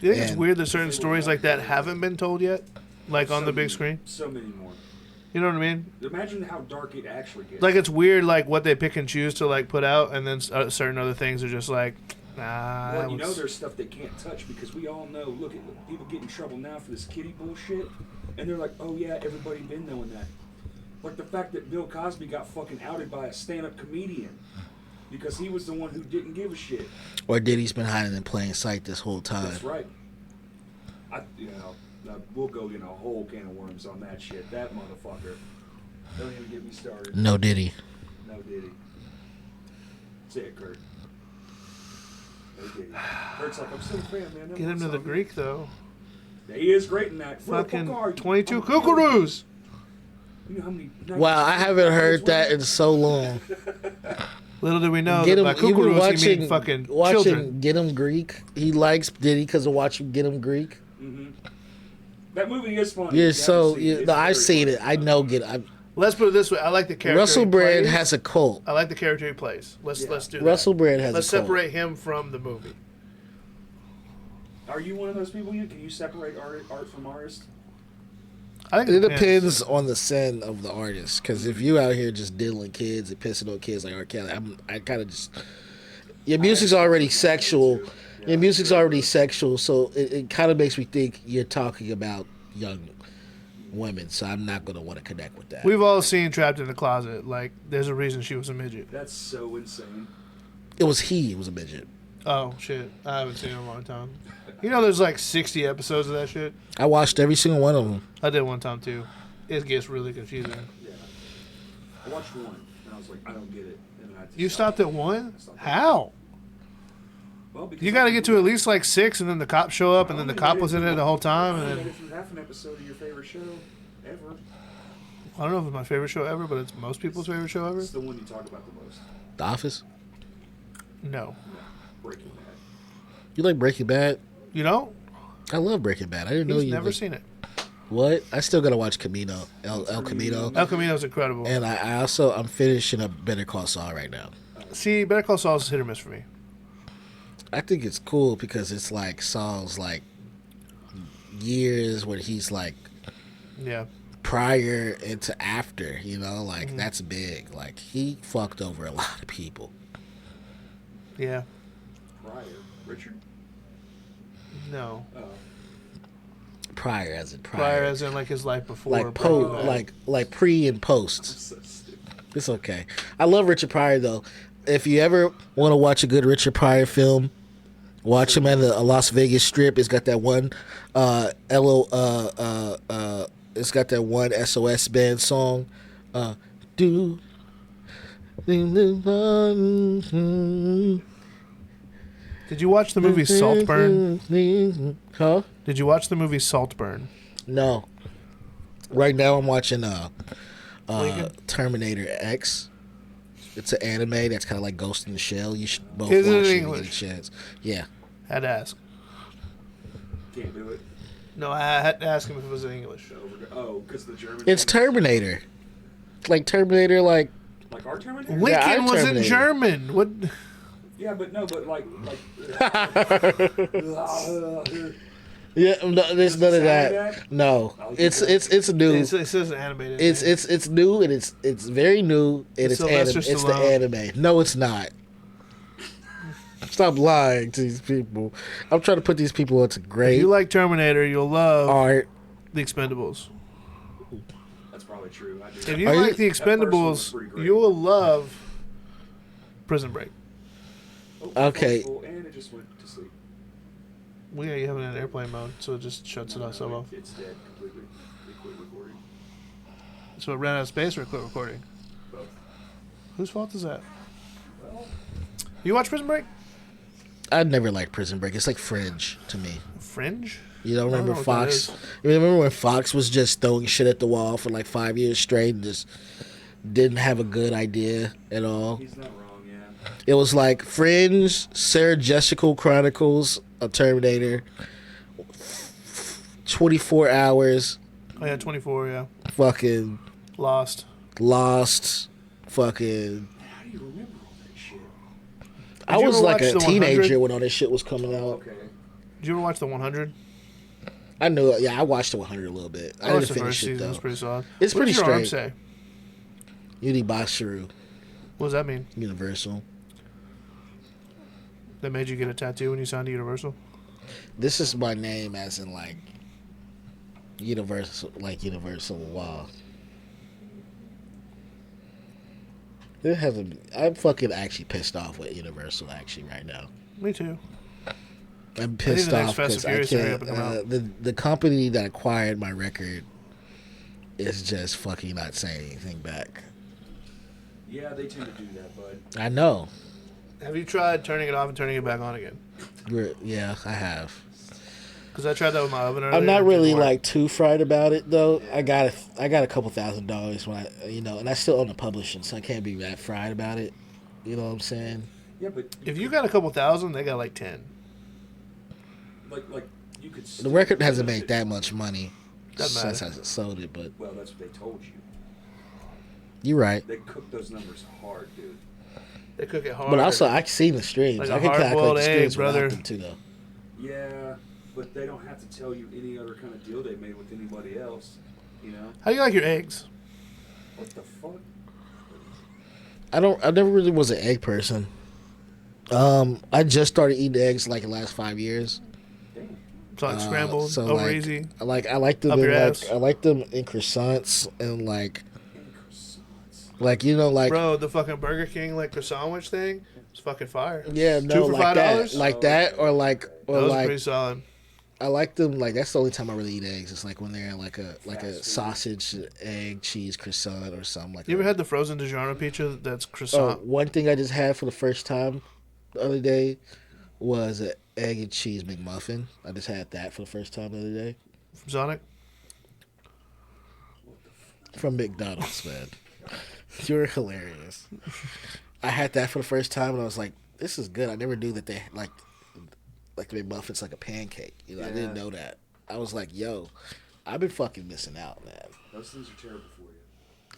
Do you think it's And- weird that certain stories like that haven't been told yet? Like on the big screen? So many more. You know what I mean? Imagine how dark it actually gets. Like, it's weird, like, what they pick and choose to, like, put out, and then certain other things are just like, nah. Well, that you know was- there's stuff they can't touch because we all know, look at people get in trouble now for this kiddie bullshit, and they're like, oh yeah, everybody been knowing that. Like the fact that Bill Cosby got fucking outed by a stand-up comedian because he was the one who didn't give a shit. Or Diddy's been hiding in plain sight this whole time. That's right. We'll go in a whole can of worms on that shit. That motherfucker. Don't even get me started. No Diddy. No Diddy. Say it, Kurt. No Diddy. Kurt's like, I'm still a fan, man. That Get him to the one's Greek, though. all good. He is great in that. Where the fuck Fucking are you? 22 I'm killing you. kookaroos! You know how many Wow, I haven't heard that in so long. Little did we know Get that him. by You've been kookaroos he mean watching fucking children. watching Get Him Greek. He likes Diddy because of watching Get Him Greek. That movie is funny. You're If you so. haven't seen it, it's No, I've very seen it. funny. I know. Get. I, Let's put it this way. I like the character Russell he Brand plays. has a cult. I like the character he plays. Let's do that. Russell Brand has Let's a cult. separate him from the movie. Are you one of those people? Can you separate art from artist? I think It depends on the sin of the artist. Because if you out here just diddling kids and pissing on kids like R. Kelly, I kind of just. Your music's already sexual. Your music's already sexual, so it kind of makes me think you're talking about young women. So I'm not going to want to connect with that. We've all seen Trapped in the Closet. Like, there's a reason she was a midget. That's so insane. It was a midget. Oh, shit. I haven't seen it in a long time. You know there's like 60 episodes of that shit? I watched every single one of them. I did one time, too. It gets really confusing. Yeah. I watched one and I was like, I don't get it. And then I had to You stop. stopped at one? I stopped at How? Well, because You got to get to at least like 6, and then the cops show up, and then the cop was in it the whole time, and I made then it through half an episode of your favorite show ever. I don't know if it's my favorite show ever, but it's most people's favorite show ever. It's the one you talk about the most. The Office. No. Yeah. Breaking Bad. You like Breaking Bad? You know? I love Breaking Bad. I didn't know He's you. never like- seen it. What? I still gotta watch Camino. El Camino. El Camino's incredible. And I'm finishing up Better Call Saul right now. See, Better Call Saul is hit or miss for me. I think it's cool because it's like Saul's like years where he's like Yeah. prior into after, you know, like that's big. Like he fucked over a lot of people. Yeah. Pryor. Richard? No. Oh. Prior as in Prior as in like his life before. like Breaking Bad. like pre and post. So stupid. It's okay. I love Richard Pryor though. If you ever want to watch a good Richard Pryor film, watch him at the Las Vegas Strip. It's got that one it's got that one SOS band song. Do Did you watch the movie Saltburn? Huh? Did you watch the movie Saltburn? No. Right now I'm watching Lincoln? Terminator X. It's an anime that's kind of like Ghost in the Shell. You should both Is it watch in it English? when you get a chance. Yeah. Had to ask. Can't do it. No, I had to ask him if it was in English. Oh, because the German. It's Terminator. Like Terminator, like... Like our Terminator. Lincoln Yeah, our was in Terminator. German. What? Yeah, but no, but like. Yeah, no, there's none of sound that. No, it's new. It says animated. It's new and it's very new and it's Sylvester it's the Stallone. anime. No, it's not. Stop lying to these people. I'm trying to put these people into If great you like Terminator, you'll love art. The Expendables. That's probably true. I do. If you Are like you- The That first one was Expendables, pretty great. you will love Prison Break. Oh, Okay. And it just went to sleep. Well, yeah, you have it in airplane mode, so it just shuts it off. It's dead completely. They quit recording. So it ran out of space or it quit recording? Both. Whose fault is that? Well, You watch Prison Break? I never liked Prison Break. It's like Fringe to me. Fringe? You don't I don't remember know what that Fox? is. You remember when Fox was just throwing shit at the wall for like 5 years straight and just didn't have a good idea at all? he's not wrong, yeah. It was like Fringe, Sarah Jessica Chronicles, a Terminator, 24 Hours, Oh, yeah, 24, yeah. fucking Lost. Lost, fucking. How do you remember all that shit? I you was ever like watch a the 100? teenager when all this shit was coming out. Okay. Did you ever watch The 100? I knew it. Yeah, I watched the 100 a little bit. I watched didn't the finish first it season. It though. was pretty solid. It's What pretty does your arm straight. say? Yuni Wa. What does that mean? Universal. That made you get a tattoo when you signed to Universal? This is my name, as in like Universal Wa. There hasn't. I'm fucking actually pissed off with Universal actually right now. Me too. I'm pissed the next off Fast and because I Furious hurry can't. up and come out. The company that acquired my record is just fucking not saying anything back. Yeah, they tend to do that, bud. I know. Have you tried turning it off and turning it back on again? Yeah, I have. Because I tried that with my oven earlier. I'm not and it didn't really work. like too fried about it though. I got a couple $1,000s when and I still own the publishing, so I can't be that fried about it. You know what I'm saying? Yeah, but If you got a couple thousand, they got like 10. like you could. The record hasn't made that much money Doesn't matter. since I sold it, but Well, that's what they told you. you're right. They cooked those numbers hard, dude. They cook it hard. But also, I've seen the streams. Like a I can calculate hard-boiled the egg, streams without brother. them too, though. Yeah, but they don't have to tell you any other kind of deal they made with anybody else. You know How do you like your eggs? what the fuck? I never really was an egg person. I just started eating eggs like the last 5 years. Damn. So like scrambled, so, over like, easy. I like them Up in your like ass. I like them in croissants and like And croissants. like Bro, the fucking Burger King like croissant thing, it's fucking fire. yeah, Two no, for like that, $5? like that, or Those are like pretty solid. I like them like that's the only time I really eat eggs. It's like when they're in like a Fast food. sausage, egg, cheese croissant or something like You ever that. had the frozen DiGiorno pizza that's Oh, croissant? one thing I just had for the first time the other day was an egg and cheese McMuffin. I just had that for the first time the other day From Sonic? from McDonald's, man. You're hilarious. I had that for the first time and I was like, this is good. I never knew that they like the McMuffin's like a pancake. You know, I didn't Yeah. know that. I was like, yo, I've been fucking missing out, man. Those things are terrible for you.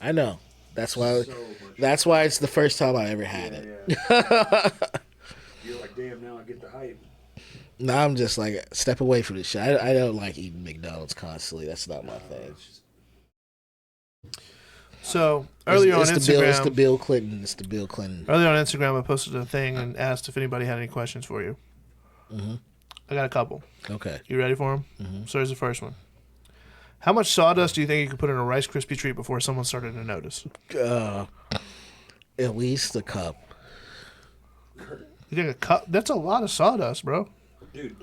I know. That's why. So much. That's why it's the first time I ever had it. Yeah. You're like, damn, now I get the hype. Now I'm just like, step away from this shit. I don't like eating McDonald's constantly. That's not my thing. It's just, So earlier It's on the Bill. It's the Instagram, Bill Clinton. It's the Bill Clinton. earlier on Instagram, I posted a thing and asked if anybody had any questions for you. Mhm. I got a couple. Okay. You ready for them? Mhm. So here's the first one. How much sawdust do you think you could put in a Rice Krispie treat before someone started to notice? At least a cup. You think a cup? That's a lot of sawdust, bro. dude,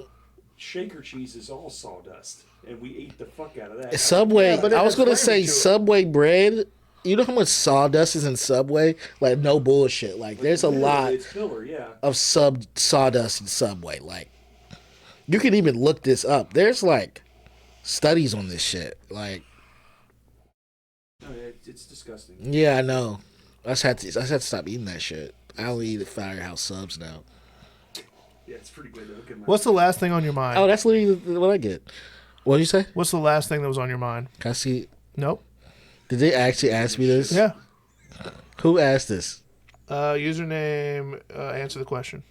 shaker cheese is all sawdust, and we ate the fuck out of that. Subway. Yeah, but it I was has gonna flavor say to it. Subway bread You know how much sawdust is in Subway? Like, no bullshit. Like, there's a lot It's filler, yeah. of sawdust in Subway. Like, you can even look this up. There's, like, studies on this shit. Like, No, it's disgusting. yeah, I know. I just had to stop eating that shit. I only eat at Firehouse Subs now. Yeah, it's pretty good. Though. What's the last thing on your mind? Oh, that's literally what I get. What did you say? What's the last thing that was on your mind? Can I see? Nope. Did they actually ask me this? Yeah. Who asked this? Username, answer the question.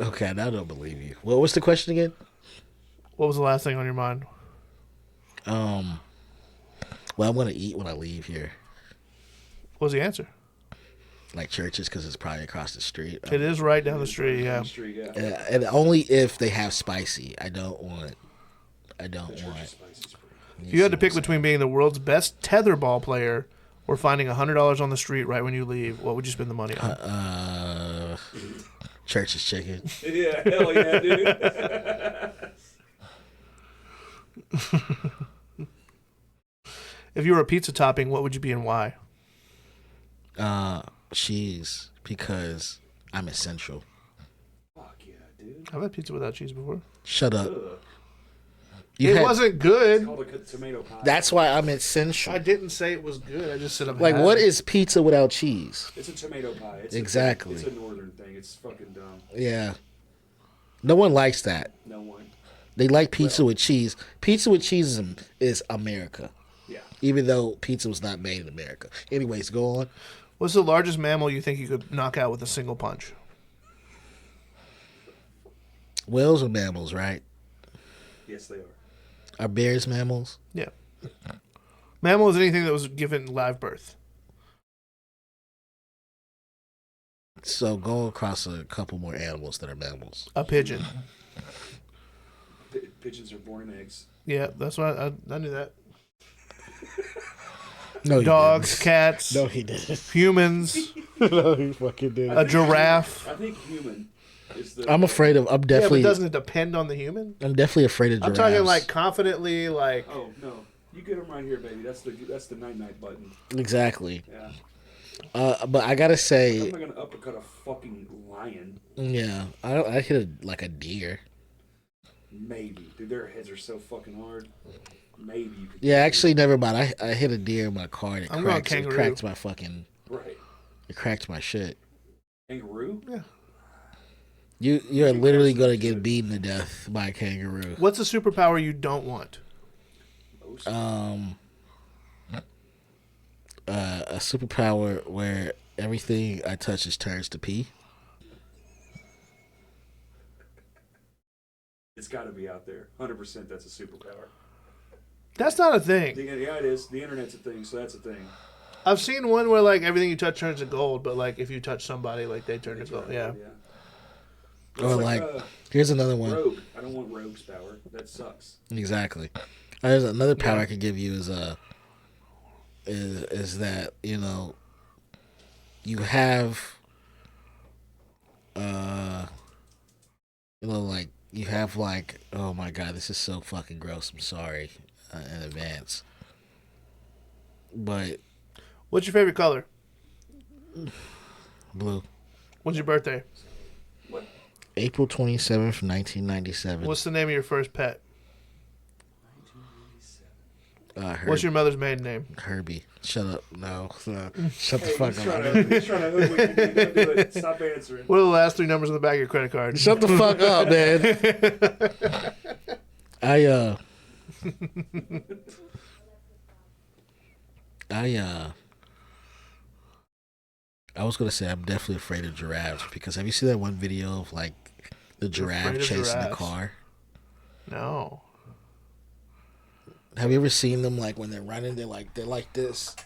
Okay, now I don't believe you. What was the question again? What was the last thing on your mind? Well, I'm going to eat when I leave here. What was the answer? Like Churches, because it's probably across the street. It is right down the street, yeah. And only if they have spicy. I don't want. If you had to pick between being the world's best tetherball player or finding $100 on the street right when you leave, what would you spend the money on? Church's chicken. Yeah, hell yeah, dude. If you were a pizza topping, what would you be and why? Cheese, because I'm essential. Fuck yeah, dude. I've had pizza without cheese before. Shut up. Ugh. It wasn't good. It's called a tomato pie. That's why I'm essential. I didn't say it was good. I just said I'm Like, what is pizza without cheese? It's a tomato pie. Exactly. It's a northern thing. It's fucking dumb. Yeah. No one likes that. No one. They like pizza with cheese. Pizza with cheese is America. Yeah. Even though pizza was not made in America. Anyways, go on. What's the largest mammal you think you could knock out with a single punch? Whales are mammals, right? Yes, they are. Are bears mammals? Yeah. Mammal is anything that was given live birth. So go across a couple more animals that are mammals. A pigeon. Pigeons are born in eggs. Yeah, that's why I knew that. No, Dogs, cats, No, he didn't. humans, No, he fucking didn't. a giraffe. I think human is the. I'm afraid of. I'm definitely. Yeah, but doesn't it depend on the human? I'm definitely afraid of I'm giraffes. talking like confidently, like. Oh no, you get them right here, baby. That's the night button. Exactly. Yeah. But I gotta say, I'm not gonna uppercut a fucking lion. yeah, I hit like a deer. Maybe, dude. Their heads are so fucking hard. Maybe you could. Yeah, actually, never mind. I hit a deer in my car and it I'm going cracked. It kangaroo. cracked my fucking. Right. It cracked my shit. Kangaroo? Yeah. You're literally gonna get beaten to death by a kangaroo. What's a superpower you don't want? A superpower where everything I touch is turns to pee. It's got to be out there. 100%. That's a superpower. That's not a thing. Yeah, it is. The internet's a thing, so that's a thing. I've seen one where like everything you touch turns to gold, but like if you touch somebody, like they turn to gold. Yeah. Or like, here's another one. Rogue. I don't want Rogue's power. That sucks. Exactly. There's another power I could give you is that, you know, you have you know, like you have like, oh my god, this is so fucking gross. I'm sorry in advance. But What's your favorite color? blue. When's your birthday? April 27th, 1997. What's the name of your first pet? 1997. What's your mother's maiden name? Herbie. Shut up. No. Shut the Hey, fuck he's up. trying to hoodwink you. Don't do it. Stop answering. What are the last three numbers on the back of your credit card? Shut the fuck up, man. I was gonna say I'm definitely afraid of giraffes because have you seen that one video of like the giraffe afraid of chasing the giraffes? car? No. Have you ever seen them like when they're running? They're like this,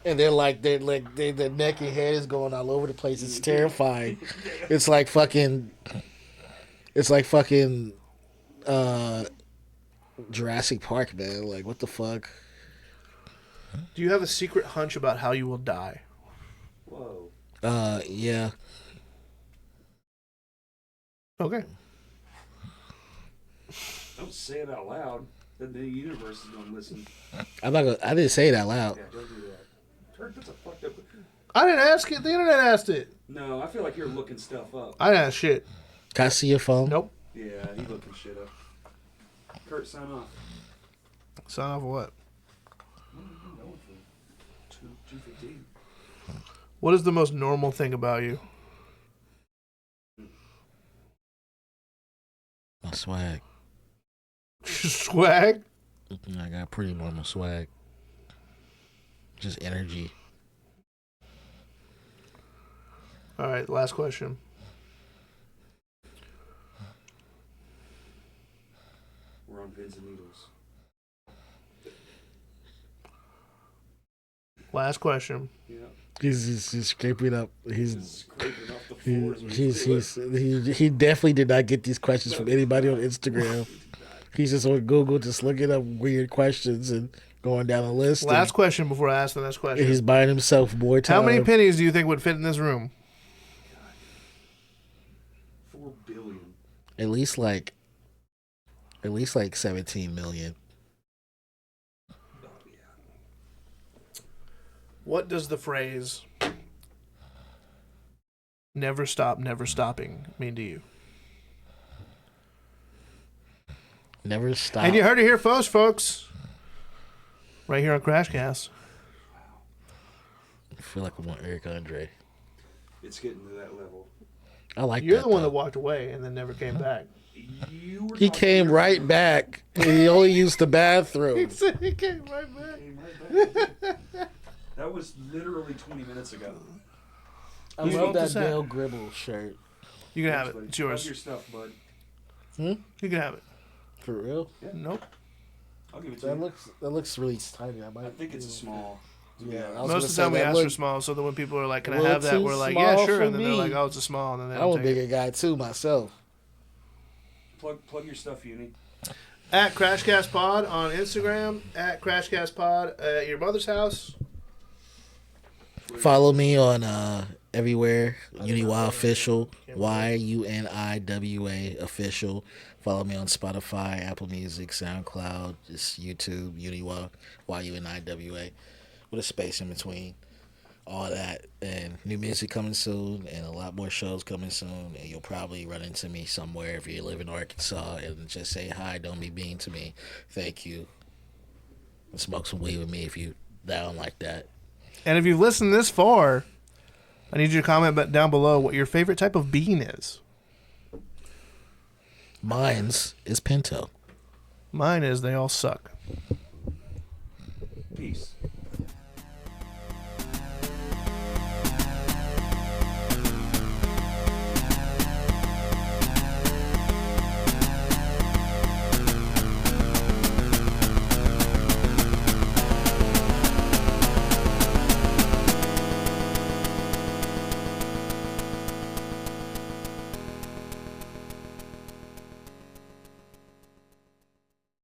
and their neck and head is going all over the place. It's terrifying. It's like fucking. Jurassic Park, man. Like what the fuck? Do you have a secret hunch about how you will die? Whoa. Yeah. Okay. Don't say it out loud. The universe is gonna listen. I'm not gonna. I didn't say it out loud. Yeah, don't do that. Turd, that's a fucked up. I didn't ask it. The internet asked it. No, I feel like you're looking stuff up. I didn't ask shit. Can I see your phone? Nope. Yeah, he looking shit up. Kurt, sign off. Sign off of what? What are you going for? 2:15. What is the most normal thing about you? My swag. Swag? I got pretty normal swag. Just energy. All right, last question. We're on pins and needles. Last question. Yeah. He's scraping up. He's scraping off the floors. He definitely did not get these questions from anybody on Instagram. He's just on Google, just looking up weird questions and going down a list. Last question before I ask the next question. He's buying himself more time. How many pennies do you think would fit in this room? 4 billion. At least like 17 million. Oh, yeah. What does the phrase "never stop, never stopping" mean to you? Never stop. And you heard it here first, folks. Right here on Crashcast. I feel like I'm on Eric Andre. It's getting to that level. I like You're that. the one though. that walked away and then never came back. He came right back. And he only used the bathroom. He came right back. That was literally 20 minutes ago. I You love smoked that this out. Dale Gribble shirt. You can have it. It's yours. Plug your stuff, bud. You can have it. For real? Nope. I'll give it to you. That looks really tiny. I think it's a small. Yeah. Most of the time we ask for small, so that when people are like, "Can I little have that?" too We're like, small "Yeah, sure," for and then they're me. like, "Oh, it's a small," and then they I'm don't a take it. bigger guy too myself. Plug your stuff, Uni. At Crashcast Pod on Instagram, at Crashcast Pod at your mother's house. Follow me on everywhere. Yuni Wa official. YUNIWA official. Follow me on Spotify, Apple Music, SoundCloud, just YouTube, Yuni Wa, YUNIWA, with a space in between. All that, and new music coming soon, and a lot more shows coming soon, and you'll probably run into me somewhere if you live in Arkansas, and just say hi, don't be mean to me, thank you, and smoke some weed with me if you down like that. And if you've listened this far, I need you to comment down below what your favorite type of bean is. Mine's is Pinto. Mine is they all suck.